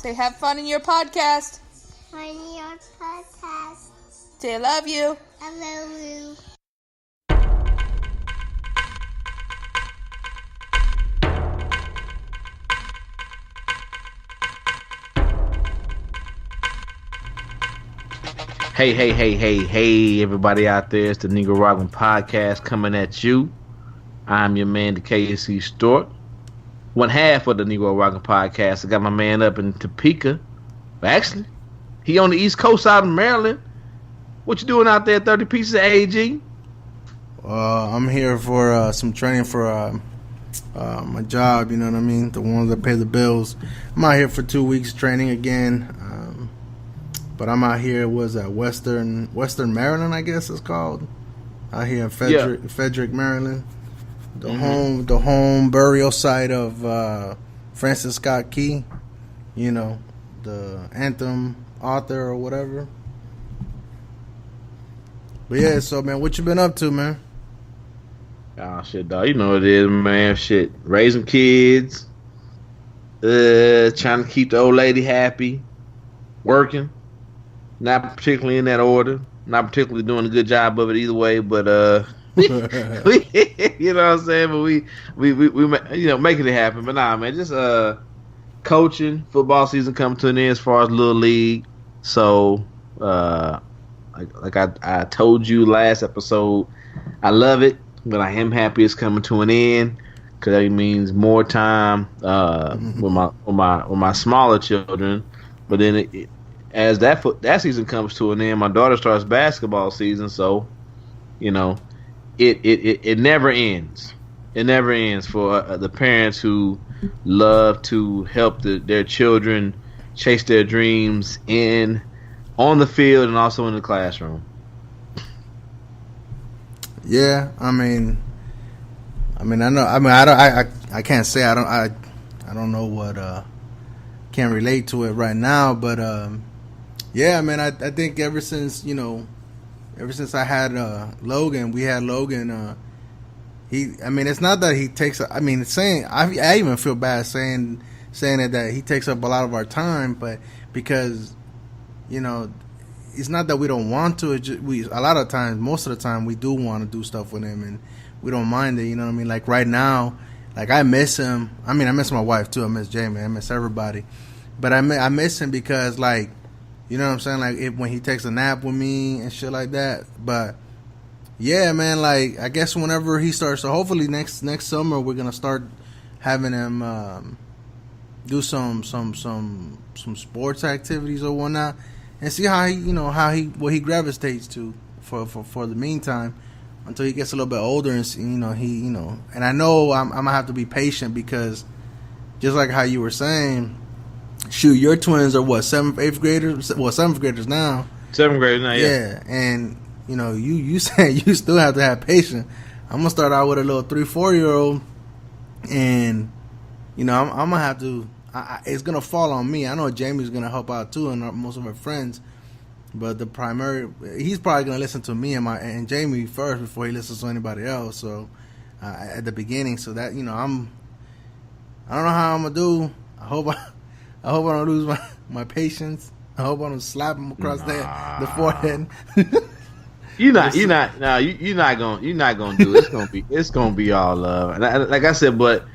Say have fun in your podcast. Fun in your podcast. Say I love you. I love you. Hey, everybody out there. It's the Negro Rockin' Podcast coming at you. I'm your man, the KSC Stewart. One half of the Negro Rockin' Podcast. I got my man up in Topeka. Actually, he on the East Coast out in Maryland. What you doing out there, 30 pieces of AG? I'm here for some training for my job, you know what I mean? The ones that pay the bills. I'm out here for 2 weeks training again. But I'm out here, Western Maryland, I guess it's called. Out here in Frederick, Maryland. The home burial site of Francis Scott Key, you know, the anthem author or whatever. But yeah, so man, what you been up to, man? Oh shit, dog. You know what it is, man. Shit. Raising kids. Trying to keep the old lady happy. Working. Not particularly in that order. Not particularly doing a good job of it either way, but you know what I'm saying? But we you know, making it happen. But nah, man, just coaching. Football season coming to an end as far as Little League. So like I told you last episode, I love it, but I am happy it's coming to an end because that means more time with my smaller children. But then as that season comes to an end, my daughter starts basketball season, so you know it never ends. It never ends for the parents who love to help their children chase their dreams on the field and also in the classroom. Yeah, I know. I can't say I don't know what can't relate to it right now, but yeah, man, I think ever since I had Logan, we had Logan. It's not that he takes. It's saying I even feel bad saying it that he takes up a lot of our time, but because it's not that we don't want to. A lot of times, most of the time, we do want to do stuff with him, and we don't mind it. You know what I mean? Like right now, like I miss him. I miss my wife too. I miss Jamie. I miss everybody, but I miss him because like. You know what I'm saying? Like when he takes a nap with me and shit like that. But yeah, man, like I guess whenever he starts, so hopefully next summer we're gonna start having him do some sports activities or whatnot, and see how what he gravitates to for the meantime until he gets a little bit older and and I know I'm gonna have to be patient because just like how you were saying. Shoot, your twins are what, 7th graders? Well, 7th graders now. 7th graders now, yeah. Yeah, and you saying you still have to have patience. I'm gonna start out with a little 3-4-year-old, and I'm gonna have to. It's gonna fall on me. I know Jamie's gonna help out too, and most of her friends. But he's probably gonna listen to me and Jamie first before he listens to anybody else. So at the beginning, so that I don't know how I'm gonna do. I hope I don't lose my patience. I hope I don't slap him across the forehead. You're not gonna do it. It's gonna be all love. And like I said, but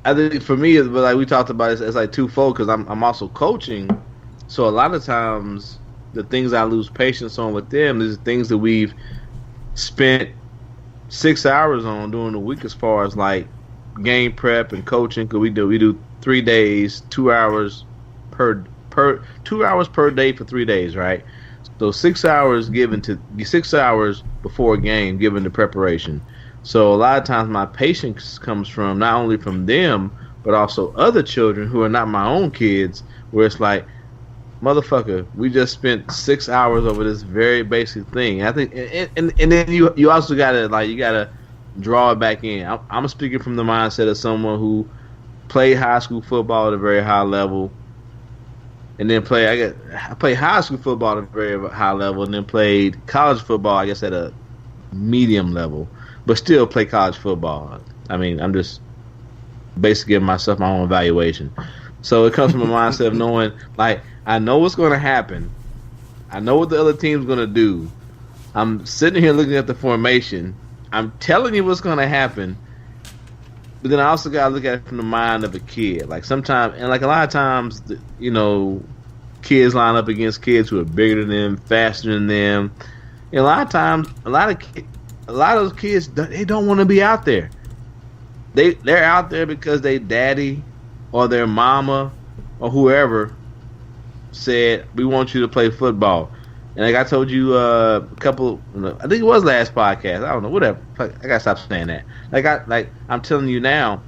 I think for me, but like we talked about, it's like twofold because I'm also coaching. So a lot of times, the things I lose patience on with them is things that we've spent 6 hours on during the week, as far as like game prep and coaching. Cause we do 3 days, 2 hours per 2 hours per day for 3 days, right? So 6 hours before a game given to preparation. So a lot of times my patience comes from not only from them, but also other children who are not my own kids, where it's like, motherfucker, we just spent 6 hours over this very basic thing. I think, and then you also gotta draw it back in. I'm speaking from the mindset of someone who played high school football at a very high level, and then I played high school football at a very high level, and then played college football, I guess, at a medium level, but still play college football. I'm just basically giving myself my own evaluation. So it comes from a mindset of knowing, like, I know what's going to happen. I know what the other team's going to do. I'm sitting here looking at the formation. I'm telling you what's going to happen. But then I also got to look at it from the mind of a kid. Like sometimes, and like a lot of times, you know, kids line up against kids who are bigger than them, faster than them. And a lot of times, a lot of those kids, they don't want to be out there. They're out there because they daddy or their mama or whoever said, we want you to play football. And like I told you I think it was last podcast. I don't know, whatever. I gotta stop saying that. I'm telling you now,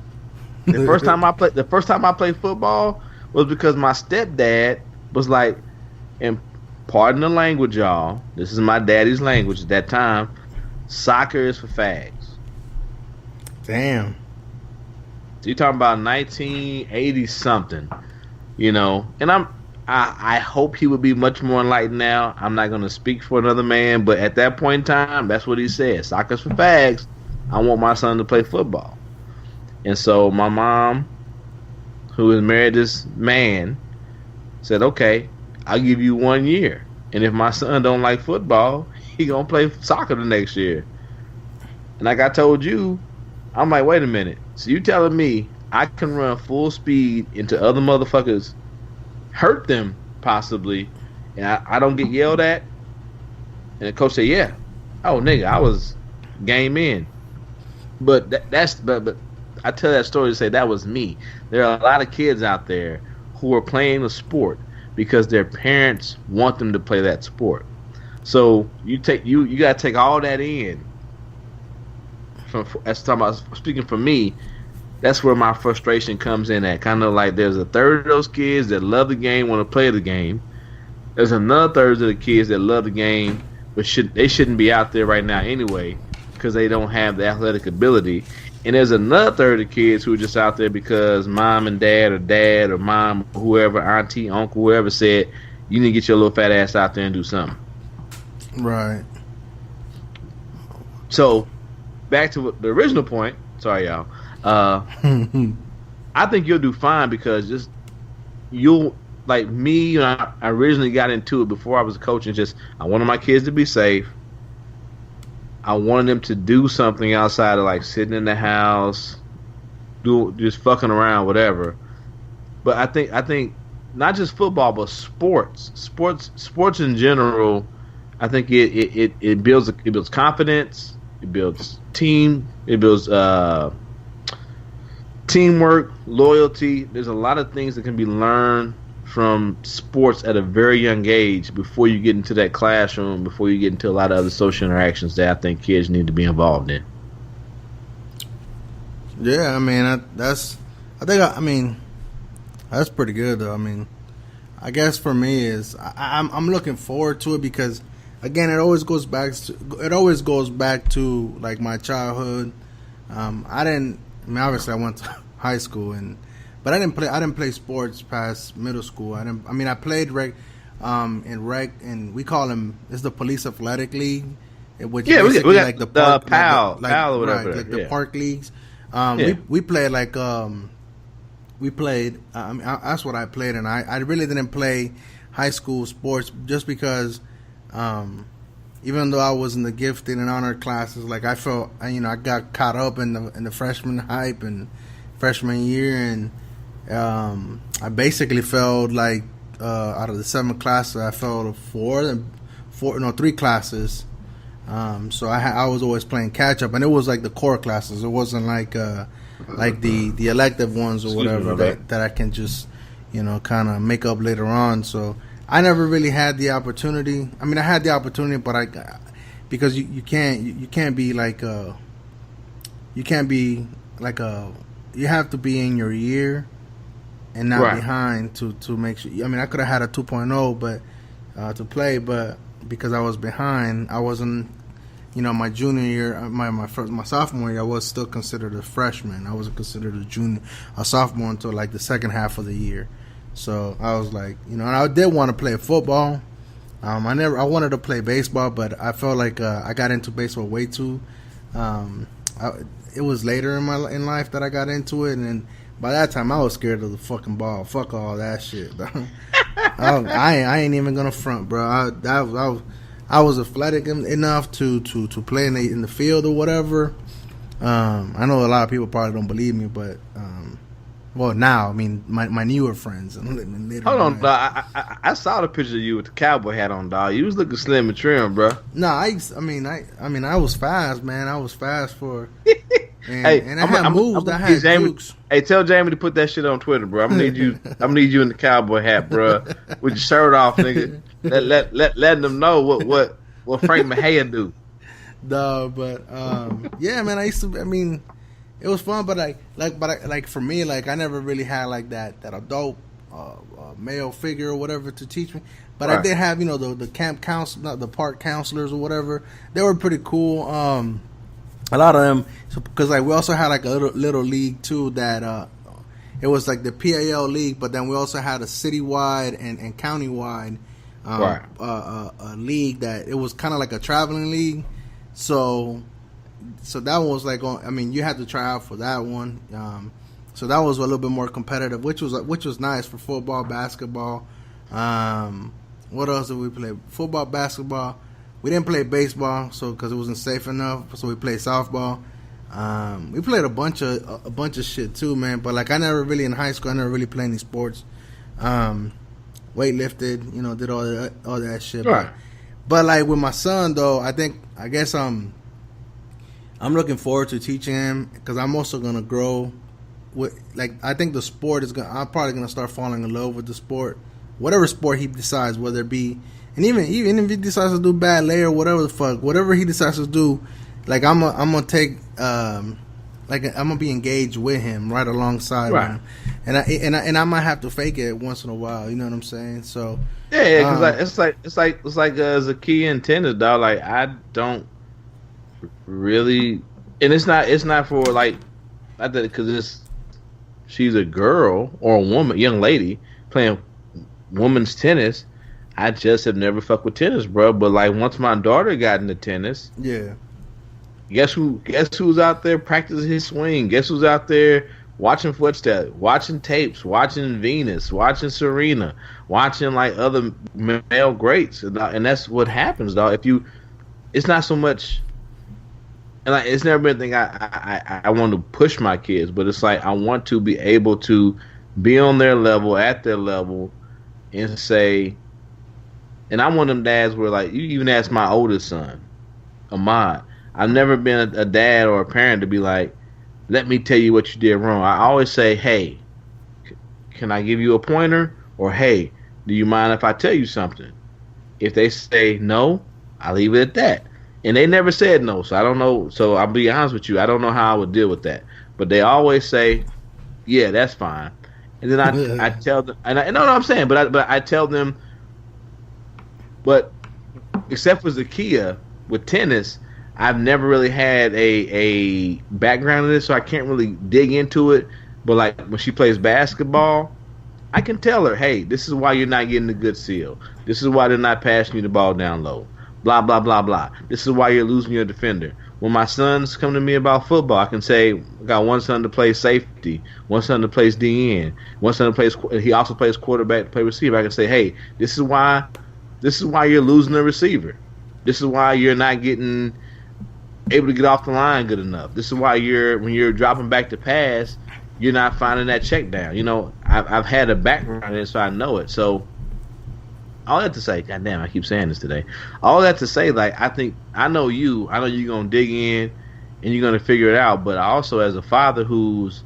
the first time I played football was because my stepdad was like, and pardon the language, y'all. This is my daddy's language at that time. Soccer is for fags. Damn. So you're talking about 1980 something, you know. And I hope he would be much more enlightened now. I'm not going to speak for another man, but at that point in time, that's what he said. Soccer's for fags. I want my son to play football. And so my mom, who is married to this man, said, okay, I'll give you 1 year. And if my son don't like football, he going to play soccer the next year. And like I told you, I'm like, wait a minute. So you telling me I can run full speed into other motherfuckers, hurt them possibly, and I don't get yelled at? And the coach said, yeah. Oh, nigga, I was game in. But but I tell that story to say that was me. There are a lot of kids out there who are playing a sport because their parents want them to play that sport. So you got to take all that in. Speaking for me, that's where my frustration comes in at. Kind of like there's a third of those kids that love the game, want to play the game. There's another third of the kids that love the game, but they shouldn't be out there right now anyway because they don't have the athletic ability. And there's another third of the kids who are just out there because mom and dad or mom, whoever, auntie, uncle, whoever said, you need to get your little fat ass out there and do something. Right. So, back to the original point. Sorry, y'all. I think you'll do fine because you'll, like me, I originally got into it before I was a coach, and I wanted my kids to be safe. I wanted them to do something outside of like sitting in the house, just fucking around, whatever. But I think not just football, but sports in general. I think it builds confidence. It builds team. It builds teamwork, loyalty. There's a lot of things that can be learned from sports at a very young age before you get into that classroom, before you get into a lot of other social interactions that I think kids need to be involved in. Yeah, I mean, that's pretty good though. I mean, I guess for me is I'm looking forward to it because, again, it always goes back to like my childhood. Obviously I went to high school but I didn't play sports past middle school. I played rec in rec, and we call them, it's the police athletic league, which is basically we got like the park, PAL or whatever, right, like the park leagues. We played like that's what I played, and I really didn't play high school sports just because even though I was in the gifted and honor classes, like I felt, I got caught up in the freshman hype and freshman year, and I basically failed like out of the 7 classes, I failed 3 classes. So I was always playing catch up, and it was like the core classes. It wasn't like the elective ones or whatever that I can just kind of make up later on. So I never really had the opportunity. I mean, I had the opportunity, but because you can't be like you have to be in your year and not behind to make sure. I mean, I could have had a 2.0, but to play, but because I was behind, I wasn't. My junior year, my sophomore year, I was still considered a freshman. I wasn't considered a sophomore until like the second half of the year. So I was like, and I did want to play football. I wanted to play baseball, but I felt like I got into baseball way too. It was later in life that I got into it, and by that time I was scared of the fucking ball. Fuck all that shit. I ain't even gonna front, bro. I was athletic enough to play in the field or whatever. I know a lot of people probably don't believe me, but well, now I mean my newer friends. Hold on, dog. I saw the picture of you with the cowboy hat on, dog. You was looking slim and trim, bro. No, I was fast, man. I was fast for. And, hey, and I had moves. I had jukes. Hey, tell Jamie to put that shit on Twitter, bro. I'm gonna need you. I'm gonna need you in the cowboy hat, bro, with your shirt off, nigga. Letting them know what Frank Mejia do. No, but yeah, man. I mean, it was fun, but like for me, like I never really had like that adult male figure or whatever to teach me. But right. I did have, the camp counsel, not the park counselors or whatever. They were pretty cool. A lot of them, because like we also had like a little league too that it was like the PAL league, but then we also had a citywide and countywide league that it was kind of like a traveling league. So that one was like, you had to try out for that one. So that was a little bit more competitive, which was nice for football, basketball. What else did we play? Football, basketball. We didn't play baseball, because it wasn't safe enough. So we played softball. We played a bunch of shit too, man. But like I never really in high school, I never really played any sports. Weightlifted, did all that shit. Right. But like with my son though, I guess I'm looking forward to teaching him because I'm also gonna grow. I think the sport I'm probably gonna start falling in love with the sport, whatever sport he decides, whether it be. And even if he decides to do ballet or whatever the fuck, whatever he decides to do, like I'm gonna take, I'm gonna be engaged with him right alongside him, and I might have to fake it once in a while. You know what I'm saying? So yeah, because it's like Zakia and tennis, dog. Like I don't really, and it's not for like, not that because she's a girl or a woman, young lady playing women's tennis. I just have never fucked with tennis, bro. But like once my daughter got into tennis, yeah. Guess who's out there practicing his swing? Guess who's out there watching footsteps, watching tapes, watching Venus, watching Serena, watching like other male greats, and that's what happens, dog. It's not so much, and like it's never been a thing I want to push my kids, but it's like I want to be able to be on their level, at their level, and say. And I'm one of them dads where, like, you even ask my oldest son, Ahmad. I've never been a dad or a parent to be like, let me tell you what you did wrong. I always say, hey, can I give you a pointer? Or, hey, do you mind if I tell you something? If they say no, I leave it at that. And they never said no, so I don't know. So I'll be honest with you, I don't know how I would deal with that. But they always say, yeah, that's fine. And then I tell them, and I know what I'm saying, but I tell them, but except for Zakia with tennis, I've never really had a background in this, so I can't really dig into it. But like when she plays basketball, I can tell her, hey, this is why you're not getting a good seal. This is why they're not passing you the ball down low. Blah, blah, blah, blah. This is why you're losing your defender. When my sons come to me about football, I can say, I got one son to play safety, one son to play DN, one son to play, he also plays quarterback to play receiver. I can say, hey, this is why you're losing the receiver. This is why you're not getting able to get off the line good enough. This is why when you're dropping back to pass, you're not finding that check down. You know, I've had a background in it, so I know it. So all that to say, goddamn, I keep saying this today. All that to say, like, I know you're gonna dig in and you're gonna figure it out. But also, as a father who's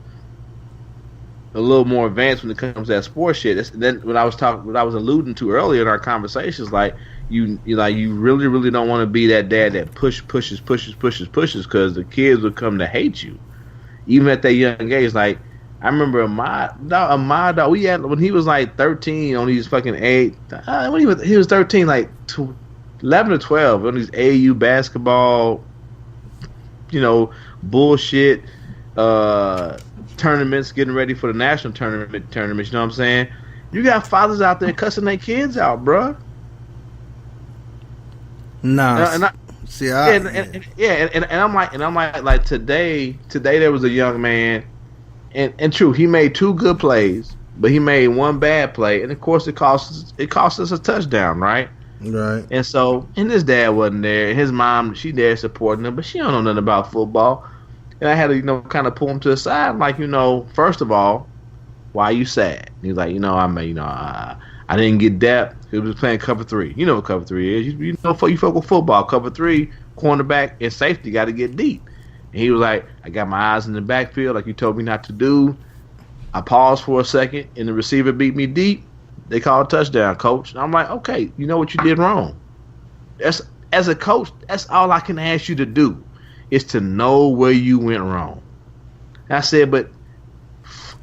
a little more advanced when it comes to that sports shit, then what I was alluding to earlier in our conversations, like you really, really don't want to be that dad that pushes, because the kids will come to hate you, even at that young age. Like I remember Ahmad, we had when he was like 13 on these fucking when he was 13, like 11 or 12 on these AAU basketball, bullshit tournaments, getting ready for the national tournaments. You know what I'm saying? You got fathers out there cussing their kids out, bruh. Nah, and I'm like today there was a young man, and true, he made 2 good plays, but he made 1 bad play, and of course it cost us a touchdown, right? Right. And so, and his dad wasn't there. His mom, she there supporting him, but she don't know nothing about football. And I had to, kind of pull him to the side, like, first of all, why are you sad? And he's like, I didn't get depth. He was playing cover 3. You know what cover 3 is. You fuck with football. Cover 3, cornerback and safety got to get deep. And he was like, I got my eyes in the backfield like you told me not to do. I paused for a second, and the receiver beat me deep. They called a touchdown, coach. And I'm like, okay, you know what you did wrong. As a coach, that's all I can ask you to do is to know where you went wrong. And I said, but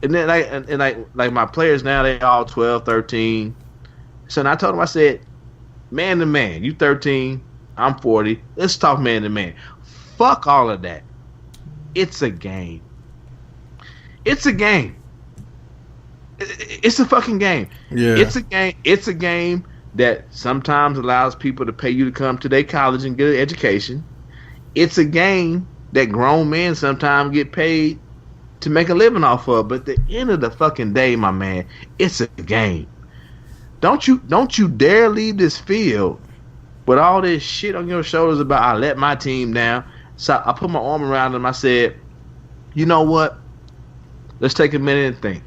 and then like my players now, they all 12, 13. So I told him, I said, man to man, you 13, I'm 40. Let's talk man to man. Fuck all of that. It's a game. It's a game. It's a fucking game. Yeah. It's a game. It's a game that sometimes allows people to pay you to come to their college and get an education. It's a game that grown men sometimes get paid to make a living off of. But at the end of the fucking day, my man, it's a game. Don't you dare leave this field with all this shit on your shoulders about I let my team down. So I put my arm around him. I said, you know what? Let's take a minute and think.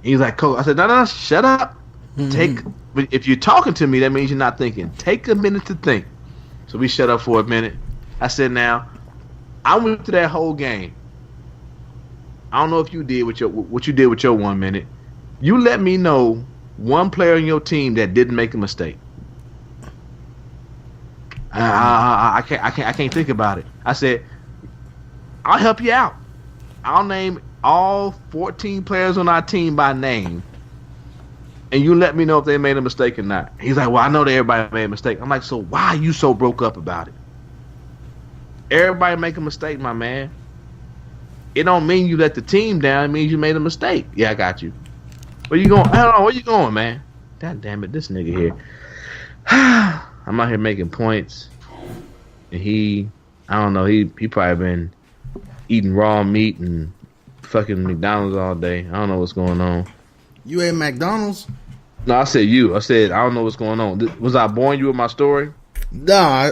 He's like, Coach. I said, no, shut up. If you're talking to me, that means you're not thinking. Take a minute to think. So we shut up for a minute. I said, now, I went through that whole game. I don't know if you did what you did with your 1 minute. You let me know one player on your team that didn't make a mistake. I can't think about it. I said, I'll help you out. I'll name all 14 players on our team by name, and you let me know if they made a mistake or not. He's like, well, I know that everybody made a mistake. I'm like, so why are you so broke up about it? Everybody make a mistake, my man. It don't mean you let the team down. It means you made a mistake. Yeah, I got you. Where you going? I don't know. Where you going, man? God damn it, this nigga here. I'm out here making points, and I don't know, he probably been eating raw meat and fucking McDonald's all day. I don't know what's going on. You ate McDonald's? No, I said you. I said I don't know what's going on. Was I boring you with my story? No,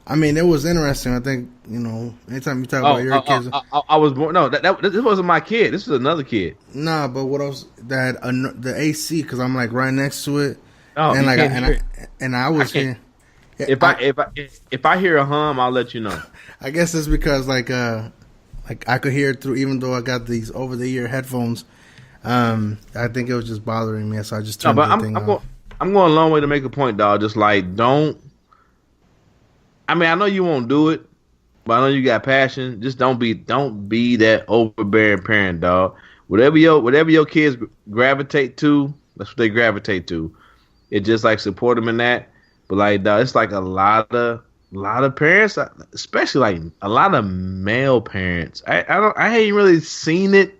I mean, it was interesting. I think, anytime you talk about your kids. I was born. No, this wasn't my kid. This was another kid. Nah, but what else? That the AC, because I'm like right next to it. Oh, and I was here. If I hear a hum, I'll let you know. I guess it's because like I could hear it through, even though I got these over the ear headphones. I think it was just bothering me, so I just turned the thing off. I'm going a long way to make a point, dog. Just like don't. I mean, I know you won't do it, but I know you got passion. Just don't be that overbearing parent, dog. Whatever your kids gravitate to, that's what they gravitate to. It just like support them in that. But like, dog, it's like a lot of parents, especially like a lot of male parents. I ain't really seen it.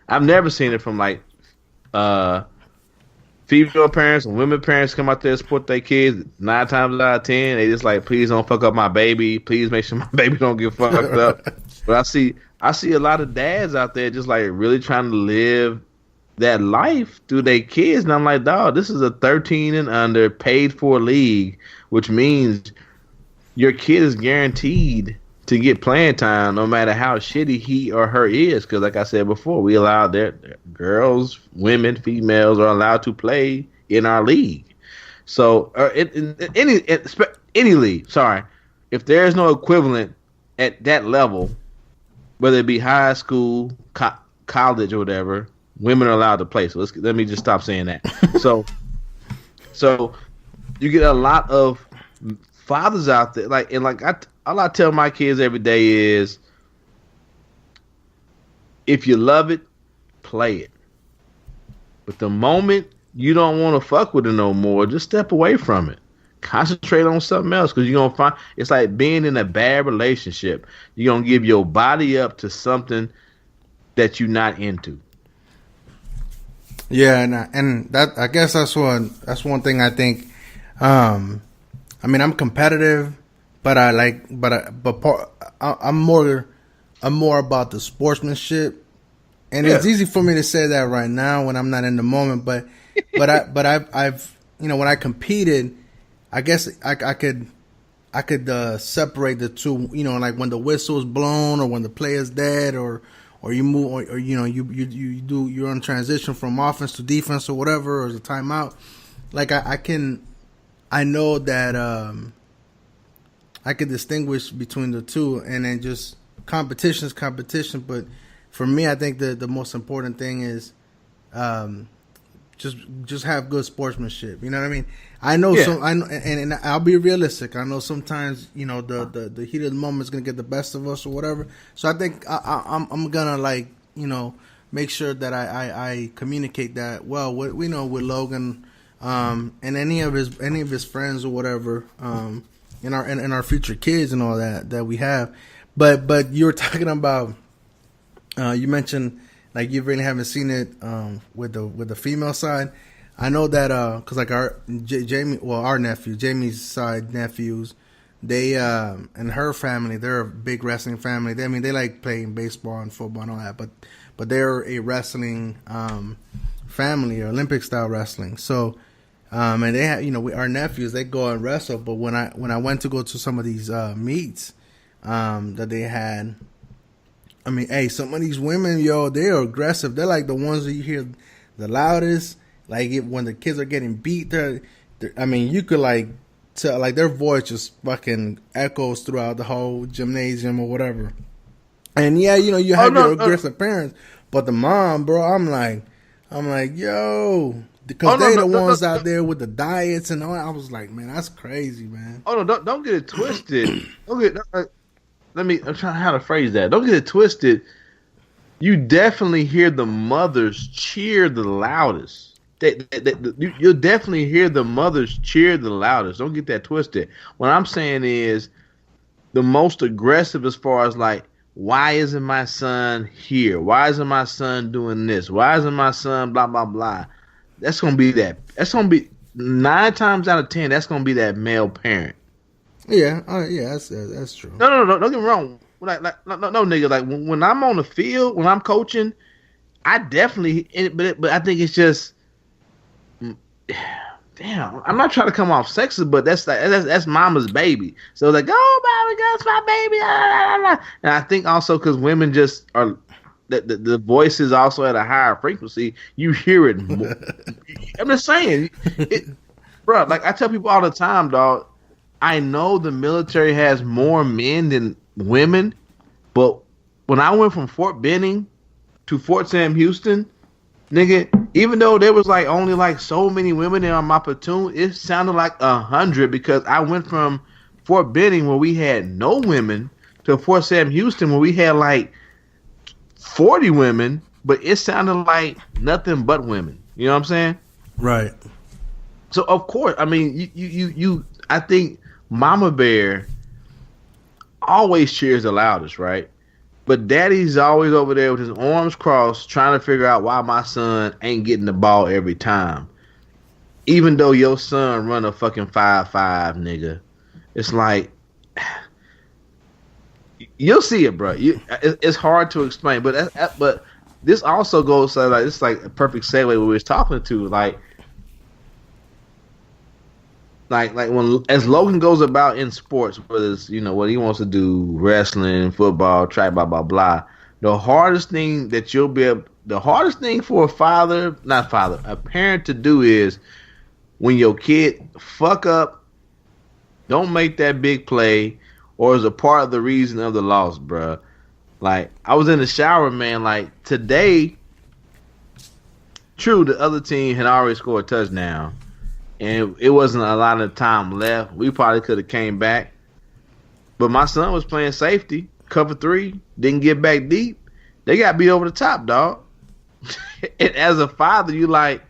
I've never seen it from like female parents and women parents come out there and support their kids. 9 times out of 10, they just like, please don't fuck up my baby. Please make sure my baby don't get fucked up. But I see a lot of dads out there just like really trying to live that life through their kids, and I'm like, dog, this is a 13 and under paid for league, which means your kid is guaranteed to get playing time no matter how shitty he or her is. Because like I said before, we allow their girls, women, females are allowed to play in our league. So any league, sorry, if there is no equivalent at that level, whether it be high school, college, or whatever, women are allowed to play. So let me just stop saying that. So you get a lot of fathers out there, all I tell my kids every day is, if you love it, play it. But the moment you don't want to fuck with it no more, just step away from it. Concentrate on something else, because you're going to find it's like being in a bad relationship. You're going to give your body up to something that you're not into. Yeah, and that, I guess that's one thing I think. I mean, I'm competitive, but I'm more I'm more about the sportsmanship, and it's easy for me to say that right now when I'm not in the moment. But I've when I competed, I guess I could separate the two. Like when the whistle is blown or when the play is dead or you move or you're on transition from offense to defense or whatever, or the timeout. Like I know that I could distinguish between the two, and then just competition is competition. But for me, I think the most important thing is just have good sportsmanship. You know what I mean? I know and I'll be realistic. I know sometimes the heat of the moment is gonna get the best of us or whatever. So I think I'm gonna make sure that I communicate that well. With Logan and any of his friends or whatever, in our future kids and all that we have. But you were talking about you mentioned like you really haven't seen it with the female side. I know that because like our nephew, Jamie's side nephews, they and her family, they're a big wrestling family. They like playing baseball and football and all that, but they're a wrestling family, or Olympic style wrestling. So and they have our nephews, they go and wrestle. But when I went to go to some of these meets that they had, some of these women, they're aggressive. They're like the ones that you hear the loudest. Like when the kids are getting beat, you could like tell, like their voice just fucking echoes throughout the whole gymnasium or whatever. And you have your aggressive parents, but the mom, bro, I'm like, yo, because they the ones out there with the diets and all that. I was like, man, that's crazy, man. Oh no, don't get it twisted. I'm trying how to phrase that. Don't get it twisted. You definitely hear the mothers cheer the loudest. You'll definitely hear the mothers cheer the loudest. Don't get that twisted. What I'm saying is the most aggressive as far as like, why isn't my son here? Why isn't my son doing this? Why isn't my son blah, blah, blah? That's going to be 9 times out of 10, that's going to be that male parent. Yeah, that's true. No, don't get me wrong. No, nigga. Like when I'm on the field, when I'm coaching, I definitely. But I think it's just, damn. I'm not trying to come off sexist, but that's mama's baby. So like, oh, mama, that's my baby. Blah, blah, blah. And I think also because women just are. The voice is also at a higher frequency. You hear it more. I'm just saying, bro. Like I tell people all the time, dog. I know the military has more men than women, but when I went from Fort Benning to Fort Sam Houston, nigga, even though there was like only like so many women in my platoon, it sounded like 100 because I went from Fort Benning where we had no women to Fort Sam Houston where we had like 40 women, but it sounded like nothing but women. You know what I'm saying? Right. So of course, you I think Mama Bear always cheers the loudest, right? But Daddy's always over there with his arms crossed trying to figure out why my son ain't getting the ball every time. Even though your son run a fucking 5'5", nigga. It's like, you'll see it, bro. It's hard to explain. But this also goes to like, it's like a perfect segue what we was talking to. Like when as Logan goes about in sports, whether it's what he wants to do, wrestling, football, track, blah blah blah. The hardest thing for a parent to do is when your kid fuck up, don't make that big play, or is a part of the reason of the loss, bruh. Like I was in the shower, man. Like today, true, the other team had already scored a touchdown. And it wasn't a lot of time left. We probably could have came back. But my son was playing safety, cover 3, didn't get back deep. They got beat over the top, dog. And as a father, you like,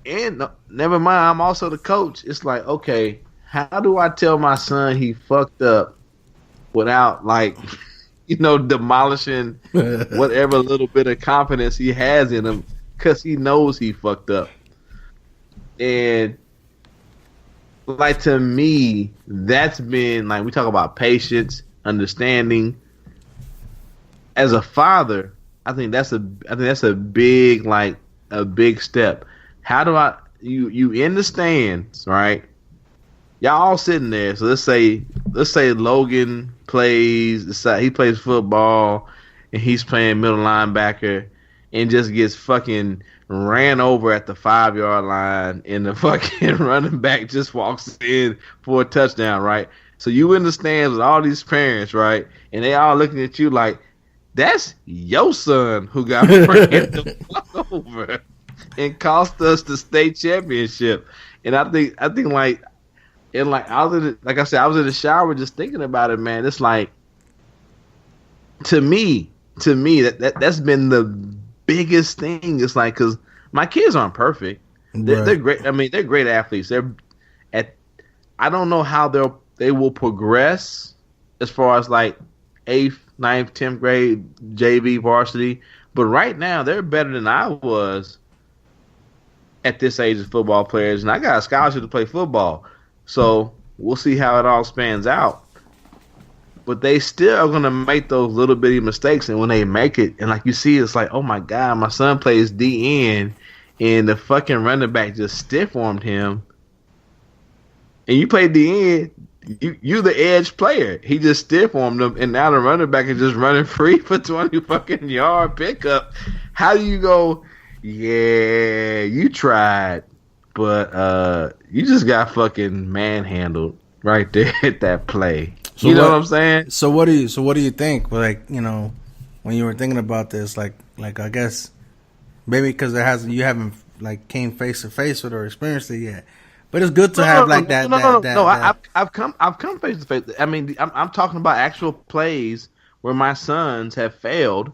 and never mind, I'm also the coach. It's like, okay, how do I tell my son he fucked up without like, demolishing whatever little bit of confidence he has in him because he knows he fucked up. And like to me, that's been like we talk about patience, understanding. as a father, I think that's a big a big step. How do you in the stands, right? Y'all all sitting there. So let's say Logan he plays football and he's playing middle linebacker and just gets fucking ran over at the 5-yard line and the fucking running back just walks in for a touchdown, right? So you in the stands with all these parents, right? And they all looking at you like, that's your son who got ran the fuck over and cost us the state championship. And I think I was in the shower just thinking about it, man. It's like, to me, that's been the biggest thing. It's like, because my kids aren't perfect. They're great. I mean, they're great athletes. I don't know how they will progress as far as like 8th, 9th, 10th grade JV varsity. But right now, they're better than I was at this age of football players. And I got a scholarship to play football. So we'll see how it all spans out. But they still are going to make those little bitty mistakes. And when they make it, and like you see, it's like, oh my God, my son plays DN and the fucking running back just stiff-armed him. And you play DN, you the edge player. He just stiff-armed him, and now the running back is just running free for 20 fucking yard pickup. How do you go, yeah, you tried, but you just got fucking manhandled right there at that play. So you know what I'm saying? So what do you think? Like, you know, when you were thinking about this, like I guess maybe because you haven't like came face to face with or experienced it yet. But it's good to have like that. No. I've come face to face. I mean, I'm talking about actual plays where my sons have failed,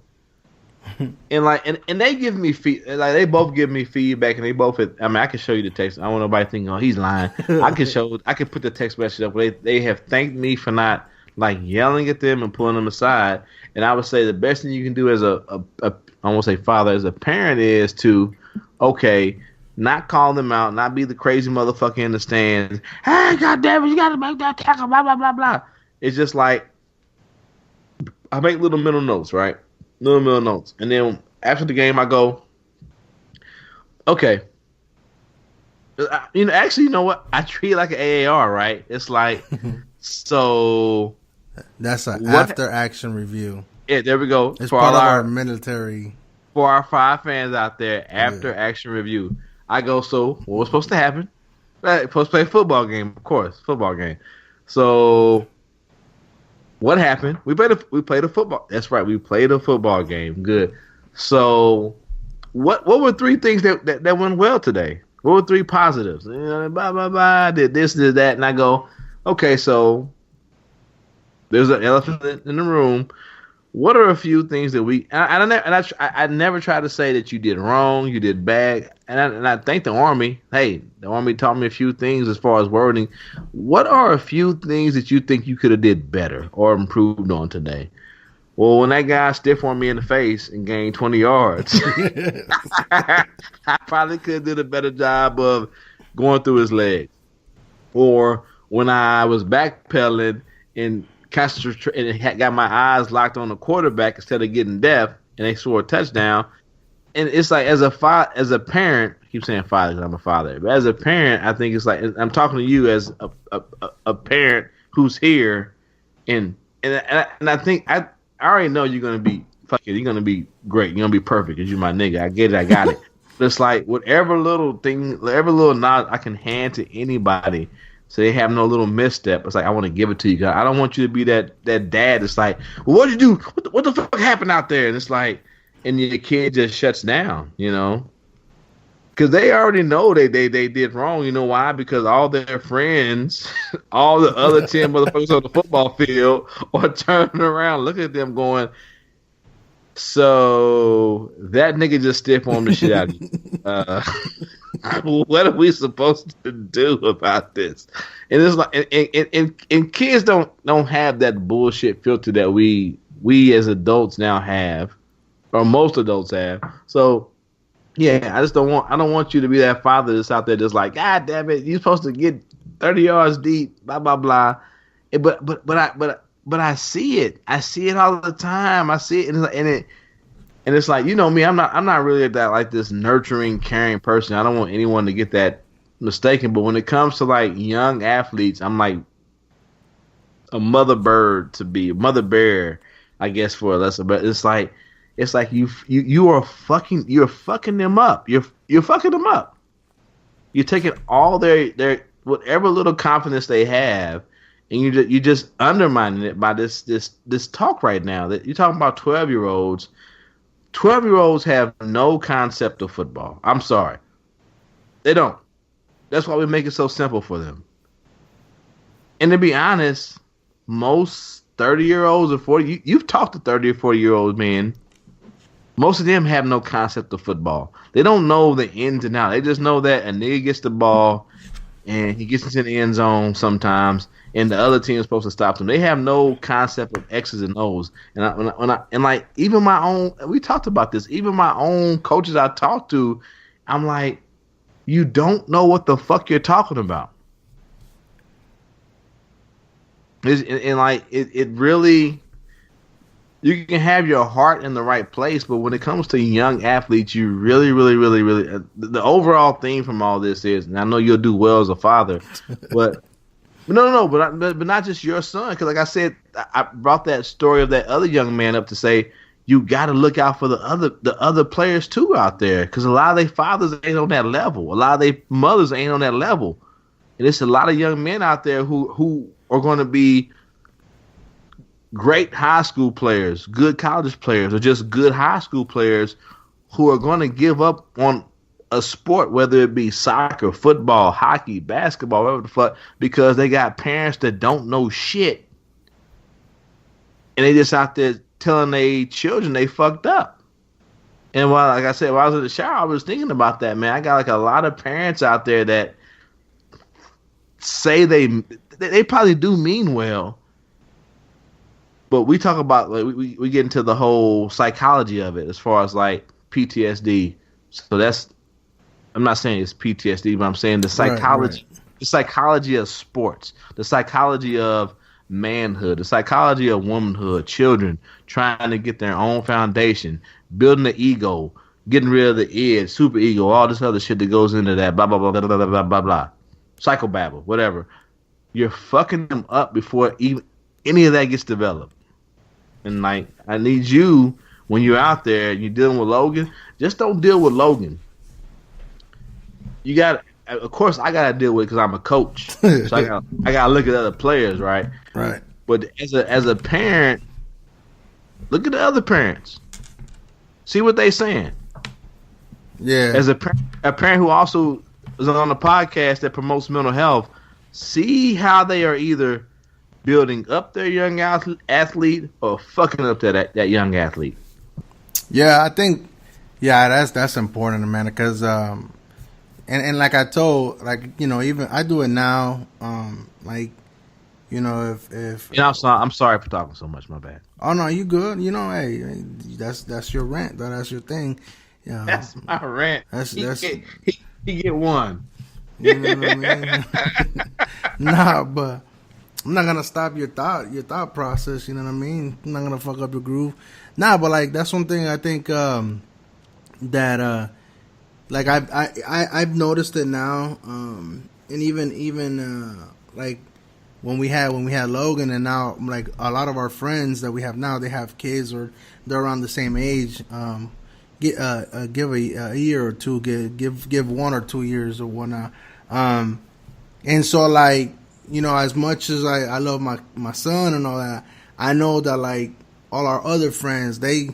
and they give me they both give me feedback, and they both. I mean, I can show you the text. I don't want nobody thinking, oh, he's lying. I can put the text message up where they have thanked me for not like yelling at them and pulling them aside. And I would say the best thing you can do as I won't say father, as a parent, is to not call them out, not be the crazy motherfucker in the stands. Hey, goddamn it, you gotta make that tackle, blah blah blah blah. It's just like I make little mental notes, right? Little mental notes, and then after the game, I go, okay. Actually, you know what? I treat it like an AAR, right? It's like, so that's an after action review. Yeah, there we go. It's part of our military. For our 5 fans out there, after action review. I go, so what was supposed to happen? Right, supposed to play a football game, of course, football game. So what happened? We played a football. That's right, we played a football game. Good. So what were 3 things that went well today? What were 3 positives? Blah blah blah. Did this, did that, and I go, okay, so there's an elephant in the room. What are a few things that I never try to say that you did wrong, you did bad, and I thank the Army. Hey, the Army taught me a few things as far as wording. What are a few things that you think you could have did better or improved on today? Well, when that guy stiff-armed me in the face and gained 20 yards, I probably could have did a better job of going through his legs. Or when I was backpedaling and got my eyes locked on the quarterback instead of getting deaf, and they scored a touchdown. And it's like, as a parent, I keep saying father because I'm a father, but as a parent, I think it's like, I'm talking to you as a parent who's here, and I think I already know you're gonna be great, you're gonna be perfect because you're my nigga. I get it, I got it. But it's like whatever little nod I can hand to anybody, so they have no little misstep. It's like, I want to give it to you. I don't want you to be that dad that's like, well, what'd you do? What the fuck happened out there? And it's like, and your kid just shuts down, because they already know they did wrong. You know why? Because all their friends, all the other 10 motherfuckers on the football field are turning around, looking at them going, so that nigga just stiff-armed the shit out of you. What are we supposed to do about this? And it's like, and kids don't have that bullshit filter that we as adults now have, or most adults have. So yeah, I don't want you to be that father that's out there just like, God damn it, you're supposed to get 30 yards deep, blah blah blah. But I see it. I see it all the time. I see it, and it's like, you know me. I'm not really that like this nurturing, caring person. I don't want anyone to get that mistaken. But when it comes to like young athletes, I'm like a mother bear, I guess, for a lesser. But it's like you are fucking them up. You're fucking them up. You're taking all their whatever little confidence they have, and you just undermining it by this talk right now. That you're talking about 12-year-olds. 12-year-olds have no concept of football. I'm sorry, they don't. That's why we make it so simple for them. And to be honest, most 30-year-olds or 40, you've talked to 30 or 40-year-olds, man. Most of them have no concept of football. They don't know the ins and outs. They just know that a nigga gets the ball and he gets into the end zone sometimes, and the other team is supposed to stop them. They have no concept of X's and O's. And like even my own, we talked about this. Even my own coaches I talk to, I'm like, you don't know what the fuck you're talking about. It really. You can have your heart in the right place, but when it comes to young athletes, you really, really, really, really. The overall theme from all this is, and I know you'll do well as a father, but not just your son. Because, like I said, I brought that story of that other young man up to say you got to look out for the other players too out there, because a lot of their fathers ain't on that level, a lot of their mothers ain't on that level, and it's a lot of young men out there who are going to be great high school players, good college players, or just good high school players who are going to give up on a sport, whether it be soccer, football, hockey, basketball, whatever the fuck, because they got parents that don't know shit. And they just out there telling their children they fucked up. And like I said, while I was in the shower, I was thinking about that, man. I got like a lot of parents out there that say they probably do mean well. But we talk about, like, we get into the whole psychology of it as far as like PTSD. So I'm not saying it's PTSD, but I'm saying the psychology, the psychology of sports, the psychology of manhood, the psychology of womanhood, children trying to get their own foundation, building the ego, getting rid of the id, super ego, all this other shit that goes into that, blah, blah, blah, blah, blah, blah, blah, blah, blah. Psychobabble, whatever. You're fucking them up before even any of that gets developed. And like, I need you, when you're out there and you're dealing with Logan, just don't deal with Logan. You got, of course, I got to deal with it because I'm a coach, so I got to look at other players, right? Right. But as a parent, look at the other parents. See what they saying. Yeah. As a parent who also is on a podcast that promotes mental health, see how they are either building up their young athlete or fucking up that young athlete. Yeah, I think, that's important, man, because and like I told, like, you know, even I do it now, like, you know, if you know, I'm sorry for talking so much, my bad. Oh no, you good? You know, hey, that's your rant, though. That's your thing. Yeah, that's my rant. He get one. You know what I mean? Nah, but I'm not gonna stop your thought process. You know what I mean? I'm not gonna fuck up your groove. Nah, but like that's one thing I think that like I've noticed it now, and even like when we had Logan, and now like a lot of our friends that we have now, they have kids or they're around the same age. Give a year or two, give 1 or 2 years or whatnot. And so like, you know, as much as I love my son and all that, I know that like all our other friends, they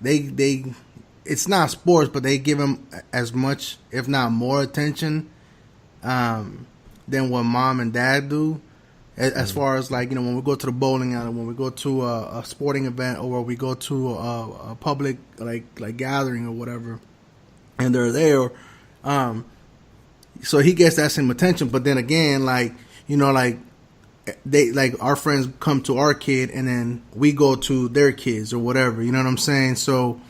it's not sports, but they give him as much, if not more, attention than what mom and dad do. As far as like, you know, when we go to the bowling alley, when we go to a sporting event, or we go to a public like gathering or whatever, and they're there, so he gets that same attention. But then again, like, you know, like they, like our friends come to our kid and then we go to their kids or whatever, you know what I'm saying? So,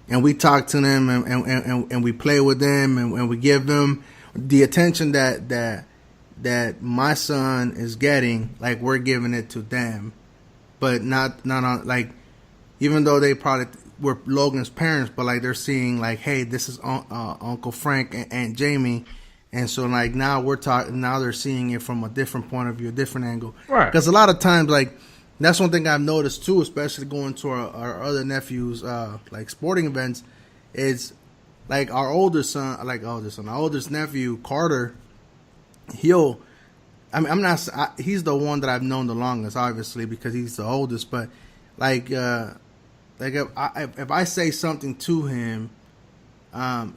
and we talk to them and we play with them and we give them the attention that my son is getting, like we're giving it to them. but not on like, even though they probably were Logan's parents, but like they're seeing like, hey, this is Uncle Frank and Aunt Jamie, and so like now they're seeing it from a different point of view, a different angle. Right. Because a lot of times, like, that's one thing I've noticed too, especially going to our other nephews, like sporting events, is like our oldest nephew Carter. He's the one that I've known the longest, obviously, because he's the oldest. But like if I say something to him,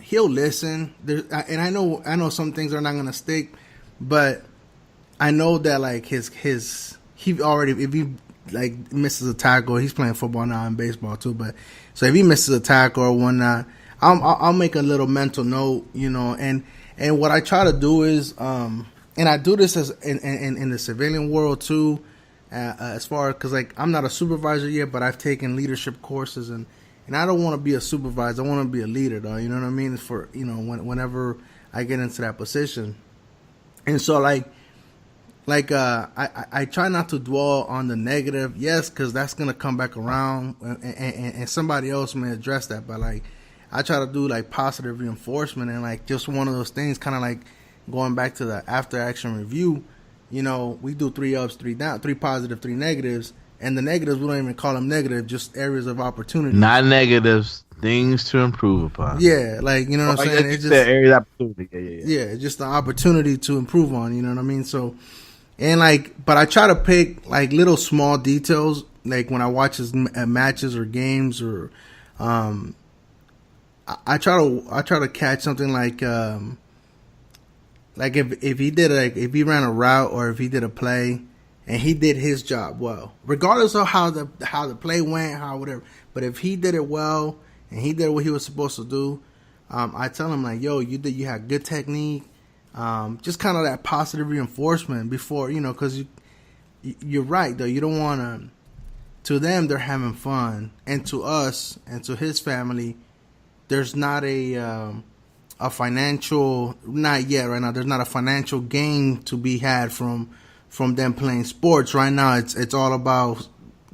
he'll listen. And I know some things are not gonna stick, but I know that like if he like misses a tackle, he's playing football now and baseball too. But so if he misses a tackle or whatnot, I'll make a little mental note, you know. And what I try to do is, and I do this as in the civilian world too, as far because like I'm not a supervisor yet, but I've taken leadership courses and I don't want to be a supervisor. I want to be a leader, though. You know what I mean? For whenever I get into that position, and so I try not to dwell on the negative, yes, because that's gonna come back around, and somebody else may address that. But like, I try to do like positive reinforcement, and like just one of those things, kind of like going back to the after action review. You know, we do 3 ups, 3 down, 3 positive, 3 negatives, and the negatives we don't even call them negative, just areas of opportunity. Not negatives, things to improve upon. Yeah, like, you know what I'm saying. It's just area of opportunity. Yeah, just the opportunity to improve on. You know what I mean? So. And like, but I try to pick like little small details, like when I watch his matches or games, or I try to catch something like if he ran a route or if he did a play and he did his job well, regardless of how the play went, how whatever. But if he did it well and he did what he was supposed to do, I tell him like, yo, you had good technique. Just kind of that positive reinforcement before, you know, because you're right, though. You don't want to them, they're having fun. And to us and to his family, there's not a financial, not yet right now, there's not a financial gain to be had from them playing sports. Right now, it's all about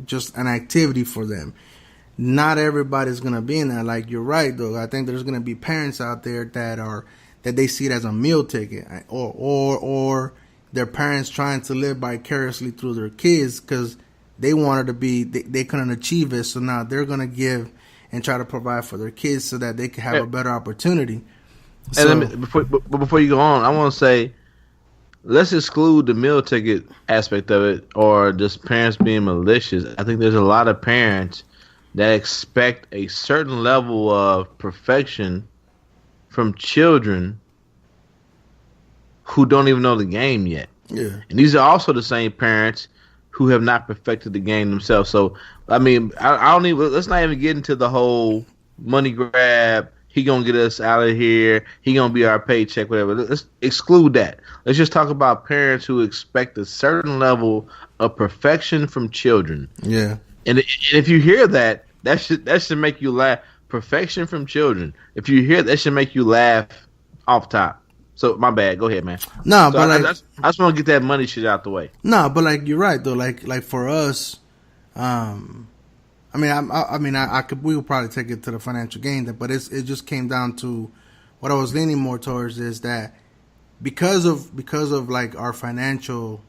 just an activity for them. Not everybody's going to be in that. Like, you're right, though. I think there's going to be parents out there that they see it as a meal ticket, or their parents trying to live vicariously through their kids because they wanted to be, they couldn't achieve it, so now they're going to give and try to provide for their kids so that they can have a better opportunity. So, and before you go on, I want to say, let's exclude the meal ticket aspect of it or just parents being malicious. I think there's a lot of parents that expect a certain level of perfection from children who don't even know the game yet. Yeah. And these are also the same parents who have not perfected the game themselves. So, I mean, I don't even, let's not even get into the whole money grab. He gonna get us out of here. He gonna be our paycheck, whatever. Let's exclude that. Let's just talk about parents who expect a certain level of perfection from children. Yeah. And if you hear that should make you laugh. Perfection from children. If you hear that should make you laugh off top. So my bad. Go ahead, man. No, so but I just want to get that money shit out the way. No, but like you're right though. Like for us, I could, we would probably take it to the financial gain, but it just came down to what I was leaning more towards is that because of like our financial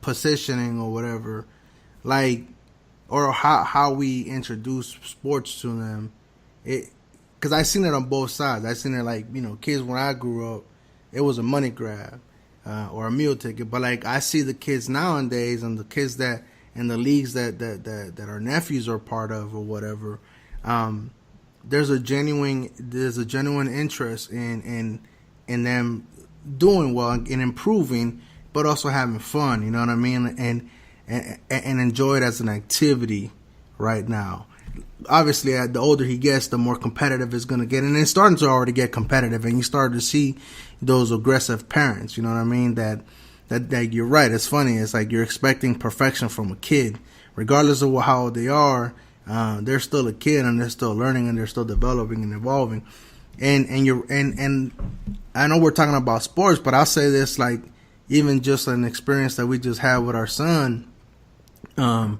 positioning or whatever, like, or how we introduce sports to them, because I seen it on both sides. I seen it like, you know, kids when I grew up, it was a money grab or a meal ticket. But like I see the kids nowadays and the kids that in the leagues that our nephews are part of or whatever, there's a genuine interest in them doing well and improving, but also having fun. You know what I mean? And enjoy it as an activity right now. Obviously, the older he gets, the more competitive it's going to get. And it's starting to already get competitive. And you start to see those aggressive parents, you know what I mean? That you're right. It's funny. It's like you're expecting perfection from a kid. Regardless of how old they are, they're still a kid and they're still learning and they're still developing and evolving. And I know we're talking about sports, but I'll say this, like, even just an experience that we just had with our son. And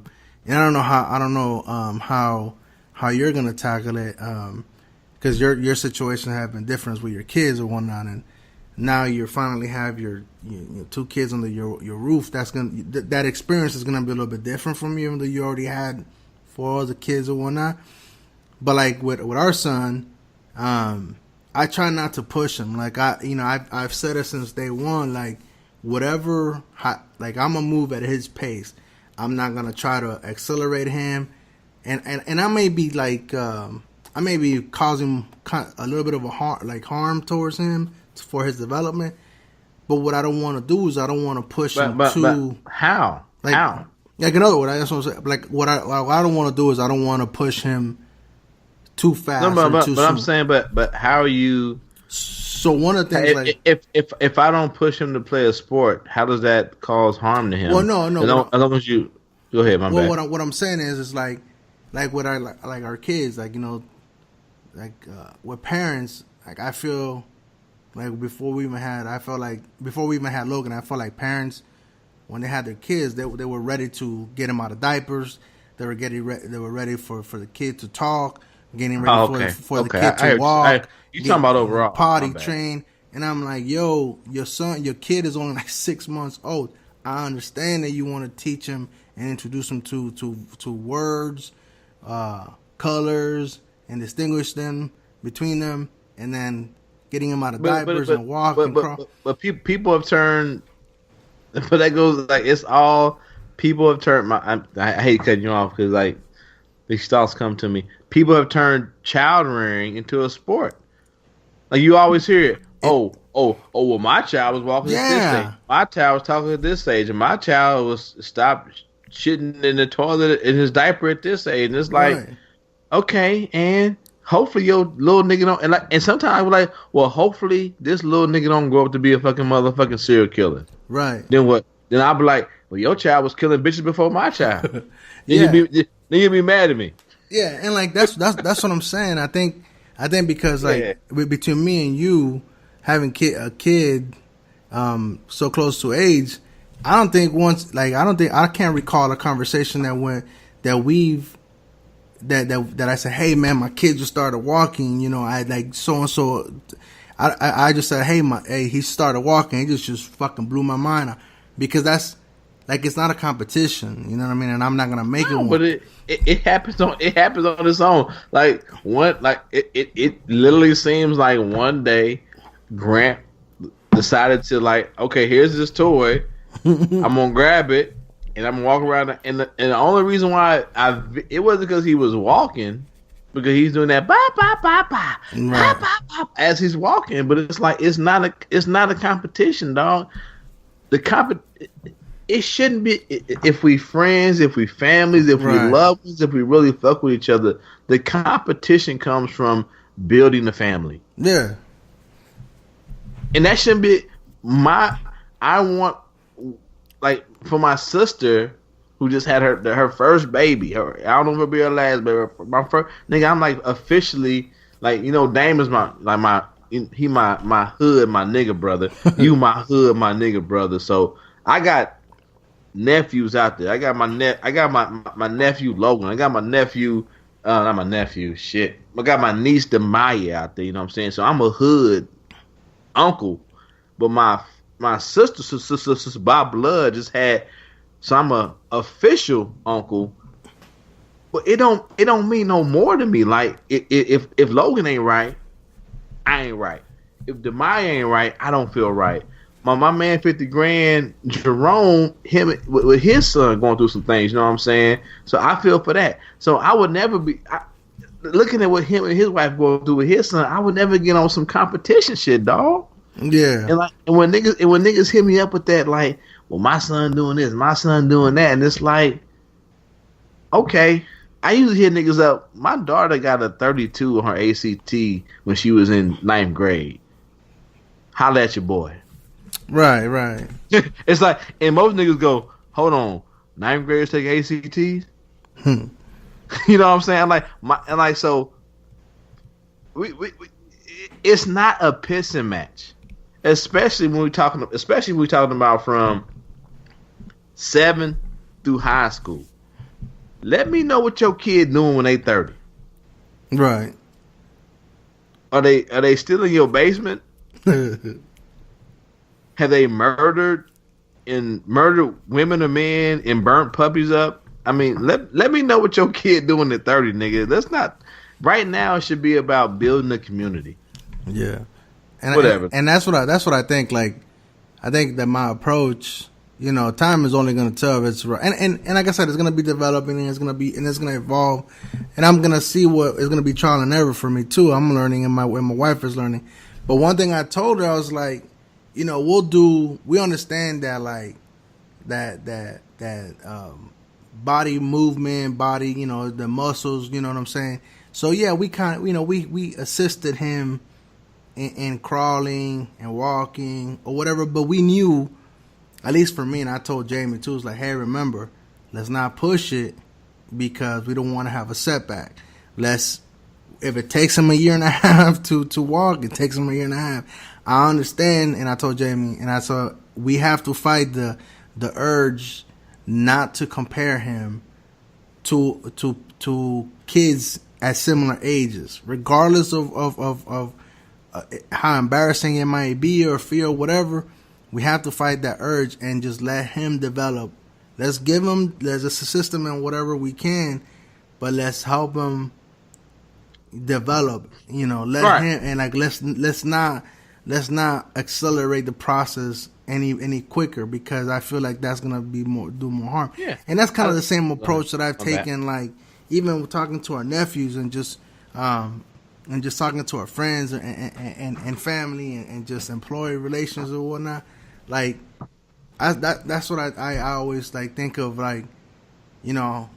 I don't know how you're gonna tackle it, because your situation have been different with your kids or whatnot, and now you finally have your two kids under your roof. That experience is gonna be a little bit different from you, even though you already had 4 other kids or whatnot. But like with our son, I try not to push him. Like I've said it since day one. Like whatever, like I'm gonna move at his pace. I'm not gonna try to accelerate him, and I may be like I may be causing a little bit of harm towards him for his development. But what I don't want to do is I don't want to push him too. But how? Like, how? Like in other words, that's what I'm saying. Like what I don't want to do is I don't want to push him too fast. No, but soon. I'm saying, but how are you? So one of the things, if I don't push him to play a sport, how does that cause harm to him? Well, no. As long as you go ahead, my bad. What I'm saying is like with our kids, like with parents, like I feel like before we even had Logan, I felt like parents, when they had their kids, they were ready to get him out of diapers. They were ready for the kid to talk, getting ready for the kid to walk. You talking about overall potty train? And I'm like, yo, your kid is only like 6 months old. I understand that you want to teach him and introduce him to words, colors, and distinguish them between them, and then getting him out of diapers and walk and crawl. But people have turned. But that goes like it's all people have turned. I hate cutting you off because like these thoughts come to me. People have turned child rearing into a sport. Like you always hear it. Well, my child was walking at this age. My child was talking at this age, and my child was stopped shitting in the toilet in his diaper at this age. And it's like, okay, and hopefully your little nigga don't. And sometimes we're like, well, hopefully this little nigga don't grow up to be a fucking motherfucking serial killer. Right. Then what? Then I'll be like, well, your child was killing bitches before my child. Then you'd be mad at me. Yeah, and like that's what I'm saying. I think because like between me and you having a kid so close to age, I can't recall a conversation that I said, hey man, my kid just started walking. I like so and so. I just said, hey, he started walking. It just fucking blew my mind, because that's like, it's not a competition. You know what I mean? And I'm not gonna make it one. But it happens on its own. Like it literally seems like one day Grant decided to like, okay, here's this toy. I'm gonna grab it and I'm gonna walk around. And the only reason why it wasn't because he was walking, because he's doing that ba ba ba ba ba ba as he's walking. But it's like it's not a competition, dog. It shouldn't be. If we friends, if we families, if we loved ones, if we really fuck with each other, the competition comes from building the family. Yeah. And that shouldn't be I want, like, for my sister who just had her first baby. I don't know if it'll be her last baby. My first nigga, I'm like officially like, Dame is my hood, my nigga brother. You my hood, my nigga brother. So I got nephews out there. I got my nephew Logan. I got my nephew, not my nephew. Shit, I got my niece Mejia out there. You know what I'm saying? So I'm a hood uncle, but my sister by blood just had. So I'm a official uncle, but it don't mean no more to me. Like if Logan ain't right, I ain't right. If Maya ain't right, I don't feel right. My man 50 grand, Jerome, him with his son going through some things, you know what I'm saying? So I feel for that. So I would never be looking at what him and his wife going through with his son. I would never get on some competition shit, dog. Yeah. And when niggas hit me up with that, like, well, my son doing this, my son doing that, and it's like, okay. I usually hit niggas up. My daughter got a 32 on her ACT when she was in 9th grade. Holla at your boy. Right. It's like, and most niggas go, hold on, 9th graders take ACTs? You know what I'm saying? So we it's not a pissing match. Especially when we talking about from 7 through high school. Let me know what your kid doing when they 30. Right. Are they still in your basement? Have they murdered women or men and burnt puppies up? I mean, let me know what your kid doing at 30, nigga. Let's not. Right now, it should be about building a community. Yeah. And whatever. And that's what I think. Like, I think that my approach, time is only going to tell if it's right. And like I said, it's going to be developing, and it's going to evolve, and I'm going to see what is going to be trial and error for me too. I'm learning, and my wife is learning. But one thing I told her, I was like, we understand that, like, that body movement, the muscles, you know what I'm saying? So yeah, we kind of, we assisted him in crawling and walking or whatever, but we knew, at least for me, and I told Jamie too, it's like, hey, remember, let's not push it because we don't want to have a setback. If it takes him a year and a half to walk, it takes him a year and a half. I understand, and I told Jamie, and I said, we have to fight the urge not to compare him to kids at similar ages, regardless of how embarrassing it might be or feel, whatever. We have to fight that urge and just let him develop. Let's assist him in whatever we can, but let's help him develop. Let him, and like let's not accelerate the process any quicker, because I feel like that's gonna do more harm. Yeah, and that's kind of the same approach that I've taken. Like, even talking to our nephews and just talking to our friends and family and just employee relations or whatnot. Like, that's what I always like think of, like, the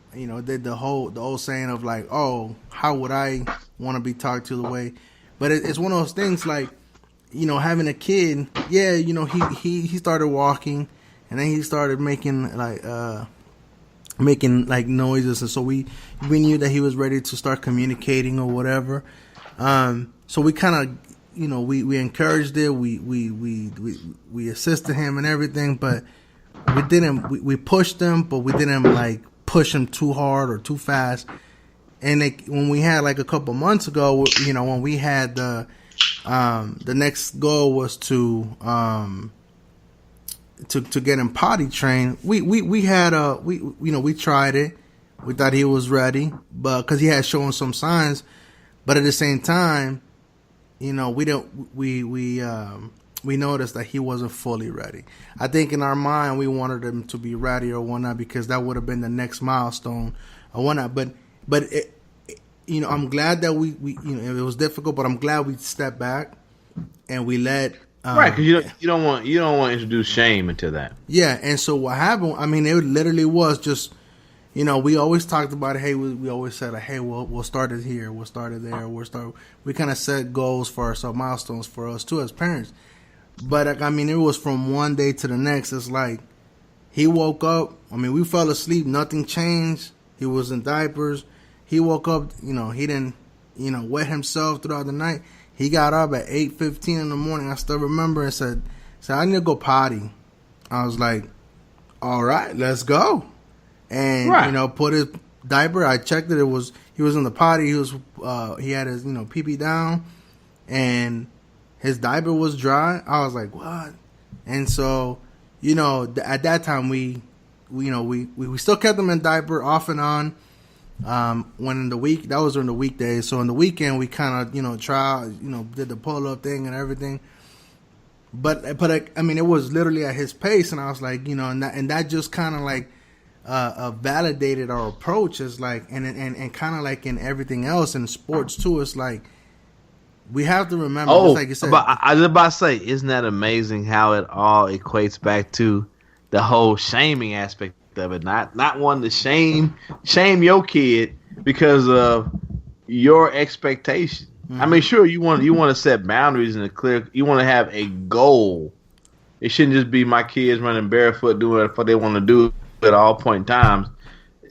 old saying of like, oh, how would I want to be talked to the way? But it's one of those things, like, having a kid, yeah, he started walking, and then he started making noises, and so we knew that he was ready to start communicating or whatever. So we kind of, we encouraged it, we assisted him and everything, but we pushed him, but we didn't like push him too hard or too fast. And when we had, like, a couple months ago, when we had the next goal was to get him potty trained. We tried it. We thought he was ready, but because he had shown some signs, but at the same time, we noticed that he wasn't fully ready. I think in our mind we wanted him to be ready or whatnot, because that would have been the next milestone or whatnot. But I'm glad that we it was difficult, but I'm glad we stepped back and we let right, because you don't want to introduce shame into that. Yeah, and so what happened? I mean, it literally was just, we always talked about it. Hey, we always said, like, hey, we'll start it here, we'll start it there, we kind of set goals for ourselves, milestones for us too as parents. But I mean, it was from one day to the next. It's like he woke up. I mean, we fell asleep, nothing changed. He was in diapers. He woke up, he didn't, wet himself throughout the night. He got up at 8:15 in the morning. I still remember, and said, I need to go potty. I was like, all right, let's go. And, put his diaper. I checked it. He was in the potty. He had his, pee-pee down, and his diaper was dry. I was like, what? And so, at that time we still kept him in diaper off and on. When in the week, that was during the weekdays. So in the weekend, we kind of, tried, did the pull-up thing and everything. But I mean, it was literally at his pace, and I was like, and that just kind of like validated our approach. Is like, and kind of like in everything else in sports too. It's like, we have to remember, just like you said. But I was about to say, isn't that amazing how it all equates back to the whole shaming aspect of it? Not wanting to shame your kid because of your expectation. Mm-hmm. I mean, sure, you want to set boundaries and you want to have a goal. It shouldn't just be my kids running barefoot doing what they want to do at all point in times.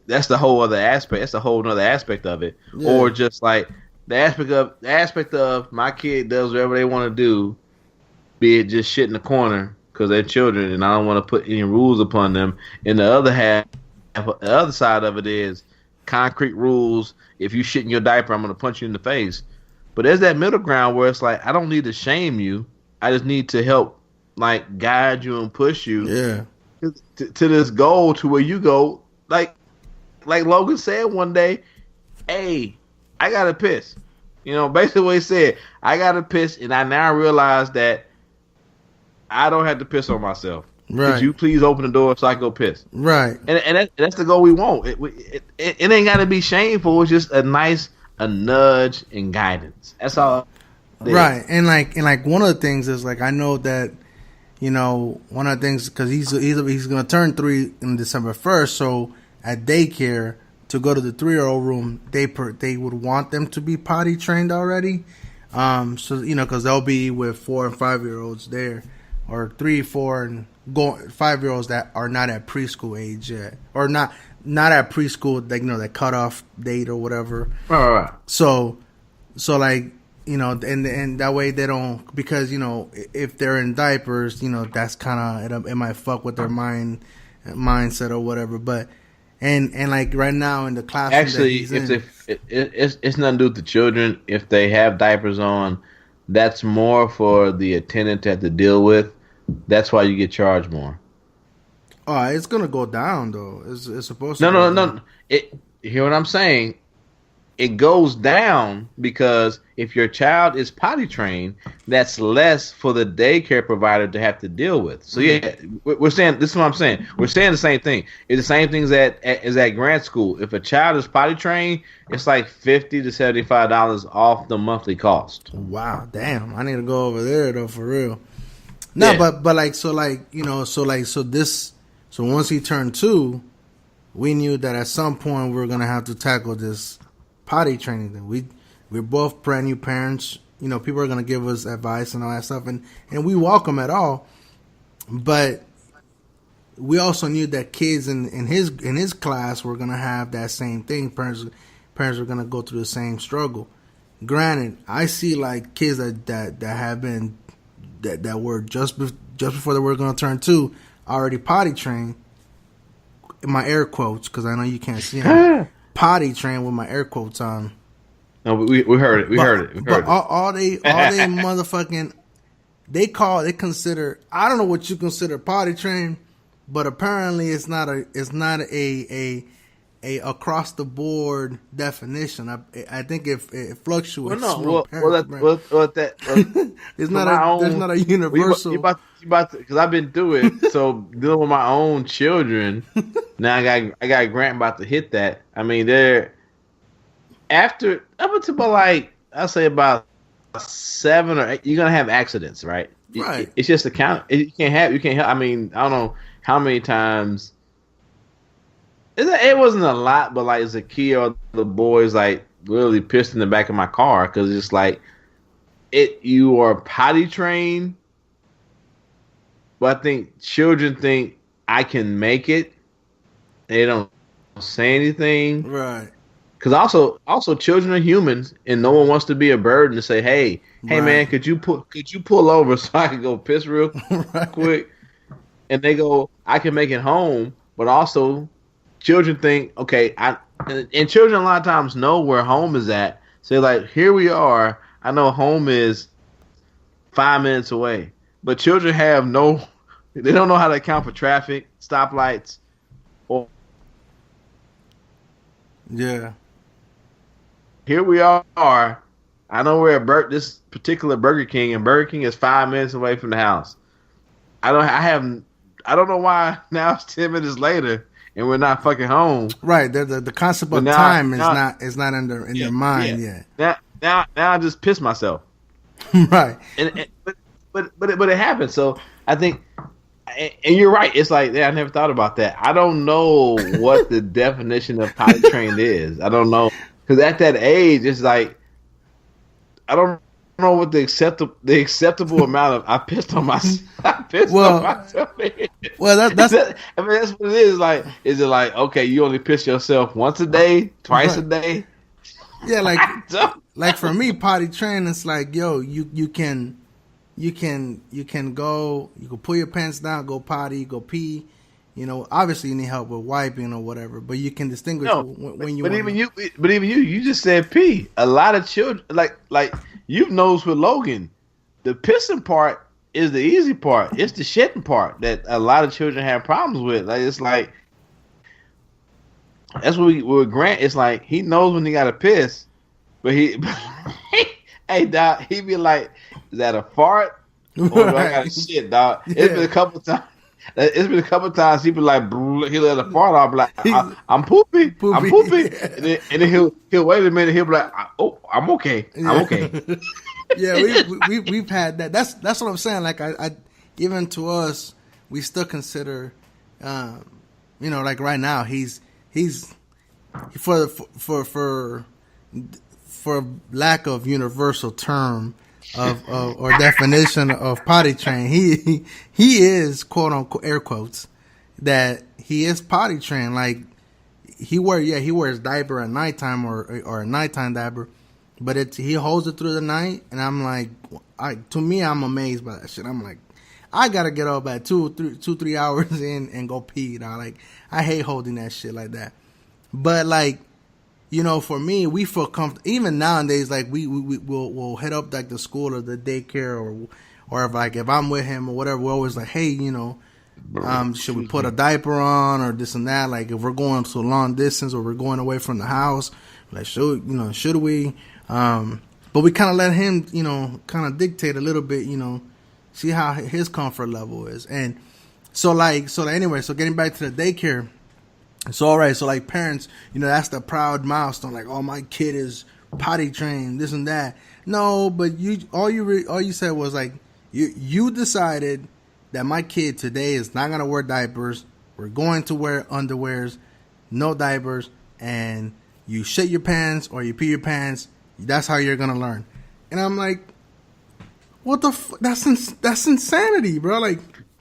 That's the whole other aspect. That's a whole other aspect of it. Yeah. Or just like the aspect of my kid does whatever they want to do, be it just shit in the corner because they're children and I don't want to put any rules upon them. In the other half, The other side of it is concrete rules. If you shit in your diaper, I'm going to punch you in the face. But there's that middle ground where it's like, I don't need to shame you. I just need to help, like, guide you and push you to this goal to where you go. Like Logan said one day, hey, I got to piss. You know, basically what he said, I got to piss, and I now realize that I don't have to piss on myself. Right. Could you please open the door so I can go piss? Right. And that's the goal we want. It ain't got to be shameful. It's just a nudge and guidance. That's all. Right. And like one of the things is, like, I know that, you know, one of the things, because he's going to turn 3 in December 1st. So at daycare, to go to the 3-year-old room, they would want them to be potty trained already. So, you know, because they'll be with 4 and 5-year-olds there, or 3, 4, and 5-year-olds that are not at preschool age yet, or not at preschool, like, you know, that cutoff date or whatever. Right. So like, you know, and that way they don't, because, you know, if they're in diapers, you know, that's kind of, it might fuck with their mindset or whatever. But and like right now in the classroom, actually, it's nothing to do with the children. If they have diapers on, that's more for the attendant to have to deal with. That's why you get charged more. Oh, it's gonna go down though. It's supposed to. No. Hear what I'm saying? It goes down because if your child is potty trained, that's less for the daycare provider to have to deal with. So yeah, we're saying, this is what I'm saying. We're saying the same thing. It's the same thing as at grant school. If a child is potty trained, it's like $50 to $75 off the monthly cost. Wow, damn! I need to go over there though, for real. No, yeah. but like, so like, you know, so once he turned 2, we knew that at some point we were gonna have to tackle this potty training thing. We're both brand new parents. You know, people are gonna give us advice and all that stuff, and we welcome it all. But we also knew that kids in his class were gonna have that same thing. Parents were gonna go through the same struggle. Granted, I see like kids that have been that were just before they were gonna turn 2 already potty trained. In my air quotes, because I know you can't see them. Potty trained with my air quotes on. No, we heard it. We heard it. All they motherfucking they consider, I don't know what you consider potty trained, but apparently it's not a across the board definition. I think it fluctuates. It's not there's not a universal. You about to, because I've been through it. So dealing with my own children, now I got Grant about to hit that. I mean, they're up until about I'll say about 7 or 8, you're gonna have accidents, right? Right. It's just a count. You can't have. I mean, I don't know how many times. It wasn't a lot, but like as a kid, or the boys like literally pissed in the back of my car because it's like you are potty trained, but I think children think I can make it. They don't say anything, right? Because also children are humans, and no one wants to be a burden to say, hey man, could you pull over so I can go piss real quick? And they go, I can make it home, but also. Children think, okay, and children a lot of times know where home is at. So like, here we are. I know home is 5 minutes away, but children they don't know how to account for traffic, stoplights, or yeah. Here we are. I know we're at this particular Burger King, and Burger King is 5 minutes away from the house. I don't know why now it's 10 minutes later. And we're not fucking home. Right. The concept of time is not in their mind yet. Now I just piss myself. Right. But it happens. So I think, and you're right. It's like, I never thought about that. I don't know what the definition of potty trained is. I don't know, because at that age, it's like I don't know what the acceptable amount of I pissed on myself. Well, that's I mean, that's what it is. Like, is it like, okay, you only piss yourself once a day, twice a day? Yeah, like for me, potty training, it's like, yo, you can go, you can pull your pants down, go potty, go pee, obviously you need help with wiping or whatever, but you can distinguish when you. But even you just said pee. A lot of children, like you've noticed with Logan, the pissing part is the easy part. It's the shitting part that a lot of children have problems with. Like it's like that's what with Grant. It's like he knows when he got to piss, but hey dog, he be like, "Is that a fart or do I got to shit, dog?" It's been a couple times. It's been a couple times he be like, he let a fart off, like, I'm poopy. I'm poopy. And then he'll wait a minute, he'll be like, oh, I'm okay. I'm okay. Yeah, we've had that. That's what I'm saying. Like I even to us, we still consider, like right now he's for lack of universal term or definition of potty trained, he is, quote unquote, air quotes, that he is potty trained. Like he wears diaper at nighttime or a nighttime diaper, but he holds it through the night, and I'm like, I'm amazed by that shit. I'm like, I gotta get up at 3 hours in and go pee. Like I hate holding that shit like that, but like. For me, we feel comfortable. Even nowadays, like we'll head up like the school or the daycare or if I'm with him or whatever, we're always like, hey, should we put a diaper on or this and that? Like if we're going to a long distance or we're going away from the house, like should we? But we kind of let him, kind of dictate a little bit, see how his comfort level is. And so anyway, getting back to the daycare. So all right, so like parents, that's the proud milestone. Like, oh, my kid is potty trained, this and that. No, but all you said was like you decided that my kid today is not gonna wear diapers. We're going to wear underwears, no diapers, and you shit your pants or you pee your pants. That's how you're gonna learn. And I'm like, what the? That's insanity, bro. Like.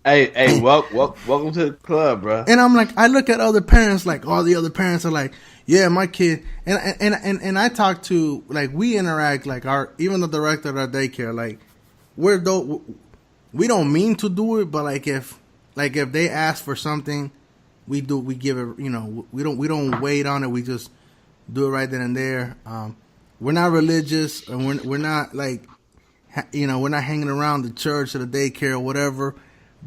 Hey, welcome to the club, bro. And I'm like, I look at other parents, like all the other parents are like, yeah, my kid, and I talk to, like, we interact, like even the director of our daycare, like we don't mean to do it, but like if they ask for something, we give it, we don't wait on it, we just do it right then and there. We're not religious, and we're not like, we're not hanging around the church or the daycare or whatever.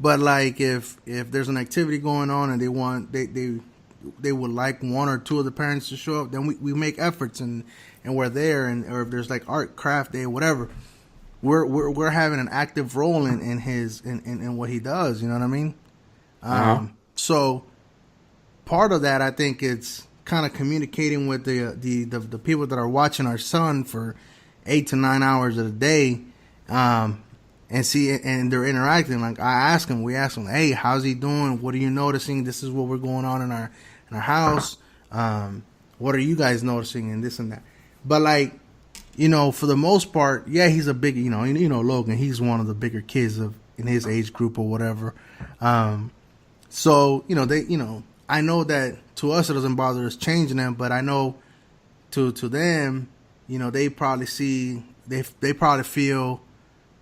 But like if there's an activity going on and they would like one or two of the parents to show up, then we make efforts and we're there, or if there's like art craft day or whatever, we're having an active role in what he does. You know what I mean? So part of that, I think it's kind of communicating with the people that are watching our son for 8 to 9 hours of the day. And they're interacting. Like we ask them, hey, how's he doing? What are you noticing? This is what we're going on in our house. What are you guys noticing? And this and that. But like, for the most part, yeah, he's a big, Logan. He's one of the bigger kids in his age group or whatever. So I know that to us it doesn't bother us changing them, but I know to them, they probably they probably feel,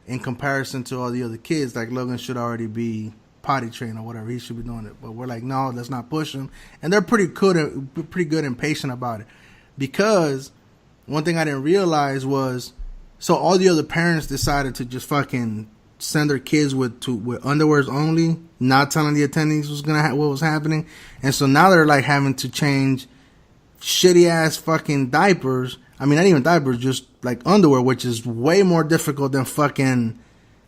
in comparison to all the other kids, like Logan should already be potty trained or whatever. He should be doing it. But we're like, no, let's not push him. And they're pretty good and patient about it. Because one thing I didn't realize was, so all the other parents decided to just fucking send their kids with underwears only, not telling the attendings what was happening. And so now they're like having to change shitty ass fucking diapers. I mean, not even diapers, just like underwear, which is way more difficult than fucking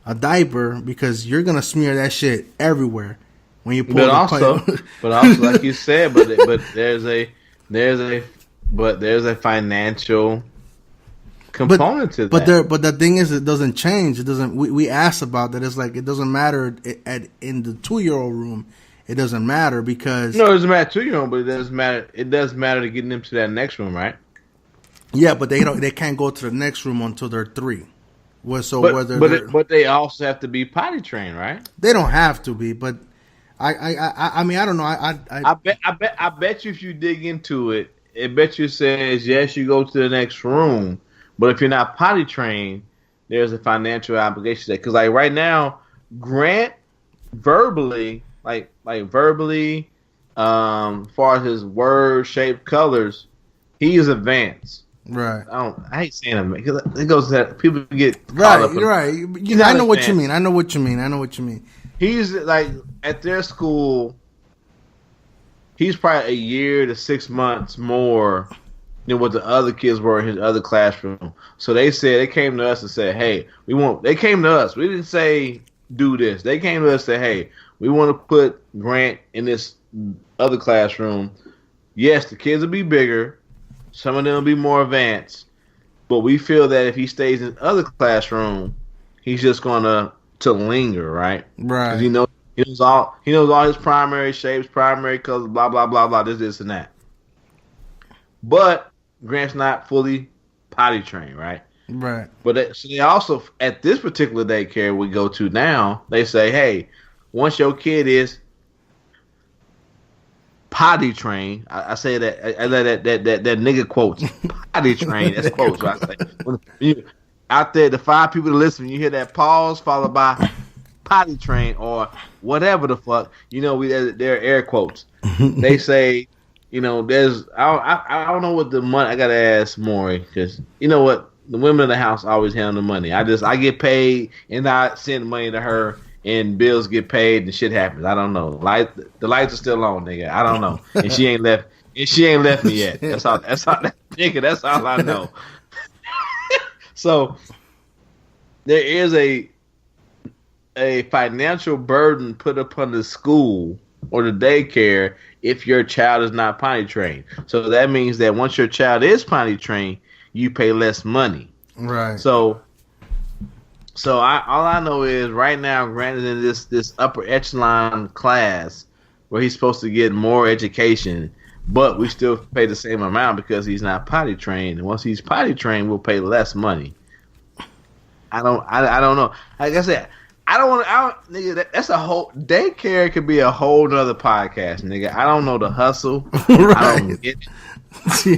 a diaper, because you're gonna smear that shit everywhere when you pull. But also, like you said, but there's a financial component to that. But the thing is, it doesn't change. It doesn't. We asked about that. It's like it doesn't matter in the 2-year-old room. It doesn't matter because no, it doesn't matter 2-year-old, but it does matter. It does matter to getting them to that next room, right? Yeah, but they can't go to the next room until they're 3. But they also have to be potty trained, right? They don't have to be, but I mean I don't know. I bet you if you dig into it, it bet you says yes, you go to the next room, but if you're not potty trained, there's a financial obligation there. Because like right now, Grant verbally, verbally, as far as his word, shape, colors, he is advanced. Right. I hate saying it because it goes that people get Right. caught up Right. You know, I know what you mean. I know what you mean. He's like at their school. He's probably a year to 6 months more than what the other kids were in his other classroom. So they came to us and said, "Hey, they came to us. We didn't say do this. They came to us and said, "Hey, we want to put Grant in this other classroom. Yes, the kids will be bigger. Some of them will be more advanced. But we feel that if he stays in the other classroom, he's just going to linger, right? Right. Because he knows all his primary shapes, primary colors, blah, blah, blah, blah, this, and that. But Grant's not fully potty trained, right? Right. But so they also, at this particular daycare we go to now, they say, hey, once your kid is potty trained, I say that, I let that nigga quotes, potty trained, that's quotes, right? Out there, the 5 people that listen, when you hear that pause followed by potty trained or whatever the fuck, they're air quotes. They say, there's I don't know what the money. I gotta ask Maury because you know what, the women in the house always handle the money. I get paid and I send money to her and bills get paid and shit happens. I don't know. The lights are still on, nigga. I don't know. And she ain't left. Me yet. That's all. Nigga. That's all I know. So there is a financial burden put upon the school or the daycare if your child is not potty trained. So that means that once your child is potty trained, you pay less money. Right. So all I know is right now Grant is in this upper echelon class where he's supposed to get more education, but we still pay the same amount because he's not potty trained. And once he's potty trained, we'll pay less money. I don't know. Like I said, nigga, that's a whole daycare could be a whole nother podcast, nigga. I don't know the hustle. Right. I don't get it.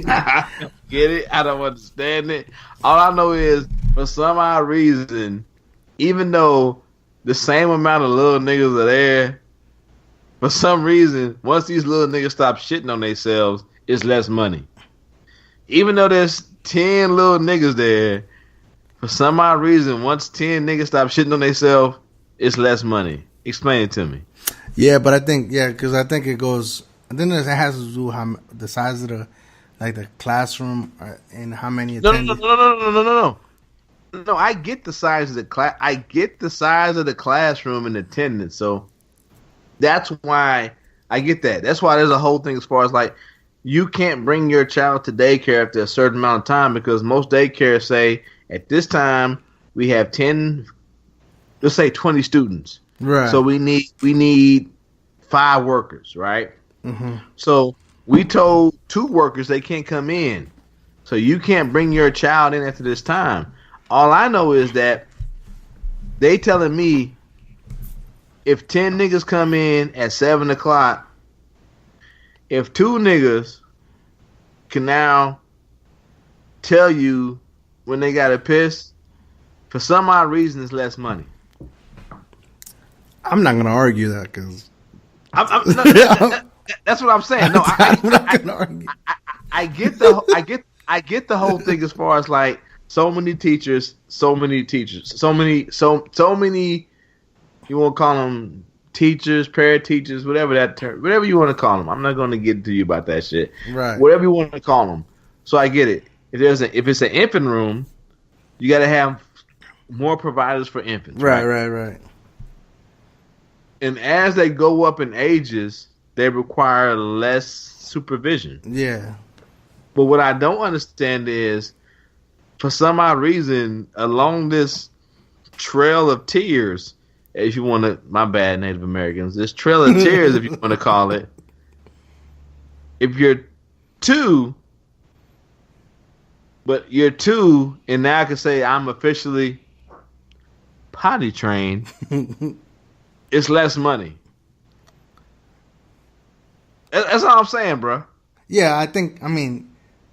I don't get it. I don't understand it. All I know is for some odd reason, even though the same amount of little niggas are there, for some reason, once these little niggas stop shitting on themselves, it's less money. Even though there's 10 little niggas there, for some odd reason, once 10 niggas stop shitting on themselves, it's less money. Explain it to me. Yeah, but I think it goes. I think it has to do how the size of the classroom and how many attendants. No. No, I get the size of the class. I get the size of the classroom and attendance. So that's why I get that. That's why there's a whole thing as far as like you can't bring your child to daycare after a certain amount of time because most daycares say at this time we have 10, let's say 20 students. Right. So we need 5 workers, right? Mm-hmm. So we told 2 workers they can't come in. So you can't bring your child in after this time. All I know is that they telling me if 10 niggas come in at 7 o'clock, if 2 niggas can now tell you when they got to piss, for some odd reason it's less money. I'm not gonna argue that because that's what I'm saying. No, I'm not gonna argue. I get the whole thing as far as like so many teachers, so many you want to call them teachers, para-teachers, whatever you want to call them. I'm not going to get to you about that shit. Right. Whatever you want to call them. So I get it. If it's an infant room, you got to have more providers for infants. Right. And as they go up in ages, they require less supervision. Yeah. But what I don't understand is, for some odd reason, along this trail of tears, as you want to, my bad, Native Americans, this trail of tears, if you want to call it, if you're 2, but you're 2, and now I can say I'm officially potty trained, it's less money. That's all I'm saying, bro. Yeah, I mean,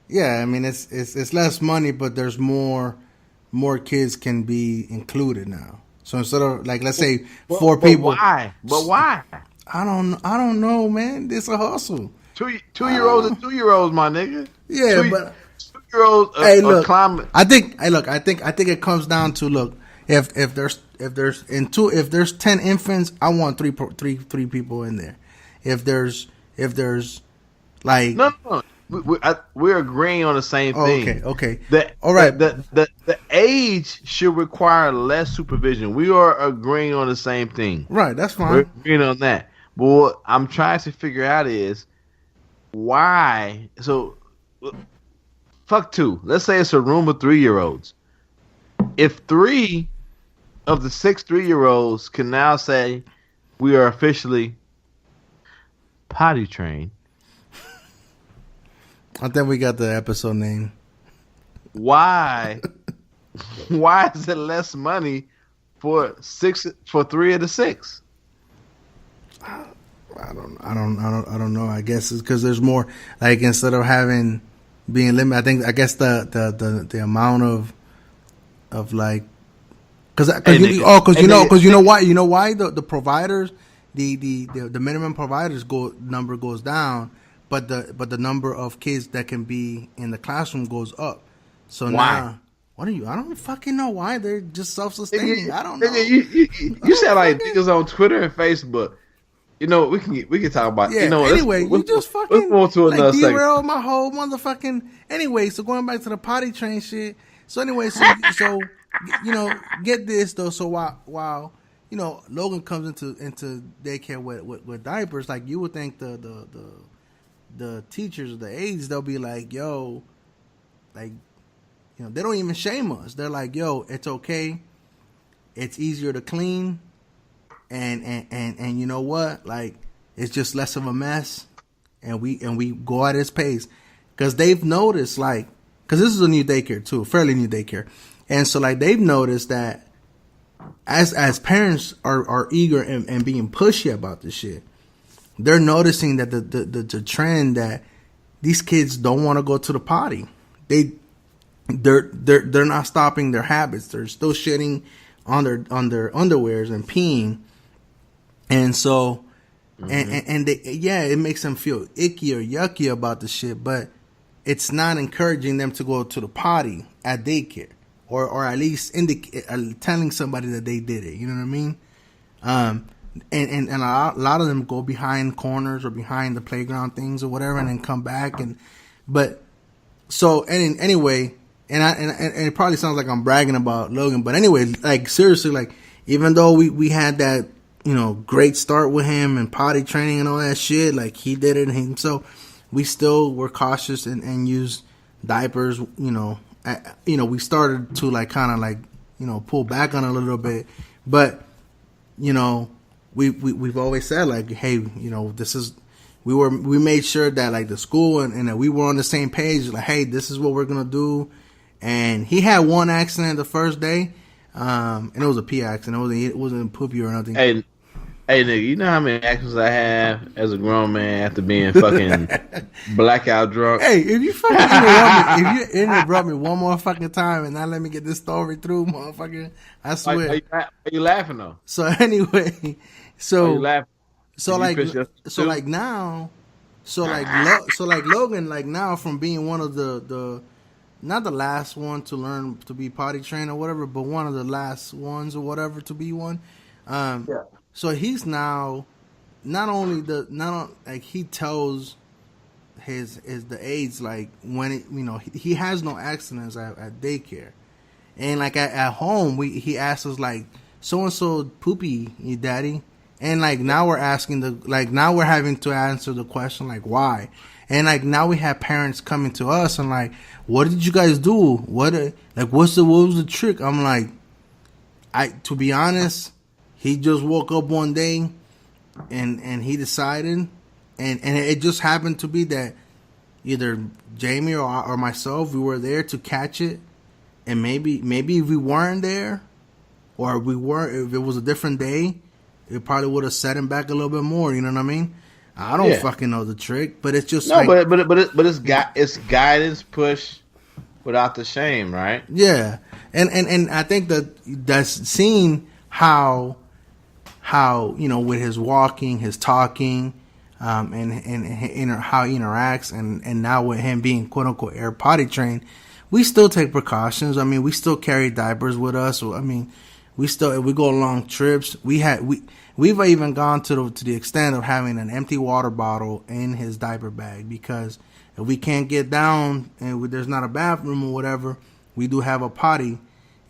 it's less money, but there's more kids can be included now. So instead of like, let's say 4 people. But why? I don't know, man. It's a hustle. 2-year-olds and 2-year-olds, my nigga. Yeah, but 2-year-olds hey, look, climbing. I think it comes down to, look, if there's 10 infants, I want three people in there. If there's like no. We're agreeing on the same thing. Okay. All right. The age should require less supervision. We are agreeing on the same thing. Right, that's fine. We're agreeing on that. But what I'm trying to figure out is why. So, fuck 2. Let's say it's a room of 3-year-olds. If 3 of the 6 3-year-olds can now say we are officially potty trained, I think we got the episode name. Why is it less money for 3 of the 6? I don't know. I guess it's because there's more. Like, instead of being limited, I guess the amount of like, because you know why the providers, the minimum providers number goes down, but the number of kids that can be in the classroom goes up. So why? Now, what are you? I don't fucking know why. They're just self-sustaining. I don't know. You sound like niggas on Twitter and Facebook. You know, we can talk about. Yeah. You know, anyway, you just fucking let's move to another segment. Derail my whole motherfucking. Anyway, so going back to the potty train shit. So anyway, so you know, get this though. So while you know Logan comes into daycare with diapers, like, you would think the teachers, the aides, they'll be like, yo, like, you know, they don't even shame us. They're like, yo, it's okay. It's easier to clean. And you know what? Like, it's just less of a mess, and we go at its pace, because they've noticed, like, because this is a new daycare too, fairly new daycare, and so like they've noticed that as parents are eager and being pushy about this shit, they're noticing that the trend that these kids don't want to go to the potty. They're not stopping their habits. They're still shitting on their underwears and peeing. And so, and it makes them feel icky or yucky about the shit, but it's not encouraging them to go to the potty at daycare, or at least telling somebody that they did it. You know what I mean? And a lot of them go behind corners or behind the playground things or whatever, and then come back. Anyway, and it probably sounds like I'm bragging about Logan, but anyway, like, seriously, like, even though we had that, you know, great start with him and potty training and all that shit, like, he did it himself, we still were cautious and used diapers. You know, we started to, like, kind of, like, you know, pull back on it a little bit, but, you know, we've always said, like, hey, you know, we made sure that, like, the school and that we were on the same page, like, hey, this is what we're gonna do. And he had one accident the first day, and it was a pee accident. It wasn't poopy or nothing. Hey, nigga, you know how many accidents I have as a grown man after being fucking blackout drunk? Hey, if you interrupt me one more fucking time and not let me get this story through, motherfucker, I swear. Are you laughing though? So anyway, Are you laughing? Logan, like, now, from being one of the not the last one to learn to be potty trained or whatever, but one of the last ones or whatever to be one. So he's now he tells the aides, like, when it, you know, he has no accidents at daycare, and like at home he asks us, like, so and so poopy, daddy, and like now we're having to answer the question, like, why. And like now we have parents coming to us and like, what did you guys do? What was the trick? I'm like, to be honest, he just woke up one day and he decided, and it just happened to be that either Jamie or myself, we were there to catch it, and maybe if we weren't there, or if it was a different day, it probably would have set him back a little bit more. You know what I mean? I don't fucking know the trick, but it's just it's guidance, push without the shame, right? Yeah, and I think that's seeing how how, with his walking, his talking, and how he interacts, and now with him being quote unquote air potty trained, we still take precautions. I mean, we still carry diapers with us. I mean, if we go on long trips, we've even gone to the extent of having an empty water bottle in his diaper bag, because if we can't get down and there's not a bathroom or whatever, we do have a potty.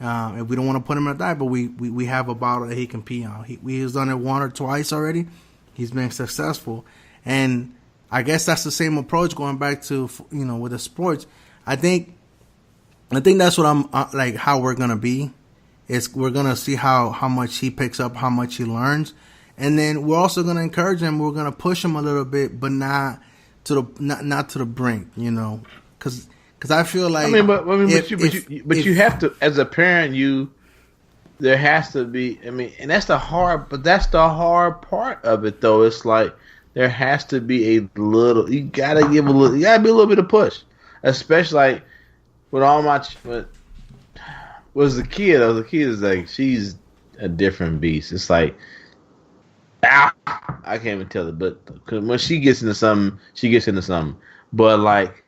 If we don't want to put him in a diaper, we have a bottle that he can pee on. He's done it one or twice already. He's been successful, and I guess that's the same approach going back to with the sports. I think that's what I'm like. How we're gonna be is we're gonna see how much he picks up, how much he learns, and then we're also gonna encourage him. We're gonna push him a little bit, but not to the brink, because I feel like but you have to, as a parent, there has to be. I mean, and that's the hard part of it, though. It's like there has to be a little. You gotta be a little bit of push, especially like with all my. Was the kid? The kid is like, she's a different beast. It's like, I can't even tell it, but cause when she gets into something, she gets into something. But like,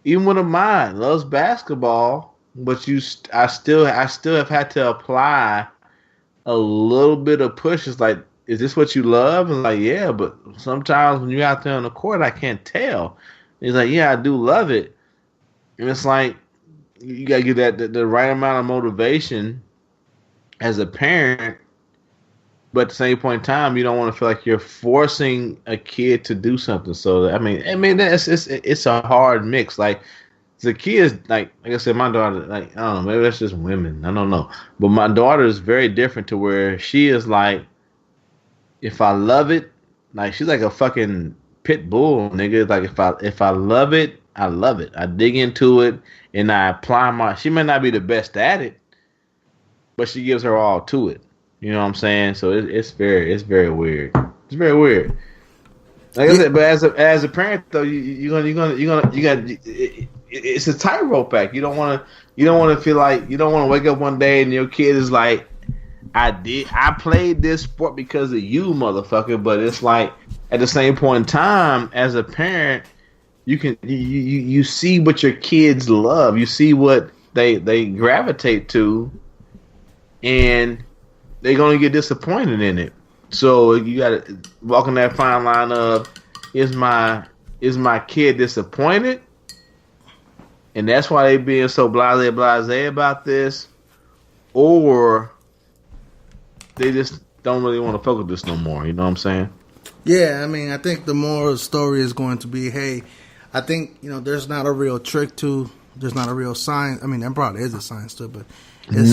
even with a mind loves basketball, but I still have had to apply a little bit of push. It's like, is this what you love? And like, yeah, but sometimes when you're out there on the court, I can't tell. He's like, yeah, I do love it, and it's like, you gotta get the right amount of motivation as a parent, but at the same point in time, you don't want to feel like you're forcing a kid to do something. So I mean, it's a hard mix. Like the kids, like I said, my daughter, like I don't know, maybe that's just women. I don't know, but my daughter is very different to where she is like, if I love it, like she's like a fucking pit bull, nigga. Like if I love it, I love it. I dig into it and I apply she may not be the best at it, but she gives her all to it. You know what I'm saying? So it's very weird. It's very weird. Like I said, but as a parent though, it's a tightrope act. You don't want to feel like, you don't want to wake up one day and your kid is like, I played this sport because of you, motherfucker. But it's like, at the same point in time, as a parent, you see what your kids love. You see what they gravitate to, and they're gonna get disappointed in it. So you gotta walk in that fine line of, is my kid disappointed, and that's why they being so blase about this, or they just don't really want to fuck with this no more. You know what I'm saying? Yeah, I mean, I think the moral story is going to be, hey, I think, there's not a real there's not a real science. I mean, there probably is a science to it, but there's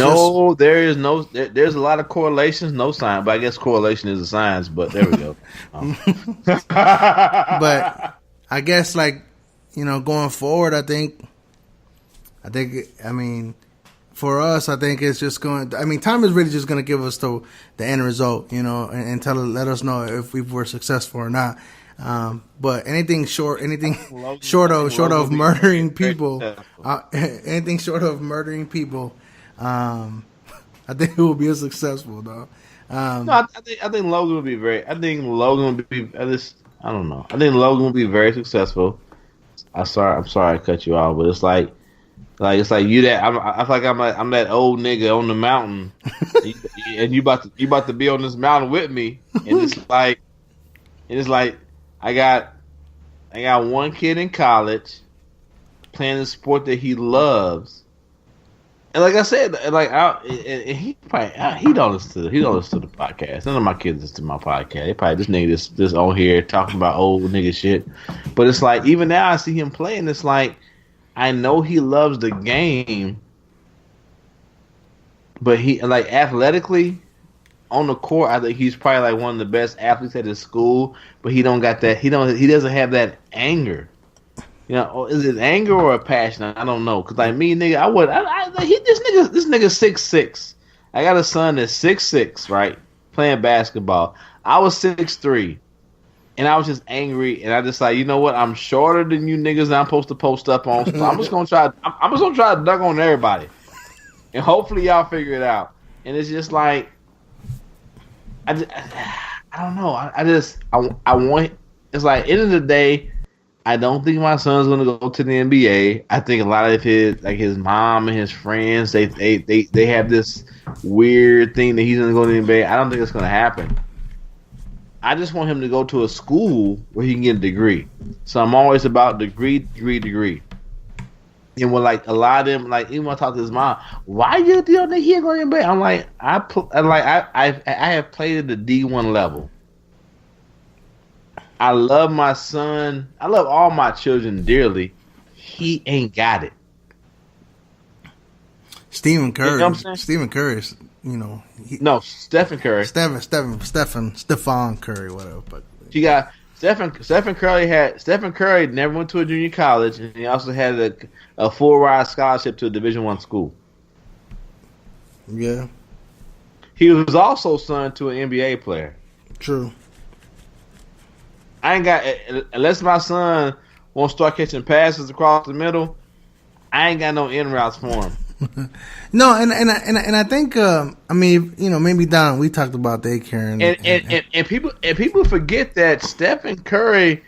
a lot of correlations, no science, but I guess correlation is a science, but there we go. But I guess, like, going forward, I think, for us, I think it's just time is really just going to give us the end result, and let us know if we were successful or not. But anything short of murdering people, I think it will be successful, though. No, I think Logan will be I think Logan will be. I don't know. I think Logan will be very successful. I'm sorry I cut you off, but it's like you that I feel like I'm that old nigga on the mountain, and you about to be on this mountain with me, and it's like I got one kid in college playing a sport that he loves, and like I said, he don't listen to the podcast. None of my kids listen to my podcast. They probably this nigga just on here talking about old nigga shit. But it's like, even now I see him playing, it's like, I know he loves the game, but he, like, athletically on the court, I think he's probably like one of the best athletes at his school. But he don't got that. He doesn't have that anger. Is it anger or a passion? I don't know. Cause like me, nigga, this nigga 6'6". I got a son that's 6'6", right, playing basketball. I was 6'3". And I was just angry, and I just like, you know what? I'm shorter than you niggas, and I'm supposed to post up on. So I'm just gonna try to dunk on everybody, and hopefully y'all figure it out. And it's just like, I don't know. I want. It's like end of the day, I don't think my son's gonna go to the NBA. I think a lot of his mom and his friends they have this weird thing that he's gonna go to the NBA. I don't think it's gonna happen. I just want him to go to a school where he can get a degree. So I'm always about degree. And when like a lot of them, like even when I talk to his mom, why you don't think he's going to NBA? I'm like, I have played at the D1 level. I love my son. I love all my children dearly. He ain't got it. Stephen Curry. You know what I'm saying? Stephen Curry is, no, Stephen Curry. Stephon Curry, whatever. But She got Stephen Curry never went to a junior college, and he also had a full ride scholarship to a Division I school. Yeah. He was also son to an NBA player. True. I ain't got unless my son won't start catching passes across the middle. I ain't got no in routes for him. No, and I think maybe Don, we talked about daycare and people forget that Stephen Curry,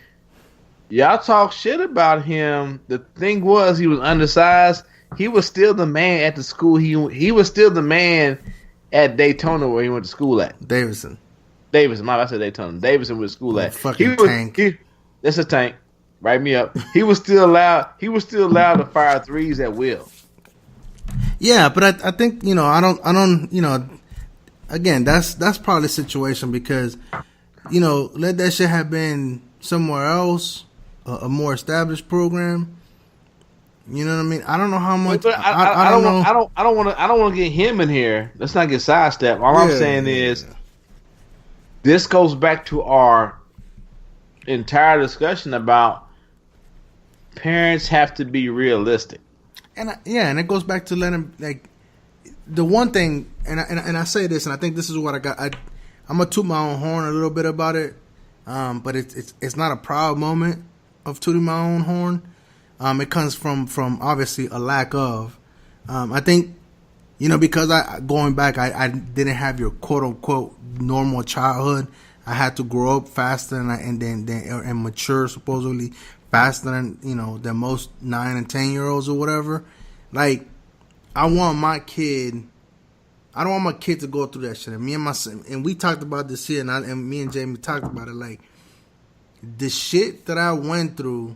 y'all talk shit about him. The thing was he was undersized. He was still the man at the school. He was still the man at Daytona where he went to school at. Davidson. I said Daytona. Davidson went to school at. Fucking tank. That's a tank. Write me up. He was still allowed to fire threes at will. Yeah, but I think I don't again that's probably the situation because let that shit have been somewhere else, a more established program. You know what I mean? I don't know how much. But I don't want to get him in here. Let's not get sidestepped. All I'm saying is this goes back to our entire discussion about parents have to be realistic. And it goes back to letting the one thing, and I say this, and I think this is what I got. I'm gonna toot my own horn a little bit about it, but it's not a proud moment of tooting my own horn. It comes from obviously a lack of. I think because going back, I didn't have your quote unquote normal childhood. I had to grow up faster and mature supposedly faster than than most 9 and 10-year-olds or whatever. Like, I don't want my kid to go through that shit. And me and my son, and we talked about this here, and me and Jamie talked about it. Like, the shit that I went through,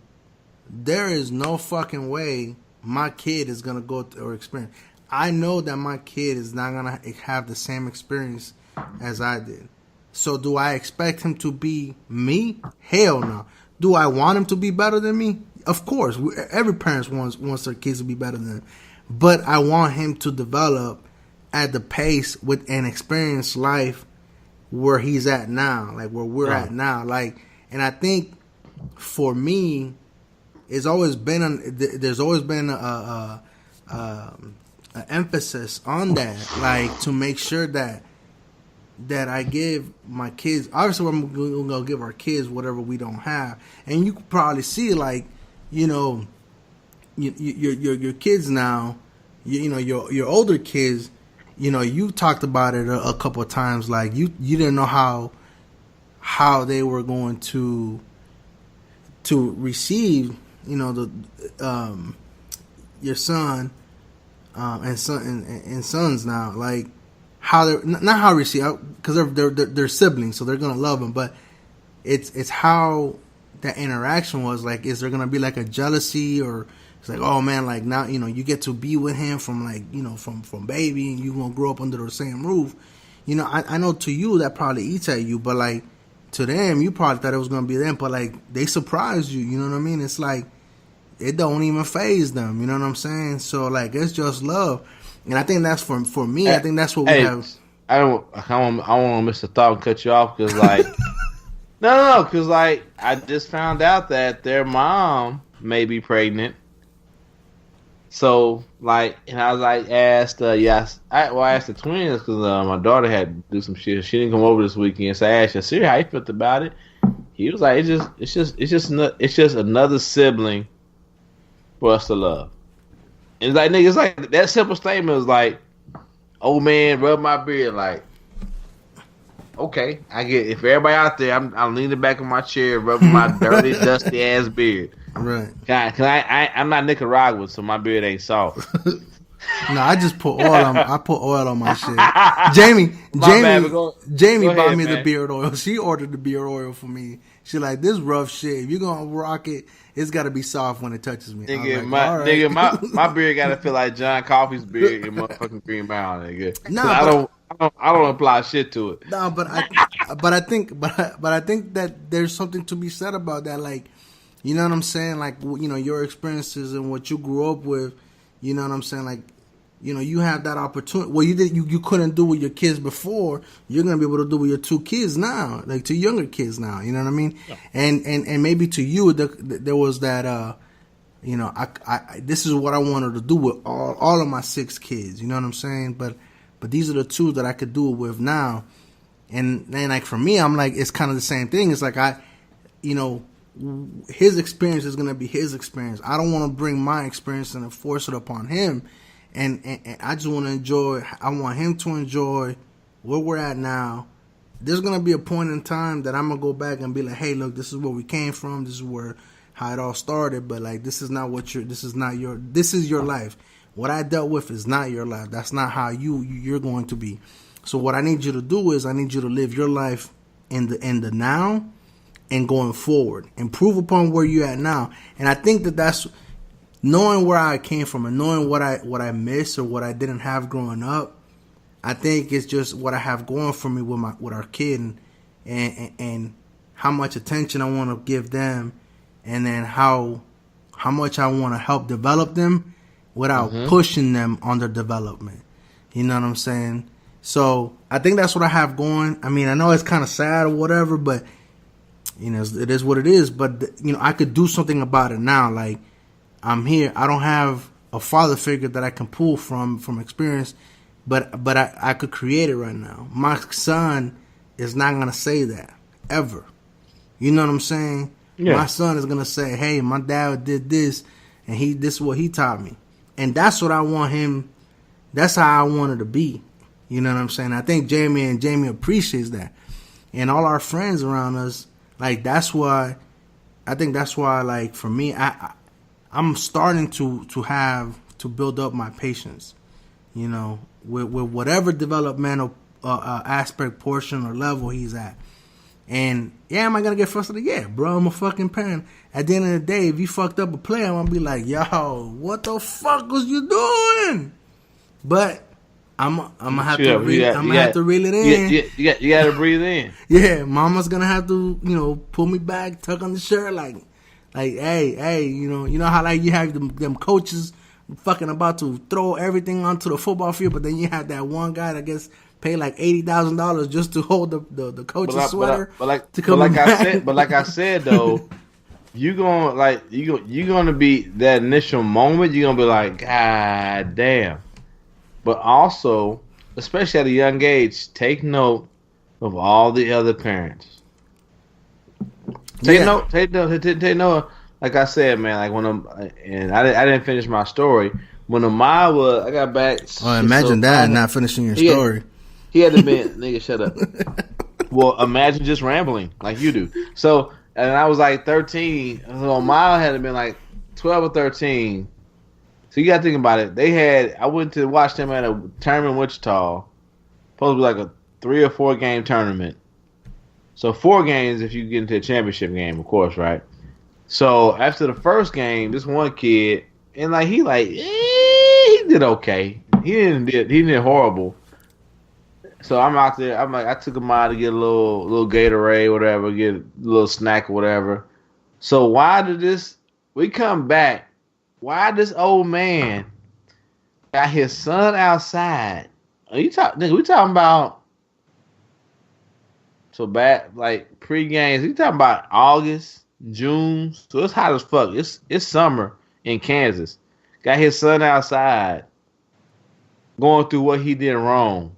there is no fucking way my kid is gonna go through or experience. I know that my kid is not gonna have the same experience as I did. So do I expect him to be me? Hell no. Do I want him to be better than me? Of course. Every parent wants their kids to be better than them. But I want him to develop at the pace with an experienced life where he's at now, like where we're at now. Like, and I think for me, there's always been a emphasis on that, like to make sure that I give my kids. Obviously, we're gonna give our kids whatever we don't have, and you could probably see, like, your kids now, your older kids. You talked about it a couple of times. Like you didn't know how they were going to receive, your son and sons now, like. How they're not how receive, because they're siblings, so they're gonna love them. But it's how that interaction was. Like, is there gonna be like a jealousy, or it's like, oh man, like now you get to be with him from like from baby, and you gonna grow up under the same roof. I know to you that probably eats at you, but like to them, you probably thought it was gonna be them, but like they surprised you. You know what I mean? It's like it don't even faze them. You know what I'm saying? So like it's just love. And I think that's for me. I think that's what we have. I don't want to miss the thought and cut you off because like no, because like I just found out that their mom may be pregnant. So like, and I was like asked, I asked the twins because my daughter had to do some shit. She didn't come over this weekend, so I asked her, "Siri, how you felt about it?" He was like, "It's just another sibling for us to love." It's like, nigga, it's like that simple statement is like, old man, rub my beard, like, Okay, I get. If everybody out there, I'm leaning back in my chair, rubbing my dirty, dusty ass beard. Right. Cause I'm not Nicaraguan, so my beard ain't soft. No, I just put oil on. I put oil on my shit. Jamie Go bought ahead, me man. the beard oil. She ordered the beard oil for me. She like, this rough shit. If you're gonna rock it, it's got to be soft when it touches me. Nigga, like, all right. my beard gotta feel like John Coffey's beard in motherfucking Green Mountain, nigga. Nah, I don't apply shit to it. No, but I think that there's something to be said about that. Like, you know what I'm saying? Like, you know, your experiences and what you grew up with. You know what I'm saying? Like, you know, you have that opportunity. Well, you couldn't do with your kids before. You're gonna be able to do with your two kids now, like two younger kids now. You know what I mean? Yeah. And maybe to you, there was that. You know, I this is what I wanted to do with all of my 6 kids. You know what I'm saying? But these are the 2 that I could do it with now. And then, like, for me, I'm like, it's kind of the same thing. It's like, you know, his experience is going to be his experience. I don't want to bring my experience and force it upon him. And I just want to enjoy, I want him to enjoy where we're at now. There's going to be a point in time that I'm going to go back and be like, hey, look, this is where we came from. This is how it all started. But, like, this is your life. What I dealt with is not your life. That's not how you're going to be. So what I need you to do is I need you to live your life in the now and going forward. Improve upon where you're at now. And I think that's knowing where I came from and knowing what I missed or what I didn't have growing up. I think it's just what I have going for me with our kid and how much attention I want to give them, and then how much I want to help develop them without pushing them on their development. You know what I'm saying? So I think that's what I have going. I mean, I know it's kind of sad or whatever, but, you know, it is what it is. But, you know, I could do something about it now. Like, I'm here. I don't have a father figure that I can pull from experience, but I could create it right now. My son is not going to say that, ever. You know what I'm saying? Yeah. My son is going to say, hey, my dad did this, and this is what he taught me. And that's what I want him. That's how I want it to be. You know what I'm saying? I think Jamie appreciates that. And all our friends around us, like, that's why, like, for me, I'm starting to build up my patience, you know, with whatever developmental aspect, portion, or level he's at. And, yeah, am I going to get frustrated? Yeah, bro, I'm a fucking parent. At the end of the day, if you fucked up a play, I'm going to be like, yo, what the fuck was you doing? But I'm going to have to reel it in. You got to breathe in. Yeah, mama's going to have to, you know, pull me back, tuck on the shirt, like, hey, you know how, like, you have them coaches fucking about to throw everything onto the football field, but then you have that one guy that gets paid like $80,000 just to hold the coach's sweater. But like I said though, you're gonna be that initial moment. You're gonna be like, God damn. But also, especially at a young age, take note of all the other parents. Take note. Like I said, man. Like I didn't finish my story. When Amaya was, I got back. Oh, imagine that, not finishing your story. He had to be, nigga, shut up. Well, imagine just rambling like you do. So, and I was like 13. So Mile had to been like 12 or 13. So you got to think about it. I went to watch them at a tournament in Wichita. Supposed to be like a 3 or 4 game tournament. So 4 games if you get into a championship game, of course, right? So after the first game, this one kid, and like he did okay. He did horrible. So I'm out there. I'm like, I took him out to get a little Gatorade, whatever, get a little snack or whatever. So we come back? Why this old man got his son outside? We talking about so bad like pre-games. We talking about August, June. So it's hot as fuck. It's summer in Kansas. Got his son outside, going through what he did wrong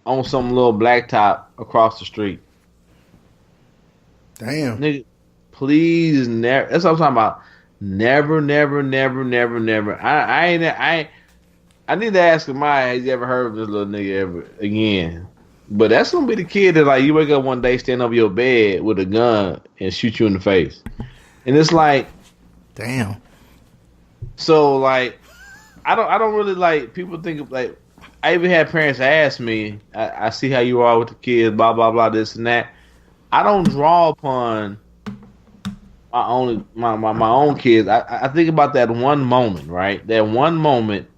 on some little blacktop across the street. Damn. Nigga, please never. That's what I'm talking about. Never. I need to ask him, has he ever heard of this little nigga ever again? But that's gonna be the kid that like you wake up one day, stand over your bed with a gun and shoot you in the face, and it's like, damn. So like, I don't really like people think of like. I even had parents ask me, I see how you are with the kids, blah blah blah, this and that. I don't draw upon my own kids. I think about that one moment, right? That one moment,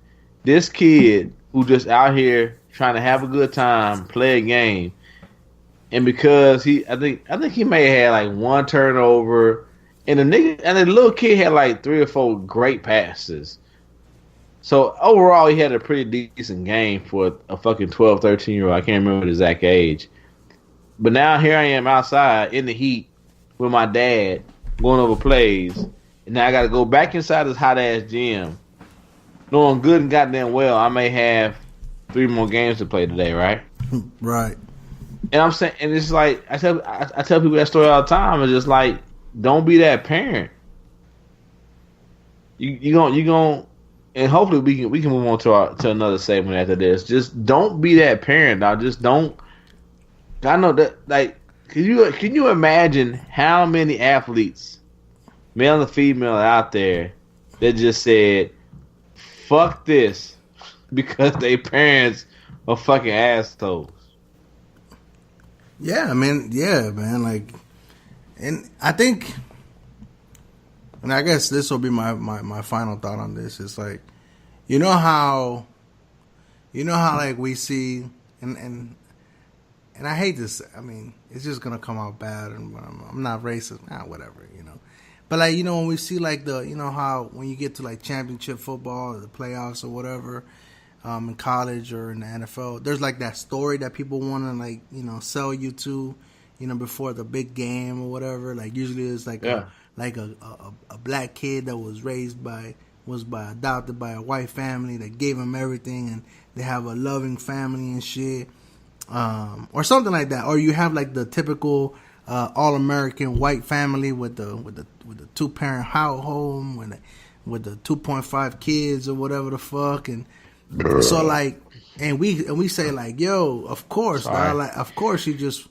this kid who just out here trying to have a good time, play a game, and because I think he may have had like one turnover, and the little kid had like 3 or 4 great passes. So overall, he had a pretty decent game for a fucking 12, 13-year-old. I can't remember the exact age. But now here I am outside in the heat with my dad going over plays, and now I got to go back inside this hot ass gym, knowing good and goddamn well I may have 3 more games to play today, right? Right. And I'm saying, and it's like I tell people that story all the time. It's just like, don't be that parent. You gonna. And hopefully we can move on to another segment after this. Just don't be that parent, dog. Just don't. I know that. Like, can you imagine how many athletes, male and female, out there that just said, "Fuck this," because their parents are fucking assholes. Yeah, I mean, yeah, man. Like, and I think. And I guess this will be my final thought on this. It's like, you know how like we see, and I hate this. I mean, it's just gonna come out bad, and I'm not racist. Whatever, you know. But like, you know, when we see like how when you get to like championship football or the playoffs or whatever, in college or in the NFL, there's like that story that people want to like, you know, sell you to, you know, before the big game or whatever. Like usually it's like a black kid that was adopted by a white family that gave him everything, and they have a loving family and shit, or something like that. Or you have like the typical all-American white family with the 2-parent household with the 2.5 kids or whatever the fuck, and so like, and we say like, yo, of course, like, of course you just.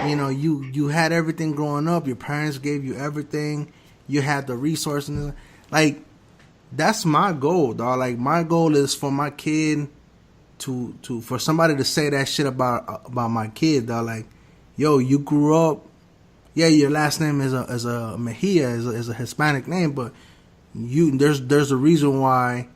You know, you had everything growing up. Your parents gave you everything. You had the resources. Like, that's my goal, dog. Like, my goal is for my kid for somebody to say that shit about my kid, dog. Like, yo, you grew up. Yeah, your last name is a Mejia, is a Hispanic name, but there's a reason why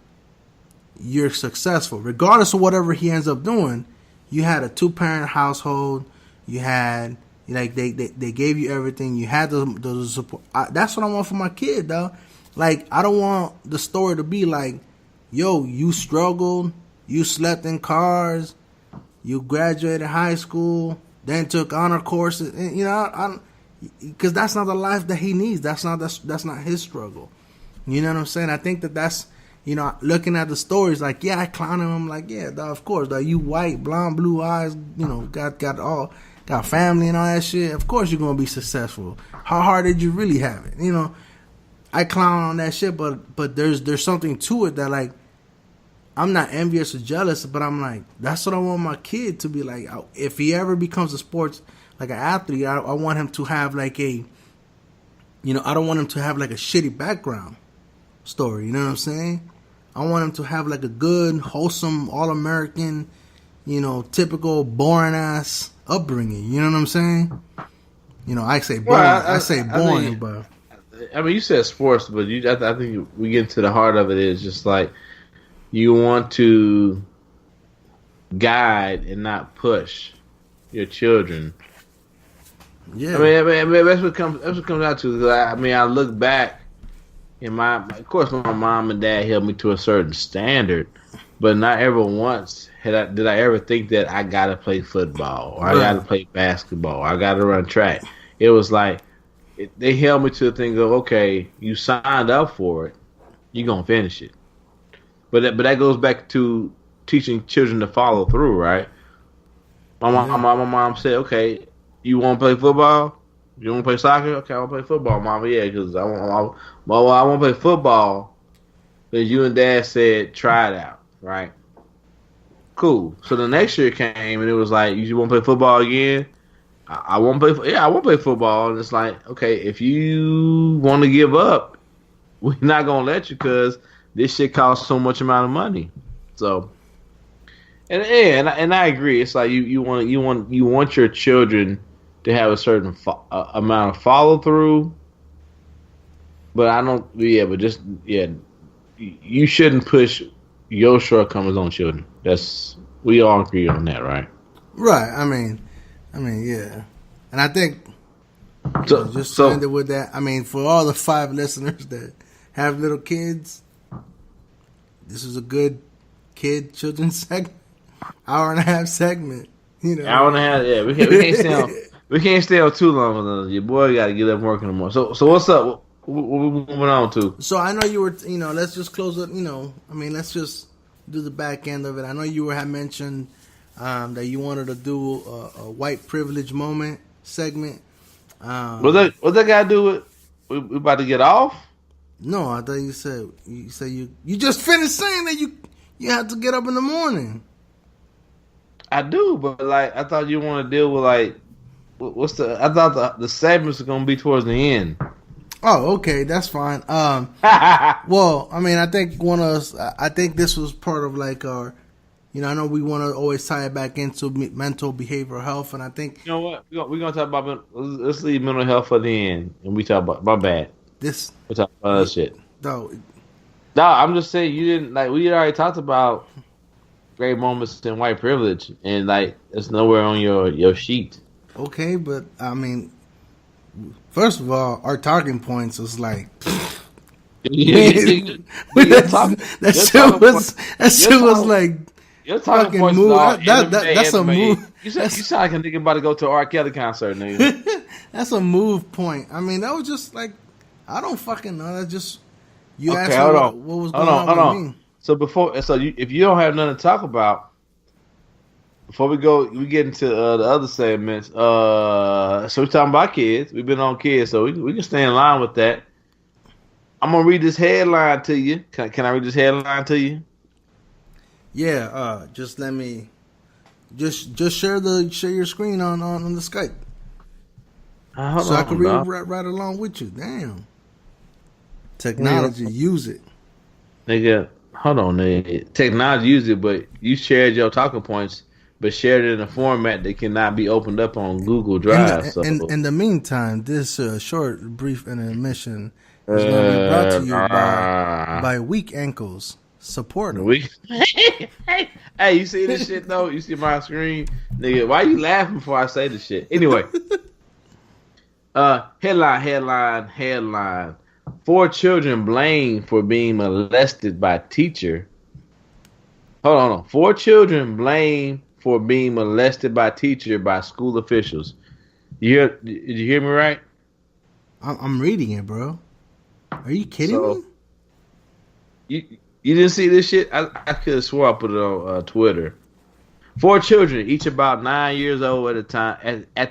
you're successful, regardless of whatever he ends up doing. You had a 2-parent household. You had, like, they gave you everything. You had the support. That's what I want for my kid, though. Like, I don't want the story to be like, yo, you struggled, you slept in cars, you graduated high school, then took honor courses. And, you know, because that's not the life that he needs. That's not his struggle. You know what I'm saying? I think that's, you know, looking at the stories, like, yeah, I clown him. I'm like, yeah, dog, of course, dog, you white, blonde, blue eyes, you know, got family and all that shit. Of course you're gonna be successful. How hard did you really have it? You know, I clown on that shit, but there's something to it that, like, I'm not envious or jealous, but I'm like, that's what I want my kid to be like. If he ever becomes a sports, like an athlete, I want him to have like I don't want him to have like a shitty background story. You know what I'm saying? I want him to have like a good, wholesome, all-American, you know, typical boring ass upbringing. You know what I'm saying? You know, I say boring. But I mean, you said sports, but I think we get to the heart of it. Is just like you want to guide and not push your children. Yeah, I mean that's what comes out to. I mean, I look back, and of course, my mom and dad held me to a certain standard, but not ever once did I ever think that I gotta play football or I gotta play basketball or I gotta run track. It was like they held me to the thing of, okay, you signed up for it, you're gonna finish it. But that goes back to teaching children to follow through, right? My mom said, okay, you want to play football? You want to play soccer? Okay, I want to play football, Mama. Yeah, because I want to play football because you and Dad said try it out, right? Cool. So the next year came and it was like, you want to play football again? I won't play. Yeah, I won't play football. And it's like, okay, if you want to give up, we're not gonna let you because this shit costs so much amount of money. So, and I agree. It's like you want your children to have a certain amount of follow through. But I don't. Yeah, but just you shouldn't push your shortcomings on children. We all agree on that, right? Right. I mean, yeah. And I think just to end it with that. I mean, for all the 5 listeners that have little kids, this is a good children's segment, 1.5-hour segment. You know, 1.5 hours. Yeah, we can't stay on too long. Your boy got to get up working tomorrow. So what's up? What we moving on to? So I know you were. Let's just close it. Let's just do the back end of it. I know you had mentioned that you wanted to do a white privilege moment segment. What that got to do with? We about to get off? No, I thought you said you just finished saying that you have to get up in the morning. I do, but like I thought you want to deal with like I thought the segments are gonna be towards the end. Oh, okay, that's fine. Well, I mean, I think this was part of like our, I know we want to always tie it back into mental behavioral health, and I think you know what we're gonna talk about. Let's leave mental health for the end, and we talk about my bad. We'll talk about other shit. No, I'm just saying you didn't like. We already talked about great moments in white privilege, and like it's nowhere on your sheet. Okay, but I mean. First of all, our talking points was like that shit was like your talking points move. That's a move. You sound like a nigga about to go to an R. Kelly concert, nigga. That's a move point. I mean, that was just like I don't fucking know. That just you asked me what was going on with me. So if you don't have nothing to talk about. Before we get into the other segments. So we're talking about kids. We've been on kids, so we can stay in line with that. I'm gonna read this headline to you. Can I read this headline to you? Yeah. Just let me. Just share your screen on the Skype. I can read right along with you. Damn. Technology, use it, nigga. Hold on, nigga. Technology, use it, but you shared your talking points. But shared it in a format that cannot be opened up on Google Drive. In the meantime, this short, brief intermission is going to be brought to you by Weak Ankles. Support them. Hey, you see this shit, though? You see my screen? Nigga, why you laughing before I say this shit? Anyway. Headline. 4 children blamed for being molested by teacher. Hold on. 4 children blamed for being molested by teacher by school officials. Did you hear me right? I'm reading it, bro. Are you kidding me? You didn't see this shit? I could have swore I put it on Twitter. 4 children, each about 9 years old at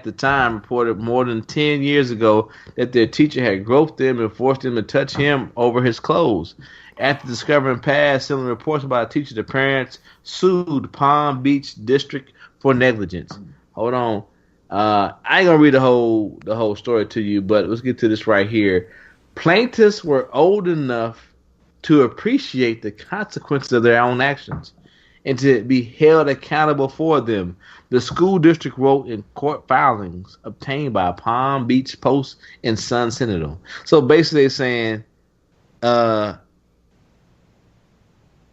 the time, reported more than 10 years ago that their teacher had groped them and forced them to touch him over his clothes. After discovering past similar reports about a teacher, the parents sued Palm Beach District for negligence. Hold on. I ain't gonna read the whole story to you, but let's get to this right here. Plaintiffs were old enough to appreciate the consequences of their own actions and to be held accountable for them. The school district wrote in court filings obtained by Palm Beach Post and Sun Sentinel. So basically, they're saying,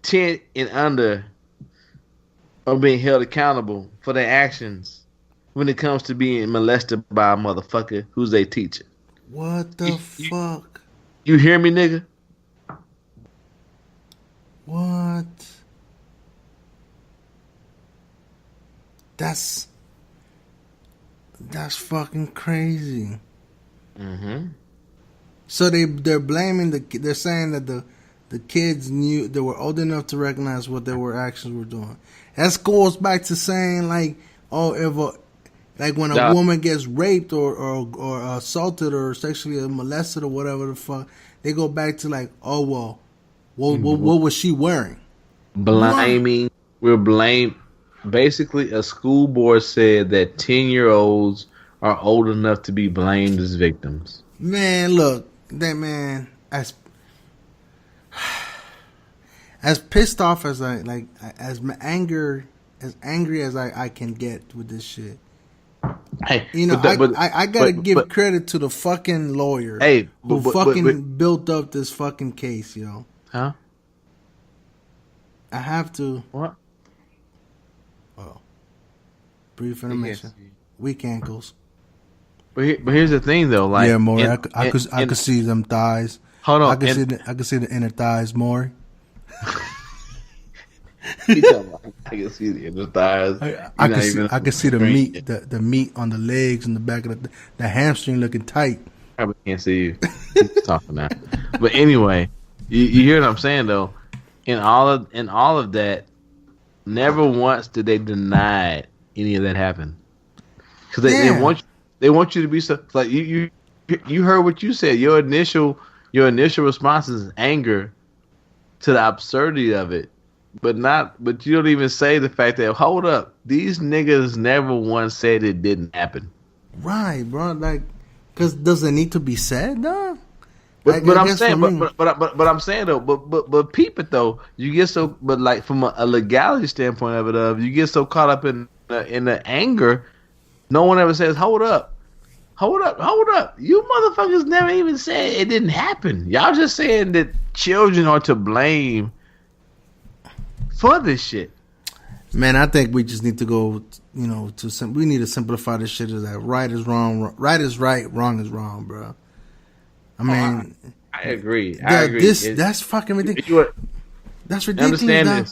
10 and under are being held accountable for their actions when it comes to being molested by a motherfucker who's a teacher. What the fuck? You hear me, nigga? What? That's fucking crazy. Mm-hmm. So they're blaming they're saying that the kids knew they were old enough to recognize what their actions were doing. That goes back to saying like, when a woman gets raped or assaulted or sexually molested or whatever the fuck, they go back to like, what was she wearing? Blaming we're blamed. Basically, a school board said that 10-year-olds are old enough to be blamed as victims. Man, look, that man, as pissed off as as angry as I can get with this shit. Hey, you know, I gotta give credit to the fucking lawyer who built up this fucking case, yo. Huh? I have to. What? Oh, brief intermission. Weak ankles. But here's the thing, though. Like, yeah, Maury, I could see them thighs. Hold on, I could see the inner thighs, Maury. I can see the inner thighs. I can see the meat on the legs and the back of the hamstring looking tight. I probably can't see you. He's talking now. But anyway, you hear what I'm saying, though. In all of that, never once did they deny any of that happened. Because they want you to be so, like, you heard what you said. Your initial response is anger to the absurdity of it, but you don't even say the fact that, hold up, these niggas never once said it didn't happen. Right, bro. Like, because does it need to be said, though? But I'm saying though, but peep it though. You get so, but like from a legality standpoint of it, you get so caught up in the anger. No one ever says, hold up. You motherfuckers never even said it didn't happen. Y'all just saying that children are to blame for this shit. Man, I think we just need to go, we need to simplify this shit as that right is wrong, right is right, wrong is wrong, bro. I mean, I agree. That's fucking ridiculous. That's ridiculous. Understand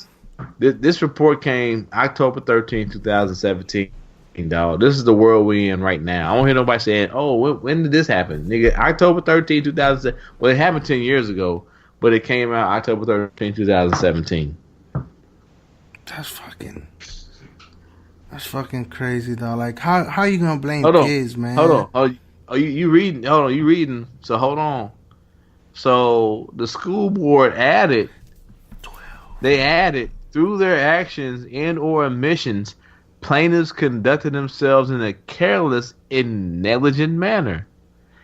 this. This report came October 13, 2017. Dog. This is the world we in right now. I don't hear nobody saying, "Oh, when did this happen, nigga?" October 13, 2007. Well, it happened 10 years ago, but it came out October 13, 2017. That's fucking crazy, though. Like, how you gonna blame kids, man? Hold on. You reading? Hold on, you reading? So hold on. So the school board added, 12. They added through their actions and or omissions, plaintiffs conducted themselves in a careless and negligent manner,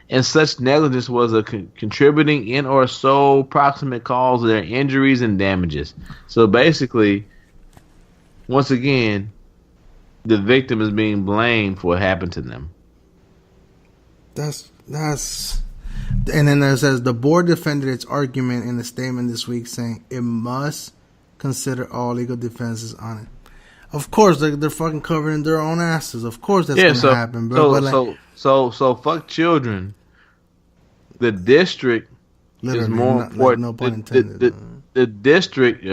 and such negligence was a contributing in or sole proximate cause of their injuries and damages. So basically, once again, the victim is being blamed for what happened to them. That's and then it says the board defended its argument in a statement this week, saying it must consider all legal defenses on it. Of course, they're fucking covering their own asses. Of course, that's gonna happen, bro. So fuck children. The district is more important. No pun intended. The district,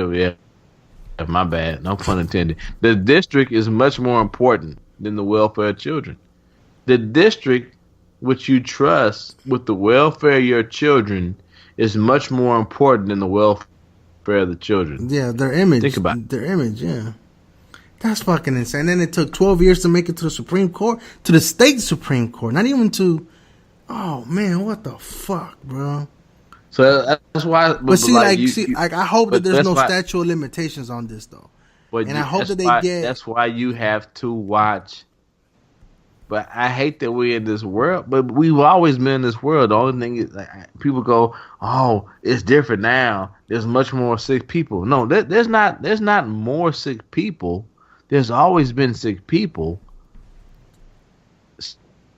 my bad. No pun intended. The district is much more important than the welfare of children. The district, which you trust with the welfare of your children, is much more important than the welfare of the children. Yeah, their image. Think about it. Their image, yeah. That's fucking insane. And then it took 12 years to make it to the Supreme Court, to the state Supreme Court, not even to. Oh man, what the fuck, bro? So that's why. I hope that there's no statute of limitations on this, though. And I hope that they get. That's why you have to watch. But I hate that we're in this world. But we've always been in this world. The only thing is, like, people go, "Oh, it's different now. There's much more sick people." No, there's not. There's not more sick people. There's always been sick people.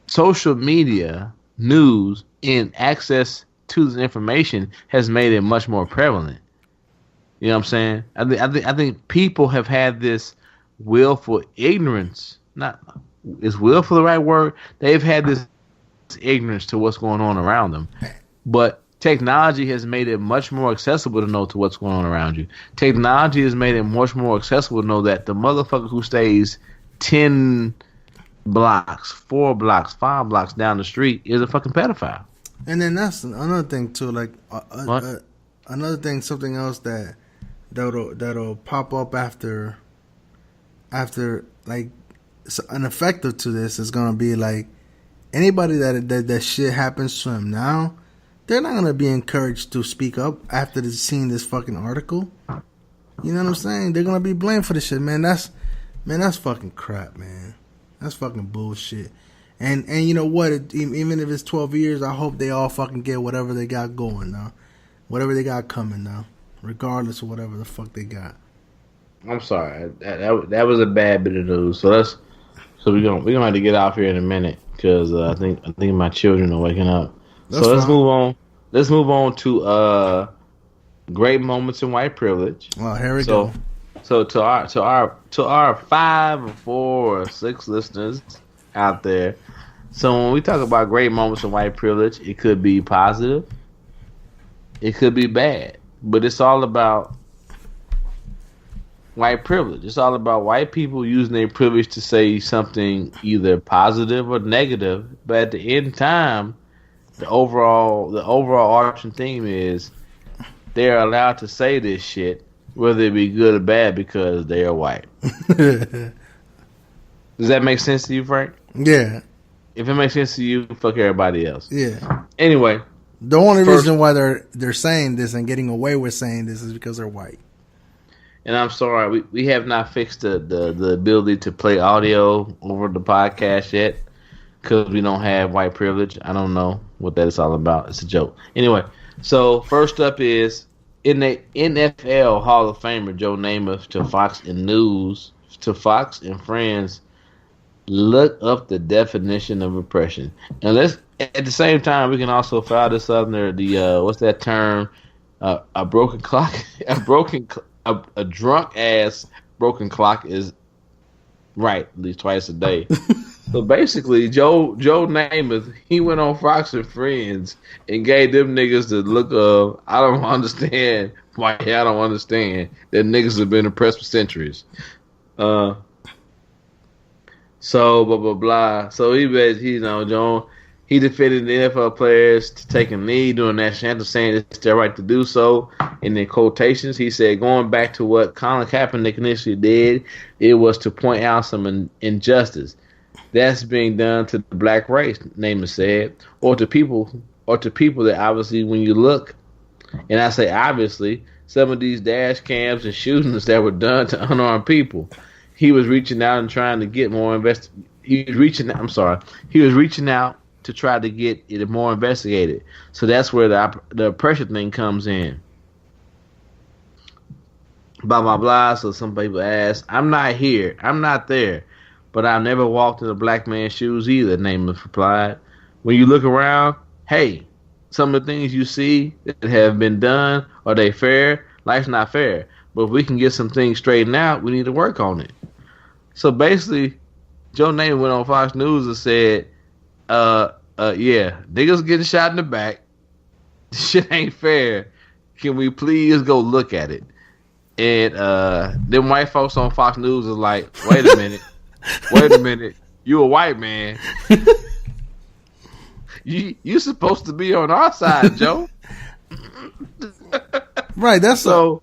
Social media, news, and access to this information has made it much more prevalent. You know what I'm saying? I think people have had this willful ignorance. Is willful the right word? They've had this ignorance to what's going on around them. But technology has made it much more accessible to know to what's going on around you. Technology has made it much more accessible to know that the motherfucker who stays 10 blocks, 4 blocks, 5 blocks down the street is a fucking pedophile. And then that's another thing too. Like another thing, something else that'll pop up after like an effective to this is gonna be like anybody that shit happens to him now, they're not gonna be encouraged to speak up after seeing this fucking article. You know what I'm saying? They're gonna be blamed for this shit, man. That's fucking crap, man. That's fucking bullshit. And you know what? Even if it's 12 years, I hope they all fucking get whatever they got going now, whatever they got coming now, regardless of whatever the fuck they got. I'm sorry, that was a bad bit of news. So we're gonna have to get off here in a minute because I think my children are waking up. That's let's fine. move on. Let's move on to great moments in white privilege. Well, here we go. So to our 5 or 4 or 6 listeners out there, so when we talk about great moments in white privilege, it could be positive, it could be bad, but it's all about white privilege. It's all about white people using their privilege to say something either positive or negative. But at the end of time, the overall arching theme is they're allowed to say this shit, whether it be good or bad, because they are white. Does that make sense to you, Frank? Yeah. If it makes sense to you, fuck everybody else. Yeah. Anyway, the only reason why they're saying this and getting away with saying this is because they're white. And I'm sorry, we have not fixed the ability to play audio over the podcast yet because we don't have white privilege. I don't know what that is all about. It's a joke. Anyway, so first up is in the NFL Hall of Famer Joe Namath to Fox and Friends. Look up the definition of oppression, and let's at the same time we can also file this under the what's that term? A broken clock, a drunk ass broken clock is right at least twice a day. So basically, Joe Namath, he went on Fox and Friends and gave them niggas the look of I don't understand why I don't understand that niggas have been oppressed for centuries. So blah blah blah. So he defended the NFL players to take a knee during national anthem, saying it's their right to do so. And in quotations, he said, going back to what Colin Kaepernick initially did, it was to point out some injustice that's being done to the black race, Namath said, or to people that obviously, when you look, and I say obviously, some of these dash cams and shootings that were done to unarmed people. He was reaching out and trying to get more He was reaching out to try to get it more investigated. So that's where the oppression thing comes in. Blah, blah, blah. So some people ask, I'm not here. I'm not there. But I've never walked in a black man's shoes either, Namath replied. When you look around, hey, some of the things you see that have been done, are they fair? Life's not fair. But if we can get some things straightened out, we need to work on it. So basically, Joe Namath went on Fox News and said, yeah, niggas getting shot in the back. This shit ain't fair. Can we please go look at it? And them white folks on Fox News is like, wait a minute. You a white man. You supposed to be on our side, Joe. Right, that's so.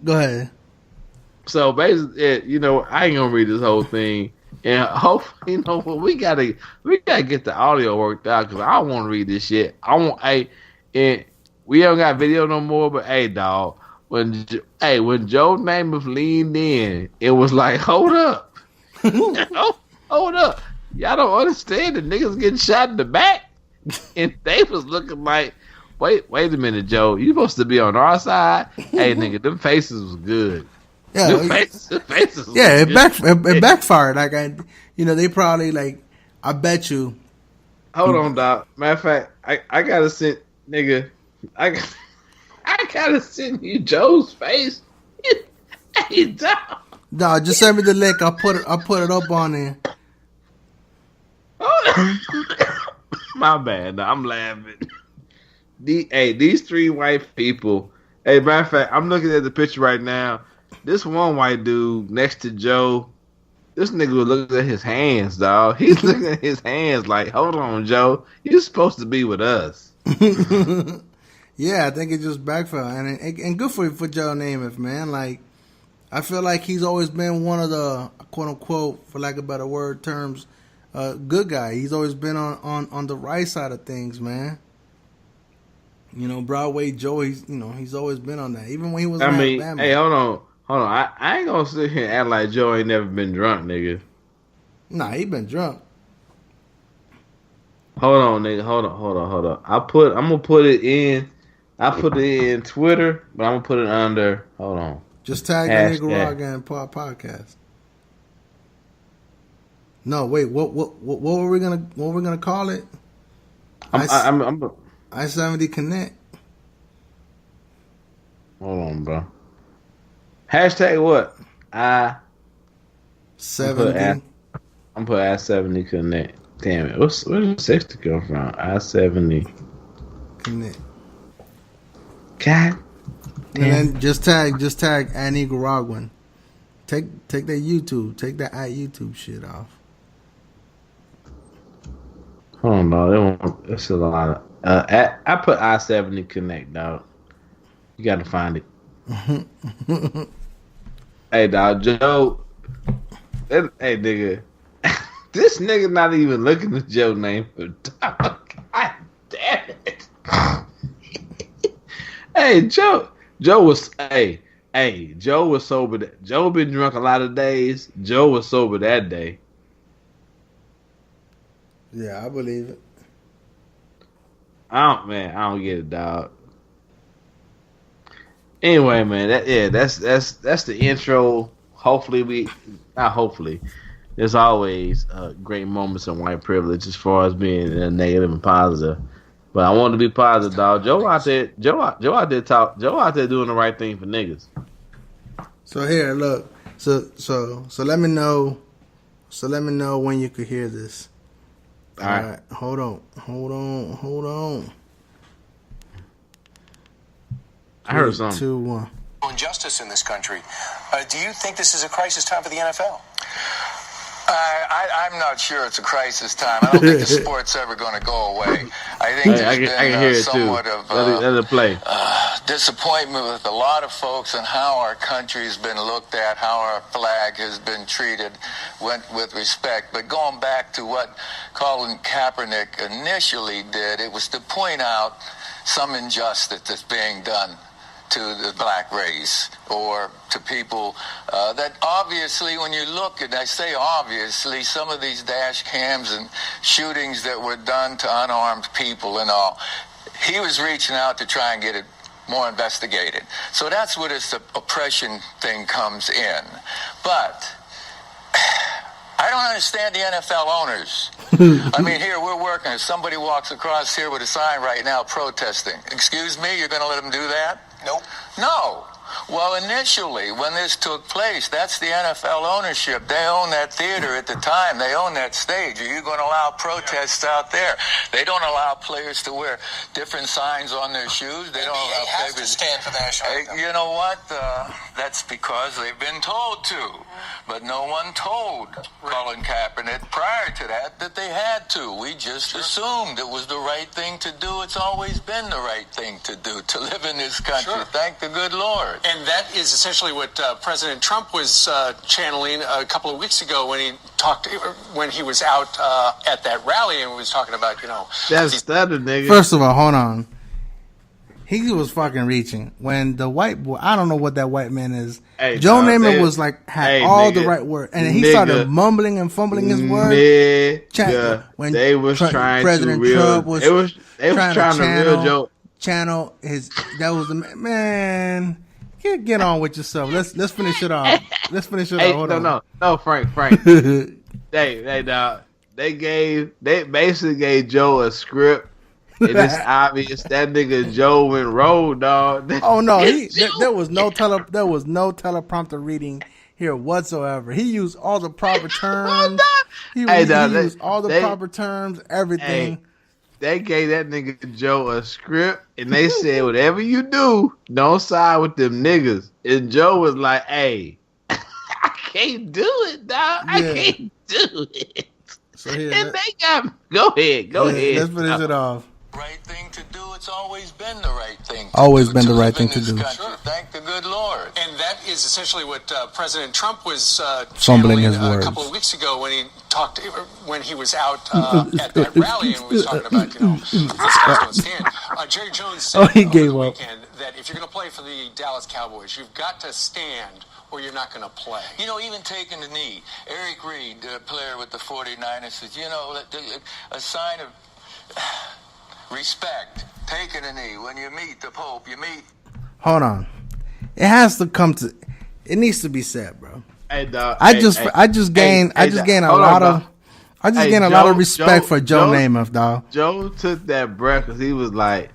Go ahead. So basically, I ain't gonna read this whole thing, and hopefully, we gotta get the audio worked out because I don't want to read this shit. And we don't got video no more. But hey, dog, when Joe Namath leaned in, it was like, hold up, hold up, y'all don't understand the niggas getting shot in the back, and they was looking like. Wait a minute, Joe. You supposed to be on our side? Hey, nigga, them faces was good. Yeah, faces yeah, good. it backfired. Like they probably like. I bet you. Hold on, Doc. Matter of fact, I gotta send nigga. I gotta send you Joe's face. Hey, Doc. No, just send me the link. I'll put it up on there. My bad. No, I'm laughing. These 3 white people. Hey, matter of fact, I'm looking at the picture right now. This one white dude next to Joe, this nigga was looking at his hands, dog. He's looking at his hands like, hold on, Joe. You're supposed to be with us. Yeah, I think it just backfired. And good for Joe Namath, man. Like, I feel like he's always been one of the, quote-unquote, for lack of a better word, terms, good guy. He's always been on the right side of things, man. Broadway Joe, he's always been on that. Even when he was hey, hold Hold on, I ain't gonna sit here and act like Joe ain't never been drunk, nigga. Nah, he been drunk. Hold on, nigga. Hold on. I'm gonna put it in. I put it in Twitter, but I'm gonna put it under. Hold on. Just tag the Nicaragua and podcast. No, wait. What were we gonna call it? I-70 Connect. Hold on, bro. Hashtag what? I-70. I'm put I-70 Connect. Damn it. Where's the 60 come from? I-70 Connect. God. Damn. And then just tag a Nicaraguan. Take that YouTube. Take that YouTube shit off. Hold on, dog. That's a lot of. I put I-70 Connect, dog. You gotta find it. Hey, dog, Joe. Hey, nigga. This nigga not even looking at Joe's name for dog. God damn it. Hey, Joe was. Hey, Joe was sober. Joe been drunk a lot of days. Joe was sober that day. Yeah, I believe it. I don't get it, dog. Anyway, man, that's the intro. Hopefully, there's always great moments of white privilege as far as being negative and positive. But I want to be positive, dog. Joe out there doing the right thing for niggas. So here, look. So let me know. So let me know when you could hear this. All right. Hold on. I heard something. 2, 1. Injustice in this country. Do you think this is a crisis time for the NFL? I'm not sure it's a crisis time. I don't think the sport's ever going to go away. I think there's been somewhat of disappointment with a lot of folks on how our country's been looked at, how our flag has been treated with respect. But going back to what Colin Kaepernick initially did, it was to point out some injustice that's being done to the black race or to people that obviously, when you look, and I say obviously, some of these dash cams and shootings that were done to unarmed people and all, he was reaching out to try and get it more investigated. So that's where this oppression thing comes in. But I don't understand the NFL owners. I mean, here we're working. If somebody walks across here with a sign right now protesting, excuse me, you're going to let them do that? Nope. No. Well, initially, when this took place, that's the NFL ownership. They own that theater at the time. They own that stage. Are you going to allow protests out there? They don't allow players to wear different signs on their shoes. They don't allow players to stand for the national anthem. You know what? That's because they've been told to. But no one told Colin Kaepernick prior to that they had to. We just assumed it was the right thing to do. It's always been the right thing to do, to live in this country. Sure. Thank the good Lord. And that is essentially what President Trump was channeling a couple of weeks ago when he was out at that rally and was talking about, That's the nigga. First of all, hold on. He was fucking reaching when the white boy. I don't know what that white man is. Hey, Joe Namath was like had all the right words, and he started mumbling and fumbling his words. When they was trying President to Trump was trying to channel his. That was the man. Get on with yourself. Let's finish it off. Let's finish it off. Hold on. No, Frank. Hey, dog. They basically gave Joe a script. And it's obvious that nigga Joe went road, dog. Oh no, there was no teleprompter reading here whatsoever. He used all the proper terms. He used all the proper terms, everything. Hey, they gave that nigga Joe a script, and they said, whatever you do, don't side with them niggas. And Joe was like, hey, I can't do it, dog. I can't do it. So here, and they got me. Go ahead. Let's finish it off. Right thing to do. It's always been the right thing to always do. Been the right thing to do. Sure. Thank the good Lord. And that is essentially what President Trump was fumbling his words a couple of weeks ago when he was out at that rally and was talking about, this guy's going to stand. Jerry Jones said he gave over the up. weekend that if you're going to play for the Dallas Cowboys, you've got to stand or you're not going to play. You know, even taking the knee. Eric Reed, the player with the 49ers, says, you know, a sign of respect. Taking a knee. When you meet the Pope, you meet. Hold on. It has to come to. It needs to be said, bro. Hey, dog. I just gained a lot of respect for Joe Namath, dog. Joe took that breath because he was like,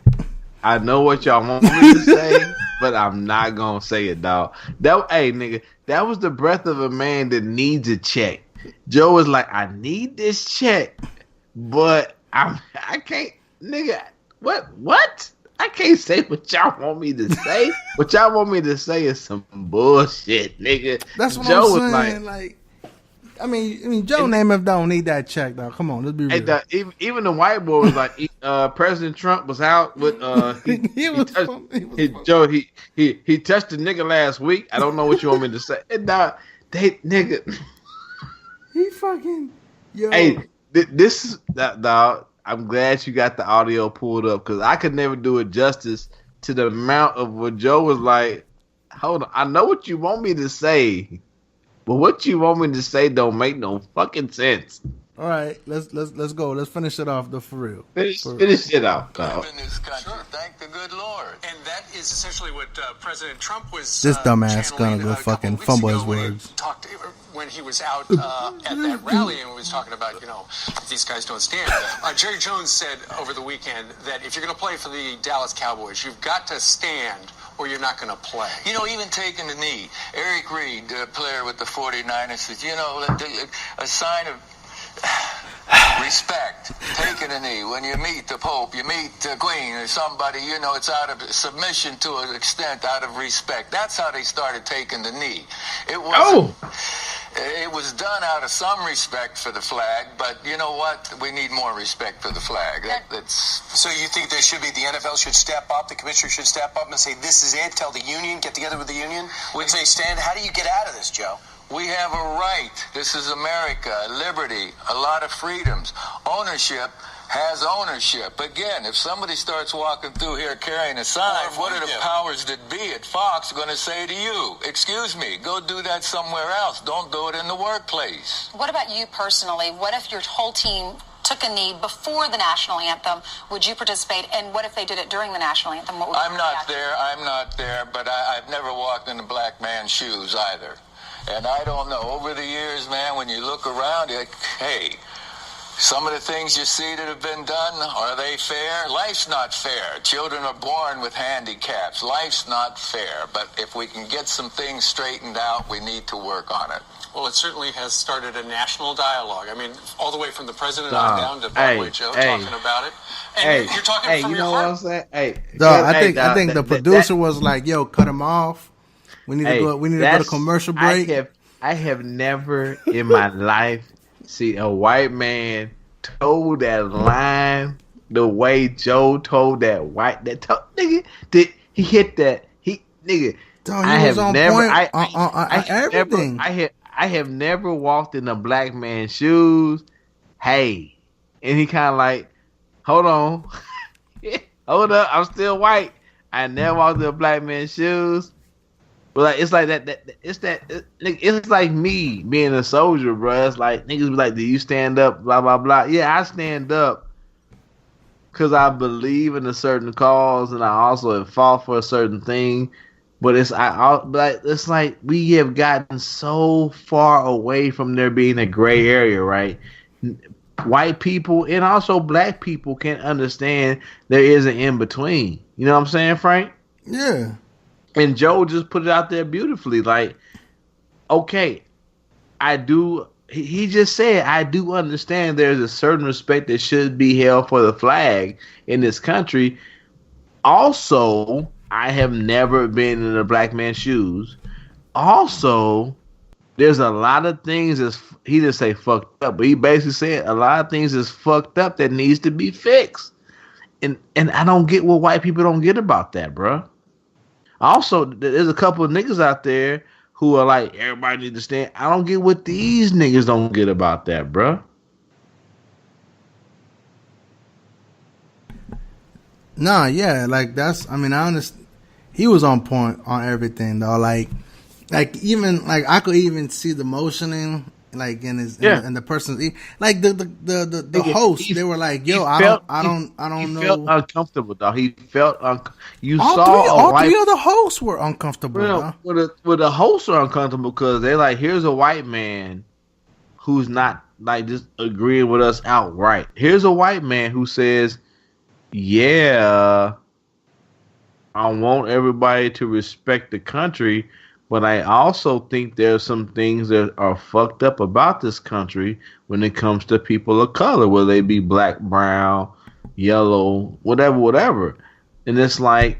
I know what y'all want me to say, but I'm not gonna say it, dog. Nigga, that was the breath of a man that needs a check. Joe was like, I need this check, but I can't, nigga. What? I can't say what y'all want me to say. What y'all want me to say is some bullshit, nigga. That's what Joe I'm saying. Like, I mean, Joe Namath don't need that check, though. Come on, let's be real. Even the white boy was like, President Trump was out with he touched the nigga last week. I don't know what you want me to say. Nigga. He fucking yo. Hey, this dog. I'm glad you got the audio pulled up because I could never do it justice to the amount of what Joe was like. Hold on, I know what you want me to say, but what you want me to say don't make no fucking sense. All right, let's go. Let's finish it off, for real. Finish it off, dog. In this country. Sure. Thank the good Lord. And that is essentially what President Trump was. This dumbass gonna go a fucking couple fumble weeks his ago words. When he was out at that rally and was talking about, these guys don't stand. Jerry Jones said over the weekend that if you're going to play for the Dallas Cowboys, you've got to stand or you're not going to play. You know, even taking the knee. Eric Reed, the player with the 49ers, says, you know, a sign of respect. Taking a knee. When you meet the Pope, you meet the Queen or somebody, it's out of submission to an extent, out of respect. That's how they started taking the knee. It was done out of some respect for the flag, but you know what? We need more respect for the flag. So you think the NFL should step up, the commissioner should step up and say, this is it, tell the union, get together with the union, and say, stand, how do you get out of this, Joe? We have a right. This is America, liberty, a lot of freedoms. Ownership has ownership. Again, if somebody starts walking through here carrying a sign, what are the powers that be at Fox going to say to you? Excuse me, go do that somewhere else. Don't do it in the workplace. What about you personally? What if your whole team took a knee before the national anthem? Would you participate? And what if they did it during the national anthem? I'm not there, but I've never walked in a black man's shoes either. And I don't know. Over the years, man, when you look around, hey, some of the things you see that have been done, are they fair? Life's not fair. Children are born with handicaps. Life's not fair. But if we can get some things straightened out, we need to work on it. Well, it certainly has started a national dialogue. I mean, all the way from the president on down to Broadway Joe talking about it. And you're talking from your heart. What I'm saying? I think the producer was like, yo, cut him off. We need to go to commercial break. I have never in my life seen a white man told that line the way Joe told that nigga. Did he hit that? I have never walked in a black man's shoes. Hey, and he kind of like, hold on, hold up, I'm still white. I never walked in a black man's shoes. But like, it's like it's like me being a soldier, bro. It's like niggas be like, do you stand up? Blah blah blah. Yeah, I stand up because I believe in a certain cause, and I also have fought for a certain thing. But it's like we have gotten so far away from there being a gray area, right? White people and also black people can't understand there is an in between. You know what I'm saying, Frank? Yeah. And Joe just put it out there beautifully. Like, okay, I do. He just said, I do understand there's a certain respect that should be held for the flag in this country. Also, I have never been in a black man's shoes. Also, there's a lot of things he didn't say fucked up, but he basically said a lot of things is fucked up that needs to be fixed. And I don't get what white people don't get about that, bro. Also, there's a couple of niggas out there who are like, everybody needs to stand. I don't get what these niggas don't get about that, bro. Nah, yeah, like I understand. He was on point on everything, though. Like, Like even like I could even see the motioning like in his in the person's like the host. They were like, "Yo, I don't know." He felt uncomfortable, dog. He felt you all saw three of the hosts were uncomfortable. Well, the hosts are uncomfortable because they're like, "Here's a white man who's not like just agreeing with us outright. Here's a white man who says, yeah, I want everybody to respect the country, but I also think there's some things that are fucked up about this country when it comes to people of color, whether they be black, brown, yellow, whatever. And it's like,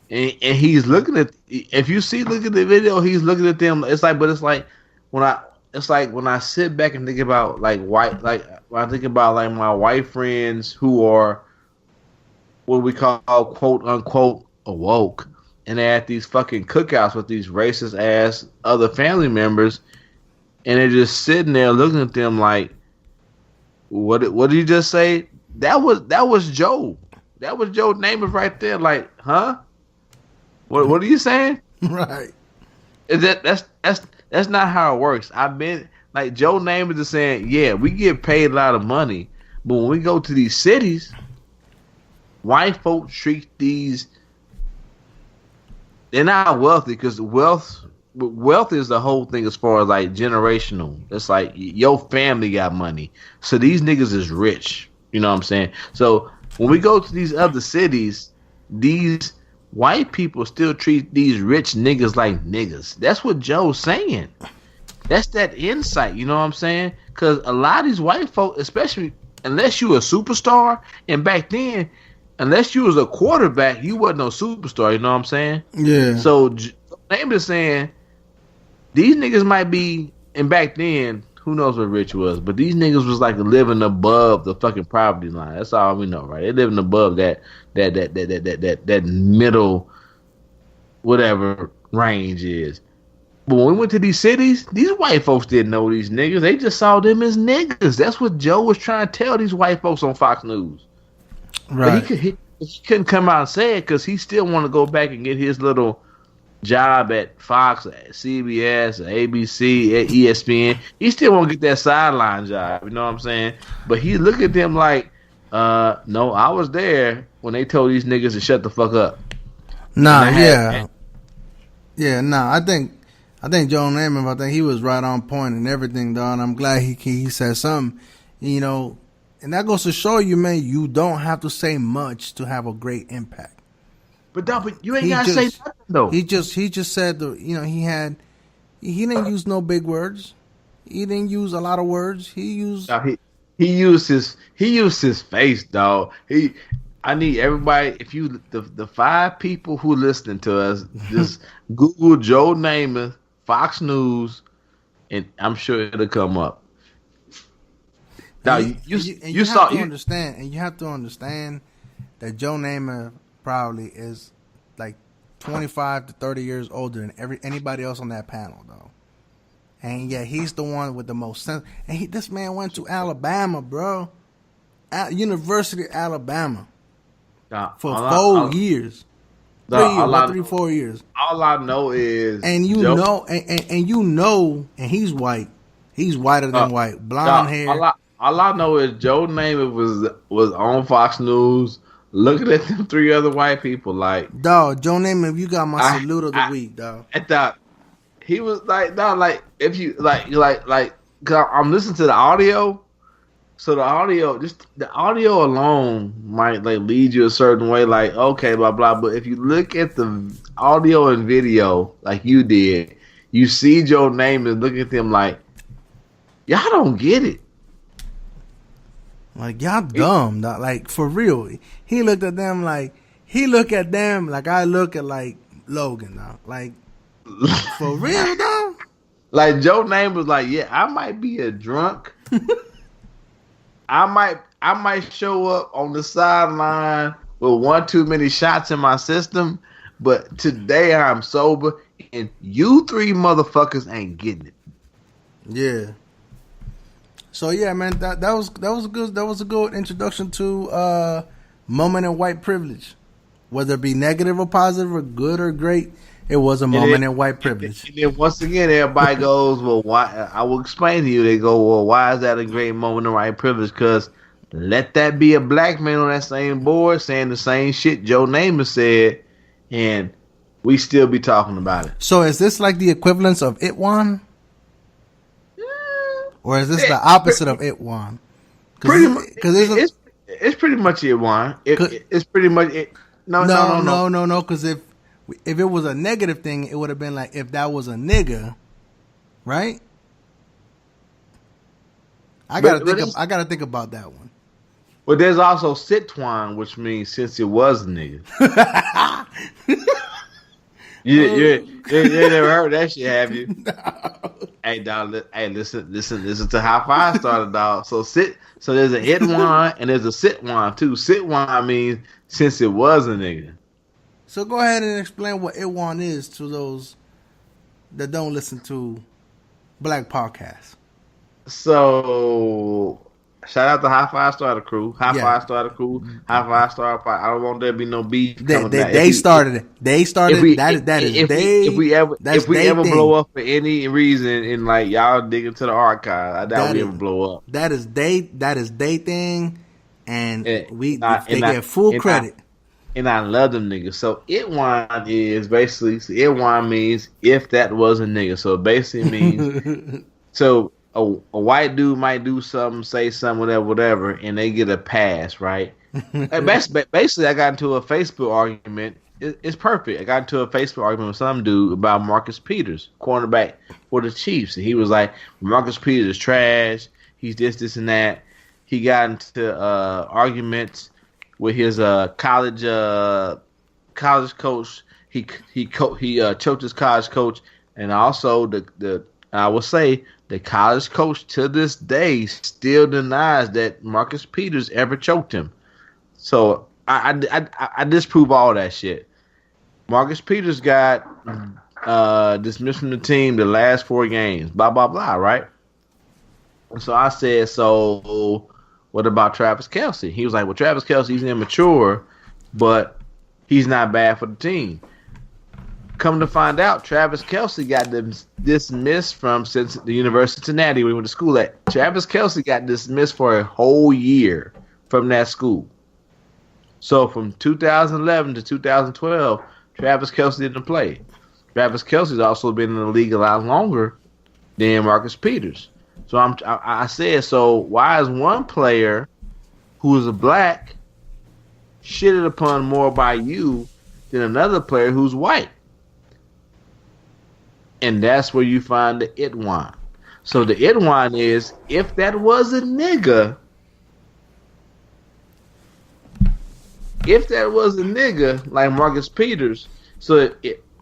and he's looking at, if you look at the video, he's looking at them. It's like when I sit back and think about like white, like when I think about like my white friends who are what we call quote unquote awoke, and they're at these fucking cookouts with these racist ass other family members, and they're just sitting there looking at them like, what did you just say? That was Joe. That was Joe Namath right there. Like, huh? What are you saying? Right. That's not how it works. I've been like Joe Namath is saying, yeah, we get paid a lot of money, but when we go to these cities, white folks treat these. They're not wealthy because wealth is the whole thing as far as like generational. It's like your family got money, so these niggas is rich. You know what I'm saying? So when we go to these other cities, these white people still treat these rich niggas like niggas. That's what Joe's saying. That's that insight, you know what I'm saying? Because a lot of these white folk, especially unless you a superstar, and back then, unless you was a quarterback, you wasn't no superstar, you know what I'm saying? Yeah. So Namath is saying these niggas might be, and back then, who knows what rich was, but these niggas was like living above the fucking poverty line. That's all we know, right? They living above that middle whatever range is. But when we went to these cities, these white folks didn't know these niggas. They just saw them as niggas. That's what Joe was trying to tell these white folks on Fox News. Right. But he couldn't come out and say it because he still want to go back and get his little job at Fox, at CBS, at ABC, at ESPN. He still want to get that sideline job. You know what I'm saying? But he look at them like, no, I was there when they told these niggas to shut the fuck up. I think Joe Namath, I think he was right on point and everything, though, and I'm glad he said something, you know, and that goes to show you, man, you don't have to say much to have a great impact. But you ain't gotta say nothing though. He just said he didn't use no big words. He didn't use a lot of words. He used his face, dog. I need everybody, if you the 5 people who listening to us, just Google Joe Namath, Fox News, and I'm sure it'll come up. Now you have to understand that Joe Namath probably is like 25 to 30 years older than anybody else on that panel, though. And yet he's the one with the most sense. And this man went to Alabama, bro, at University of Alabama for 4 years. 4 years. All I know is, and and he's white. He's whiter than white, blonde hair. All I know is Joe Namath was on Fox News looking at them 3 other white people like, dog, Joe Namath, you got my salute of the week, dog. I thought he was like, dog, like if you like, cause I'm listening to the audio, so the audio alone might like lead you a certain way, like okay, blah blah. But if you look at the audio and video like you did, you see Joe Namath looking at them like, y'all don't get it. Like, y'all dumb, dog. Like, for real. He looked at them like I look at, like, Logan, dog. Like, for real, dog? Like, Joe Namath was like, yeah, I might be a drunk. I might show up on the sideline with 1 too many shots in my system, but today I'm sober, and you 3 motherfuckers ain't getting it. Yeah. So yeah, man, that was a good introduction to moment in white privilege, whether it be negative or positive or good or great. It was a moment in white privilege. And then once again, everybody goes, well, why? I will explain to you. They go, well, why is that a great moment in white privilege? Because let that be a black man on that same board saying the same shit Joe Namath said, and we still be talking about it. So is this like the equivalence of Itwan? Or is this the opposite of Itwan? Pretty much. It's pretty much Itwan. It's pretty much it. No. Because if it was a negative thing, it would have been like if that was a nigga, right? I gotta think about that one. But there's also Sitwan, which means since it was a nigga. You never heard that shit, have you? No. Hey, dog. Listen to how Five started, dog. So there's an Itwan and there's a Sitwan too. Sitwan means since it was a nigga. So go ahead and explain what Itwan is to those that don't listen to black podcasts. So shout out to High Five Starter Crew. High Five Starter Crew. High Five Starter Crew. I don't want there to be no beef. They started it. They started If we ever blow up for any reason and like y'all dig into the archive, I doubt we ever blow up. That is they thing, and they get full credit. And I love them niggas. So Itwan is basically Itwan means if that was a nigga. So it basically means so a white dude might do something, say something, whatever, and they get a pass, right? Basically, I got into a Facebook argument. It's perfect. I got into a Facebook argument with some dude about Marcus Peters, cornerback for the Chiefs. And he was like, Marcus Peters is trash. He's this, and that. He got into arguments with his college coach. He choked his college coach, and also the I will say the college coach to this day still denies that Marcus Peters ever choked him. So I disprove all that shit. Marcus Peters got dismissed from the team the last 4 games. Blah blah blah. Right. And so I said, so what about Travis Kelce? He was like, well, Travis Kelce, he's immature, but he's not bad for the team. Come to find out, Travis Kelce got dismissed from the University of Cincinnati where he went to school at. Travis Kelce got dismissed for a whole year from that school. So from 2011 to 2012, Travis Kelce didn't play. Travis Kelce's also been in the league a lot longer than Marcus Peters. So I said, so why is one player who is a black shitted upon more by you than another player who's white? And that's where you find the Itwan. So the Itwan is, if that was a nigga, like Marcus Peters, so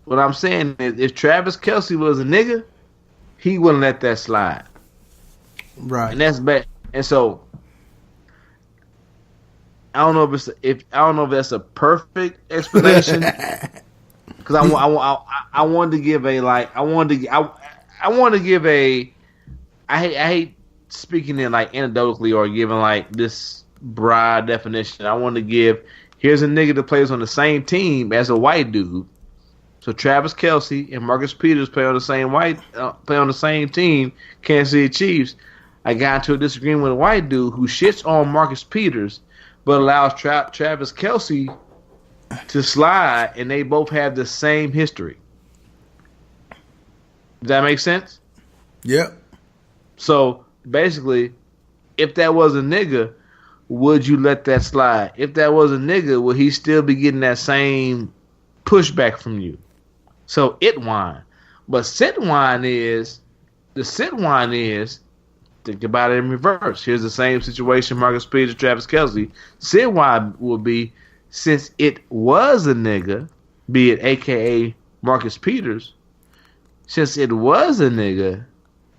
what I'm saying is, if Travis Kelce was a nigga, he wouldn't let that slide. Right. And that's bad. And so I don't know if that's a perfect explanation. Because I wanted to give I hate speaking in like anecdotally or giving like this broad definition. I want to give, here's a nigga that plays on the same team as a white dude. So Travis Kelce and Marcus Peters play on the same team, Kansas City Chiefs. I got into a disagreement with a white dude who shits on Marcus Peters, but allows Travis Kelce to slide, and they both have the same history. Does that make sense? Yep. So basically, if that was a nigga, would you let that slide? If that was a nigga, would he still be getting that same pushback from you? So Itwan. But Sitwan is, think about it in reverse. Here's the same situation, Marcus Peters, Travis Kelce. Sitwan will be, since it was a nigga, be it AKA Marcus Peters, since it was a nigga,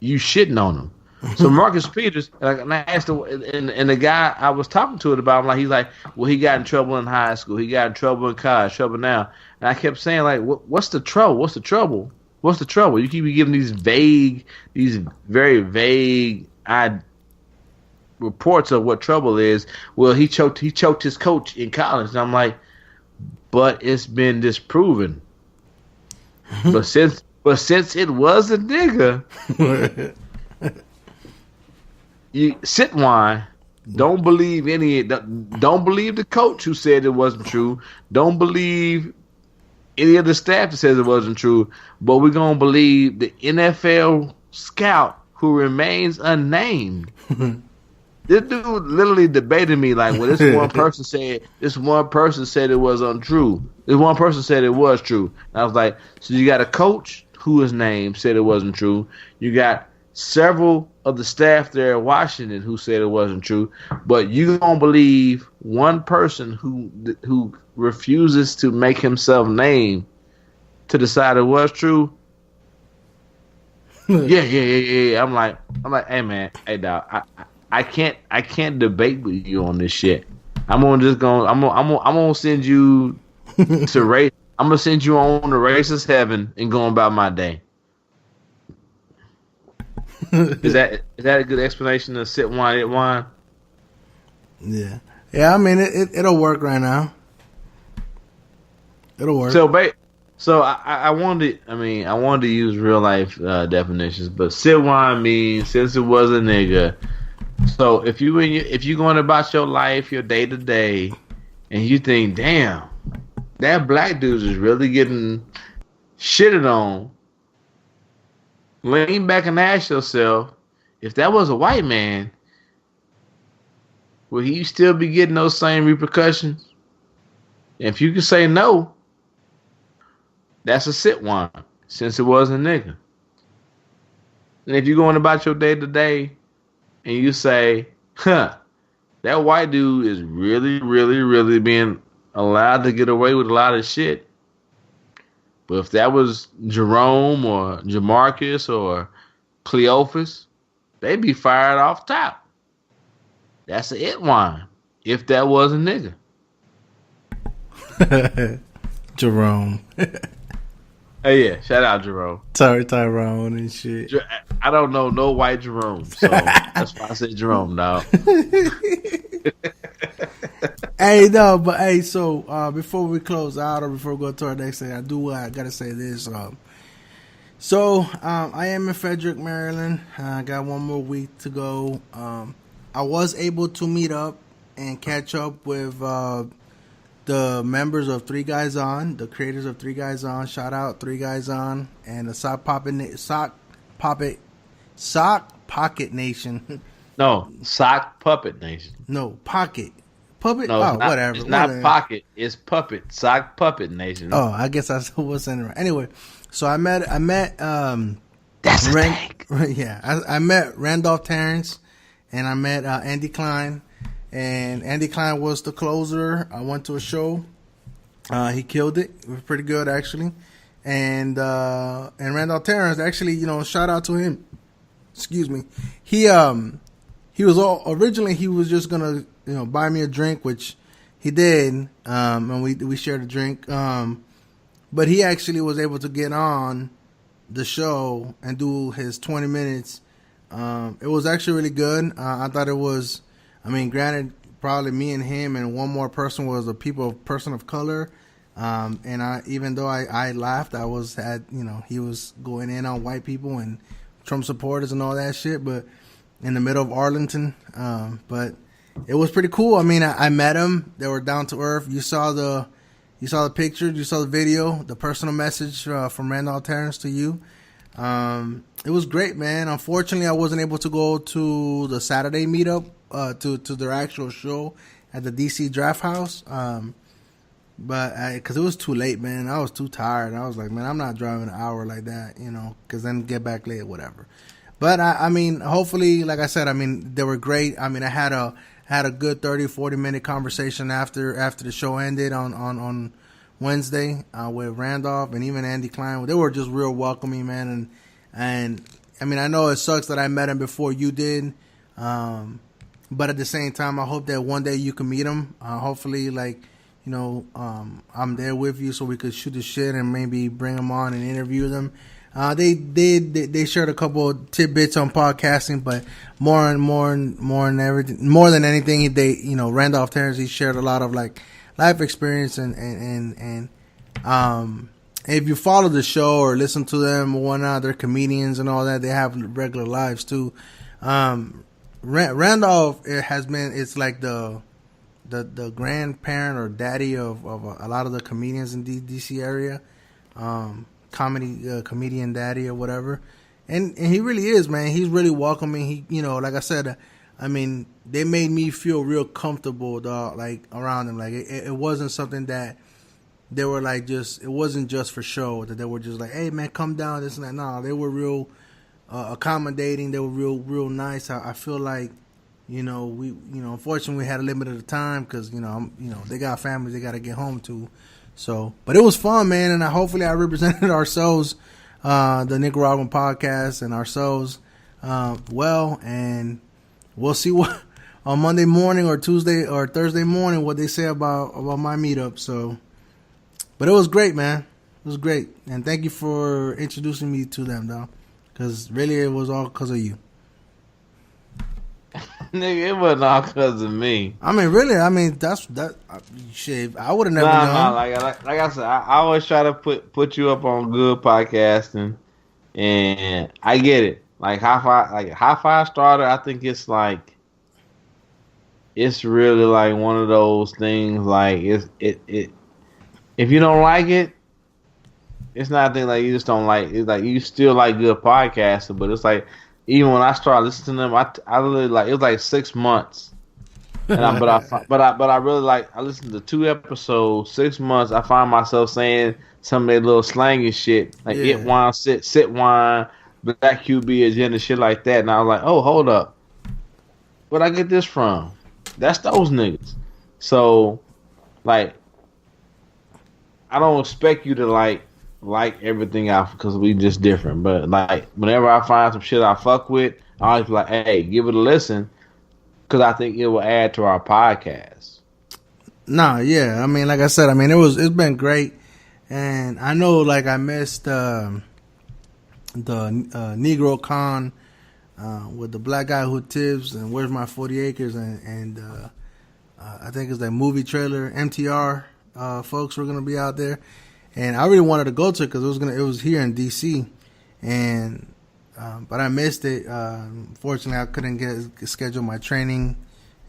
you shitting on him. So Marcus Peters, and I asked him, and the guy I was talking to it about, he's like, well, he got in trouble in high school, he got in trouble in college, trouble now. And I kept saying, like, what's the trouble? What's the trouble? What's the trouble? You keep giving these very vague reports of what trouble is. Well, he choked his coach in college. And I'm like, but it's been disproven. but since it was a nigga, you sit wine. Don't believe don't believe the coach who said it wasn't true. Don't believe any of the staff that says it wasn't true. But we're gonna believe the NFL scout who remains unnamed. This dude literally debated me like, well, this one person said it was untrue. This one person said it was true. And I was like, so you got a coach who is named said it wasn't true. You got several of the staff there in Washington who said it wasn't true, but you don't believe one person who refuses to make himself name to decide it was true. Yeah. I'm like, hey man, hey dog, I can't debate with you on this shit. I'm gonna send you to race. I'm gonna send you on to racist heaven and going about my day. Is that a good explanation of sit wine, it wine? Yeah. I mean, it'll work right now. It'll work. So I wanted to use real life definitions, but sit wine means since it was a nigga. So if you going about your life, your day to day, and you think, damn, that black dude is really getting shitted on. Lean back and ask yourself, if that was a white man, would he still be getting those same repercussions? And if you can say no, that's a sit wine, since it was a nigga. And if you're going about your day to day and you say, that white dude is really, really, really being allowed to get away with a lot of shit. But if that was Jerome or Jamarcus or Cleophas, they'd be fired off top. That's a it wine. If that was a nigga. Jerome. Hey, yeah, shout out Jerome. Tyrone and shit. I don't know no white Jerome, so that's why I said Jerome, dog. So before we close out or before we go to our next thing, I gotta say this. I am in Frederick, Maryland. I got one more week to go. I was able to meet up and catch up with the members of Three Guys On, the creators of Three Guys On. Shout out Three Guys On and the Sock Pocket Nation. No, Sock Puppet Nation. No, Pocket. Puppet? No, whatever. It's not Pocket. It's Puppet. Sock Puppet Nation. Oh, I guess I wasn't right. Anyway, so I met that's a tank. Yeah, I met Randolph Terrence and I met Andy Klein. And Andy Klein was the closer. I went to a show. He killed it. It was pretty good, actually. And Randolph Terrence, actually, shout out to him. Excuse me. He was originally he was just gonna buy me a drink, which he did, and we shared a drink. But he actually was able to get on the show and do his 20 minutes. It was actually really good. I thought it was. I mean, granted, probably me and him and one more person was a person of color. And even though I laughed, he was going in on white people and Trump supporters and all that shit, but in the middle of Arlington. But it was pretty cool. I mean, I met them. They were down to earth. You saw the picture, you saw the video, the personal message from Randolph Terrence to you. It was great, man. Unfortunately, I wasn't able to go to the Saturday meetup, to their actual show at the DC Draft House. But because it was too late, man. I was too tired. I was like, man, I'm not driving an hour like that, because then get back late, whatever. But I mean, hopefully, like I said, I mean, they were great. I mean, I had a good 30-40 minute conversation after the show ended on Wednesday with Randolph and even Andy Klein. They were just real welcoming, man. And I mean, I know it sucks that I met him before you did. But at the same time, I hope that one day you can meet him. Hopefully, I'm there with you so we could shoot the shit and maybe bring them on and interview them. They shared a couple of tidbits on podcasting, but more than anything, Randolph Terrence, he shared a lot of life experience and if you follow the show or listen to them or whatnot, they're comedians and all that. They have regular lives too. Randolph, it's like the grandparent or daddy of a lot of the comedians in DC area, comedian daddy or whatever, and he really is, man. He's really welcoming. He, like I said, I mean, they made me feel real comfortable, dog, like around them. Like it wasn't something that they were like it wasn't just for show, that they were just like, hey man, come down, this and that. No, they were real accommodating. They were real nice. I feel like, unfortunately we had a limited time because, they got families they got to get home to. So, but it was fun, man. And hopefully I represented ourselves, the Nicaraguan podcast and ourselves, well, and we'll see what on Monday morning or Tuesday or Thursday morning, what they say about my meetup. So, but it was great, man. It was great. And thank you for introducing me to them, though. Because really, it was all because of you. Nigga, it wasn't all because of me. I mean, really, that shit. I would have never known. Nah, like I said, I always try to put you up on good podcasting, and I get it. Like High Five Starter, I think it's really like one of those things. Like it if you don't like it, it's not a thing like you just don't like. It's like you still like good podcasting, but it's like even when I started listening to them, I really like it was like 6 months, and I really like I listened to 2 episodes, 6 months. I find myself saying some of their little slangy shit like it wine, sit wine, black QB agenda, shit like that, and I was like, oh, hold up, where'd I get this from? That's those niggas. So, like, I don't expect you to like everything out because we just different. But like, whenever I find some shit I fuck with, I always be like, hey, give it a listen because I think it will add to our podcast. Nah, yeah. I mean, like I said, it's been great, and I know like I missed the Negro Con with the black guy who tips and Where's My 40 Acres and I think it's that movie trailer MTR folks were gonna be out there, and I really wanted to go to it because it was here in DC, and but I missed it. Fortunately, I couldn't schedule my training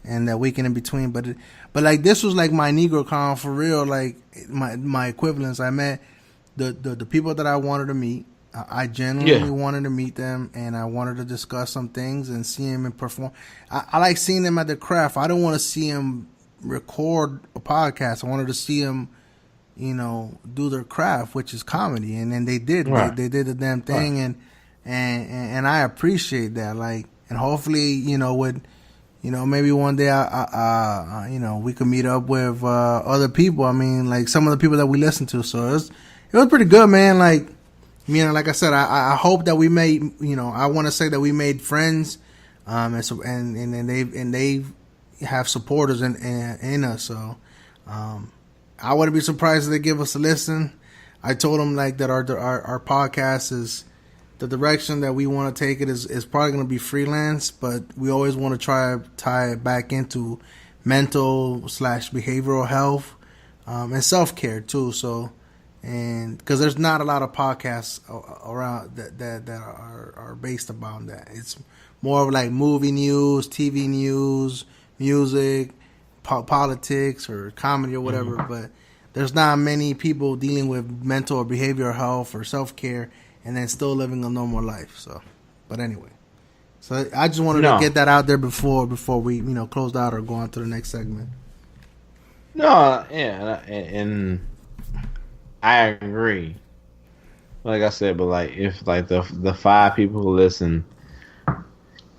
and that weekend in between. But like this was like my Negro Con for real, like my equivalents. I met the people that I wanted to meet. I genuinely wanted to meet them, and I wanted to discuss some things and see them and perform. I like seeing them at their craft. I don't want to see them record a podcast. I wanted to see them, do their craft, which is comedy, and then they did. Right. They did the damn thing, right. and I appreciate that. Like, and hopefully, maybe one day we could meet up with other people. I mean, like some of the people that we listen to. So it was pretty good, man. Like. Like I said, I hope that we made, I want to say that we made friends, and they have supporters in us. So, I wouldn't be surprised if they give us a listen. I told them like that our podcast is the direction that we want to take it is probably going to be freelance, but we always want to try to tie it back into mental/behavioral health, and self-care too. So. And because there's not a lot of podcasts around that are based upon that. It's more of like movie news, TV news, music, politics, or comedy or whatever. Mm-hmm. But there's not many people dealing with mental or behavioral health or self-care and then still living a normal life. So, but anyway, so I just wanted to get that out there before we closed out or go on to the next segment. No, yeah, and I agree. Like I said, but like if like the 5 people who listen,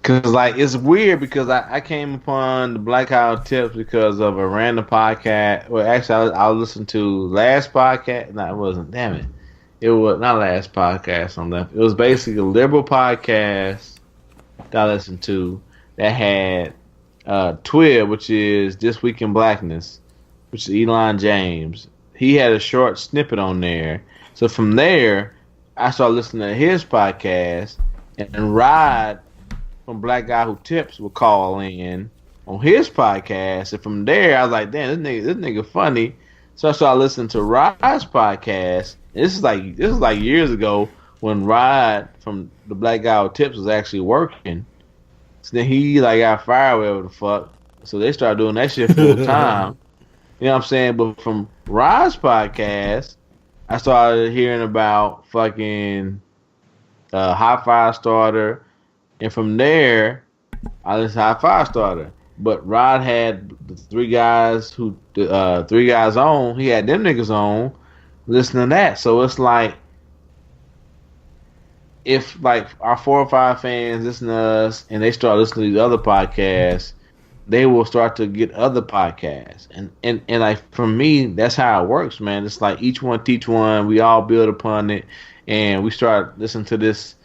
cause like it's weird because I came upon the Black House Tips because of a random podcast. Well, actually, I listened to last podcast. No, it wasn't. Damn it, it was not last podcast on that. It was basically a liberal podcast that I listened to that had Twitter, which is This Week in Blackness, which is Elon James. He had a short snippet on there. So from there, I started listening to his podcast, and Rod from Black Guy Who Tips would call in on his podcast. And from there, I was like, damn, this nigga funny. So I started listening to Rod's podcast, This is like years ago when Rod from the Black Guy with Tips was actually working. So then he like got fired, whatever the fuck. So they started doing that shit full time. You know what I'm saying? But from Rod's podcast, I started hearing about fucking High Five Starter, and from there, I listened to High Five Starter. But Rod had the three guys on. He had them niggas on listening to that. So it's like, if like our 4 or 5 fans listen to us and they start listening to the other podcasts, they will start to get other podcasts. And like for me, that's how it works, man. It's like each one teach one. We all build upon it, and we start listening to this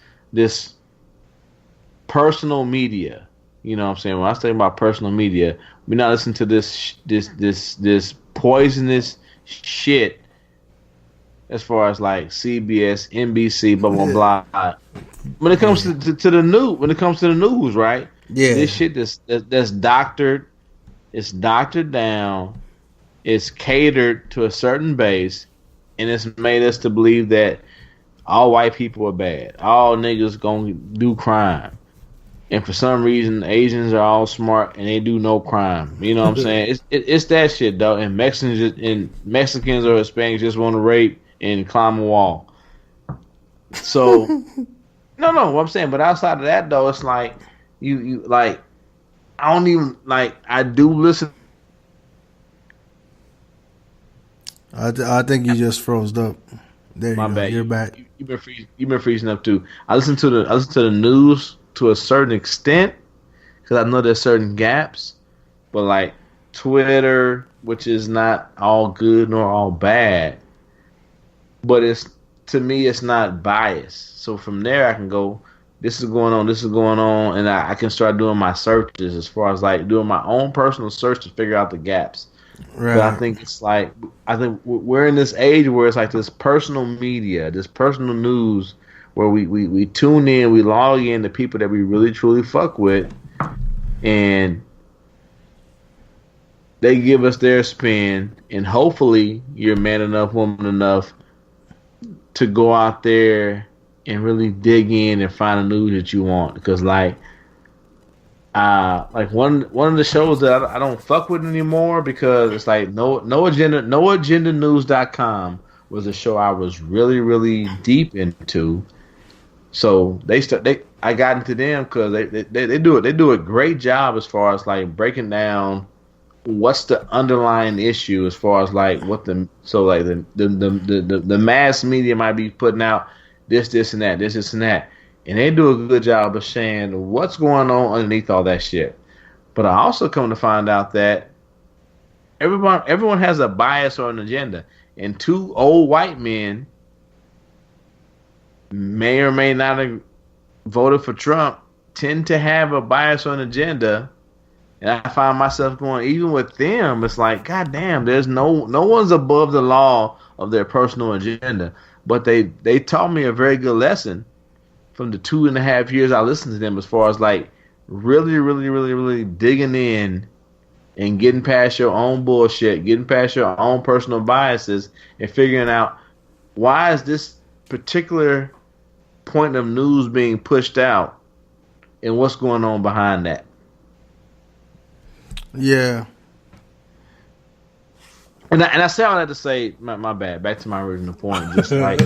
personal media. You know what I'm saying? When I say about personal media, we're not listening to this poisonous shit as far as like CBS, NBC, blah blah blah. When it comes to the news, right? Yeah, this shit that's doctored, it's doctored down, it's catered to a certain base, and it's made us to believe that all white people are bad, all niggas gonna do crime, and for some reason Asians are all smart and they do no crime. You know what I'm saying? It's that shit though. And Mexicans or Hispanics just want to rape and climb a wall. So no, what I'm saying. But outside of that though, it's like. You like, I don't even like. I do listen. I think you just froze up. There you My go. bad. You're back. You've been freezing up too. I listen to the news to a certain extent because I know there's certain gaps, but like Twitter, which is not all good nor all bad, but to me it's not biased. So from there I can go. This is going on, and I can start doing my searches as far as like doing my own personal search to figure out the gaps. Right. But I think it's like, we're in this age where it's like this personal media, this personal news, where we tune in, we log in to people that we really truly fuck with, and they give us their spin, and hopefully you're man enough, woman enough to go out there and really dig in and find the news that you want. Because like one of the shows that I don't fuck with anymore, because it's like noagendanews.com was a show I was really, really deep into. So I got into them because they do a great job as far as like breaking down what's the underlying issue as far as like the mass media might be putting out this and that, this and that. And they do a good job of saying what's going on underneath all that shit. But I also come to find out that everyone has a bias or an agenda. And 2 old white men may or may not have voted for Trump tend to have a bias or an agenda. And I find myself going, even with them, it's like, God damn, there's no one's above the law of their personal agenda. But they taught me a very good lesson from the 2.5 years I listened to them, as far as like really, really, really, really digging in and getting past your own bullshit, getting past your own personal biases, and figuring out why is this particular point of news being pushed out and what's going on behind that. Yeah. And I say all that to say, my bad. Back to my original point. Just like,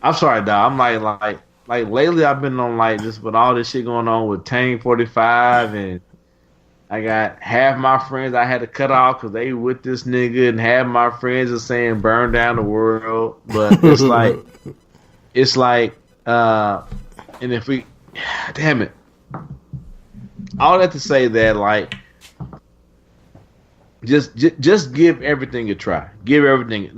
I'm sorry, dog. I'm like lately I've been on like just with all this shit going on with Tang 45, and I got half my friends I had to cut off because they with this nigga, and half my friends are saying burn down the world. But it's like, and if we, damn it, all that to say that like. Just give everything a try. Give everything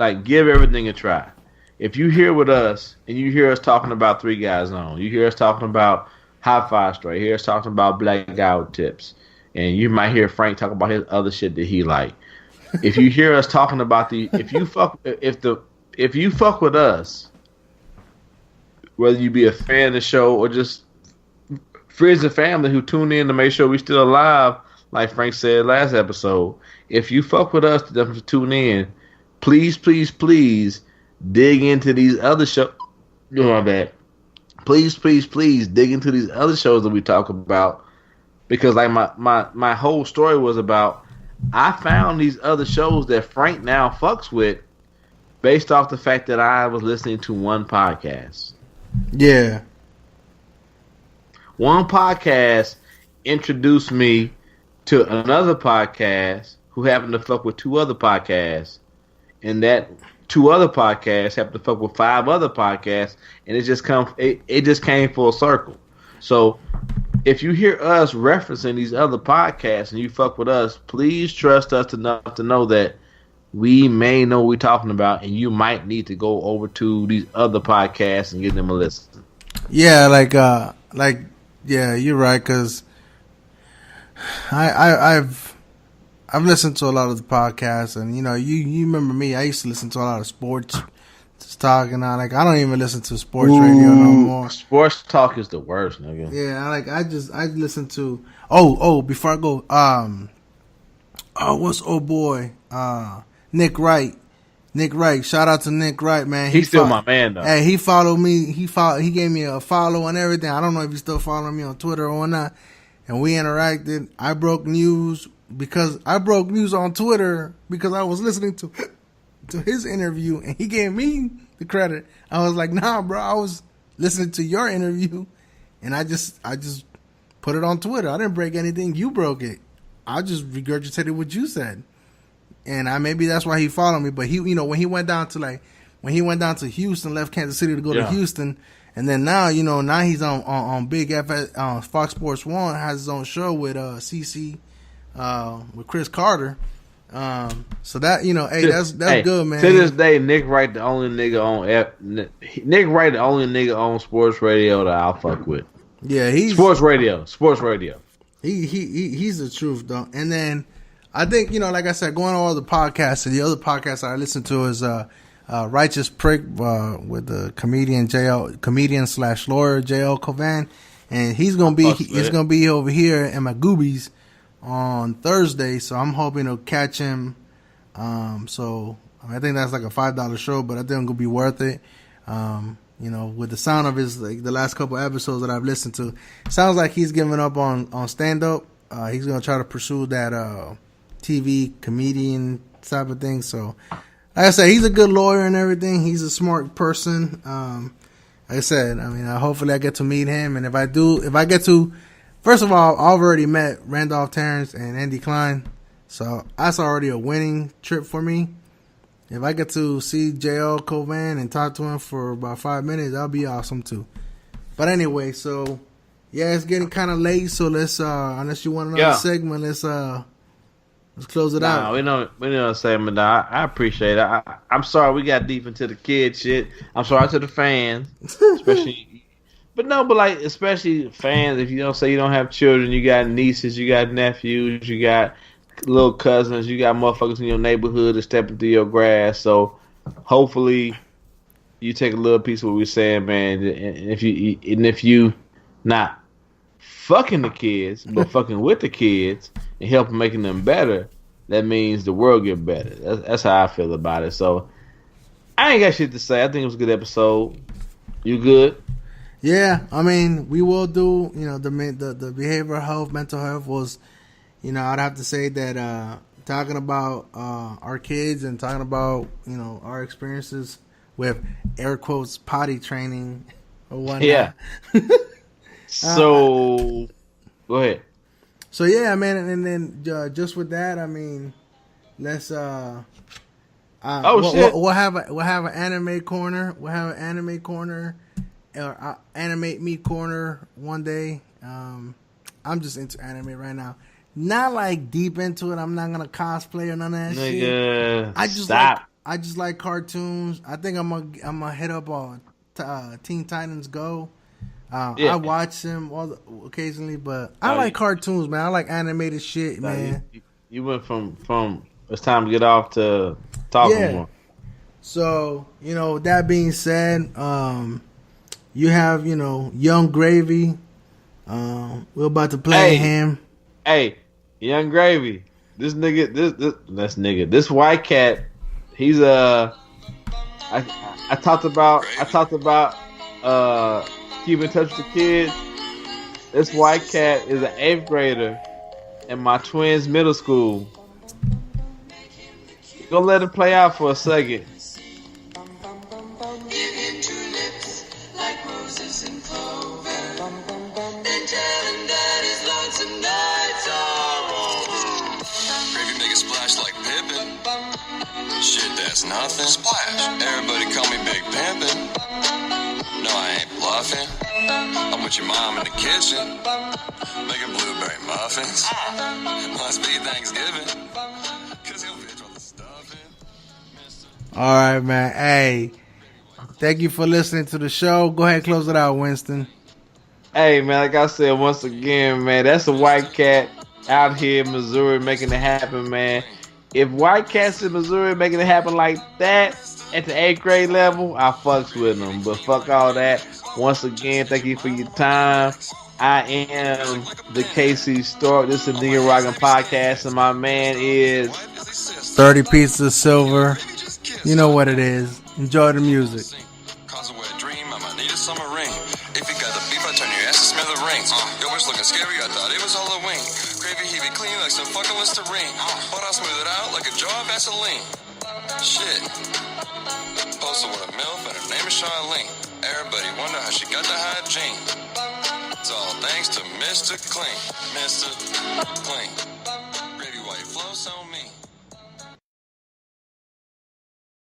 a try. If you hear with us and you hear us talking about 3 guys on, you hear us talking about High Five Story, you hear us talking about Black Guy with Tips, and you might hear Frank talk about his other shit that he like. If you hear us talking about if you fuck with us, whether you be a fan of the show or just friends and family who tune in to make sure we still alive, like Frank said last episode. If you fuck with us to tune in, please dig into these other shows. Oh, my bad. Please dig into these other shows that we talk about, because like my whole story was about, I found these other shows that Frank now fucks with based off the fact that I was listening to one podcast. Yeah. One podcast introduced me to another podcast who happened to fuck with two other podcasts, and that two other podcasts happened to fuck with five other podcasts, and it just came full circle. So if you hear us referencing these other podcasts and you fuck with us, please trust us enough to know that we may know what we're talking about, and you might need to go over to these other podcasts and give them a listen. Yeah, yeah, you're right, because I've listened to a lot of the podcasts, and you remember me. I used to listen to a lot of sports talk, and I don't even listen to sports radio no more. Sports talk is the worst, nigga. Yeah, I listen to before I go, what's old boy, Nick Wright. Nick Wright, shout out to Nick Wright, man. He's still my man, though. Hey, he followed me. He gave me a follow and everything. I don't know if he's still following me on Twitter or not. And we interacted. I broke news on Twitter because I was listening to his interview, and he gave me the credit. I was like, nah, bro, I was listening to your interview, and I just put it on Twitter. I didn't break anything. You broke it. I just regurgitated what you said. And maybe that's why he followed me. But he, when he went down to Houston, left Kansas City to go to Houston, and then now he's on Big FS, Fox Sports 1, has his own show with CC, with Chris Carter. So that that's good, man. To this day, Nick Wright the only nigga on sports radio that I'll fuck with. Yeah, he's sports radio. He's the truth, though. And then I think, like I said, going on all the podcasts, and the other podcast I listen to is Righteous Prick with the comedian / lawyer J.L. Covan, and he's gonna be over here in my goobies on Thursday, so I'm hoping to catch him. So I think that's like a $5 show, but I think it's gonna be worth it. With the sound of his, like, the last couple episodes that I've listened to, sounds like he's giving up on stand up. He's gonna try to pursue that TV comedian type of thing. So, like I said, he's a good lawyer and everything. He's a smart person. Like I said, hopefully I get to meet him. And if I get to, first of all, I've already met Randolph Terrence and Andy Klein. So that's already a winning trip for me. If I get to see JL Covan and talk to him for about 5 minutes, that'll be awesome too. But anyway, so yeah, it's getting kind of late. So let's, unless you want another segment, let's close it out. We don't say, but I appreciate it. I'm sorry we got deep into the kid shit. I'm sorry to the fans, especially. Especially fans. If you don't say you don't have children, you got nieces, you got nephews, you got little cousins, you got motherfuckers in your neighborhood that stepping through your grass. So hopefully you take a little piece of what we're saying, man. And if you not fucking the kids, but fucking with the kids and helping making them better, that means the world get better. That's how I feel about it. So I ain't got shit to say. I think it was a good episode. You good? Yeah, we will do. The behavioral health, mental health was. I'd have to say that talking about our kids and talking about our experiences with air quotes potty training or whatnot. Yeah. So go ahead. So yeah, man, and then just with that, let's shit. We'll have an anime corner. We'll have an anime corner or animate me corner one day. I'm just into anime right now. Not like deep into it. I'm not gonna cosplay or none of that shit. I just like cartoons. I think I'm gonna hit up on Teen Titans Go. I watch them occasionally, but I like cartoons, man. I like animated shit, man. You went from it's time to get off to talking more. So that being said, you have Young Gravy. We're about to play him. Hey, Young Gravy. This white cat. He's I talked about keep in touch with the kids. This white cat is an 8th grader in my twins' middle school. Go let it play out for a second. Gravy make a splash like Pippin. Shit, that's nothing. Splash. Everybody call me Big Pimpin'. No, I ain't bluffing. I'm with your mom in the kitchen, making blueberry muffins. Must be Thanksgiving, 'cause he'll bitch all the stuffing. All right, man. Hey, thank you for listening to the show. Go ahead and close it out, Winston. Hey, man, like I said, once again, man, that's a white cat out here in Missouri making it happen, man. If white cats in Missouri making it happen like that at the 8th grade level, I fucks with them. But fuck all that. Once again, thank you for your time. I am the KC Stork. This is the Nigga Rockin' Podcast, and my man is 30 pieces of silver. You know what it is. Enjoy the music. Cause of a dream, I might need a summer ring. If you got the beef, I turn your ass to smell the rings. Your bitch looking scary, I thought it was Halloween. Gravy, he be clean like some fucking Listerine. But I smooth it out like a jar of Vaseline. Shit. Posted with a MILF and her name is Charlene. Everybody wonder how she got the hygiene. It's all thanks to Mr. Clean. Mr. Clean. Gravy, why you flow so mean?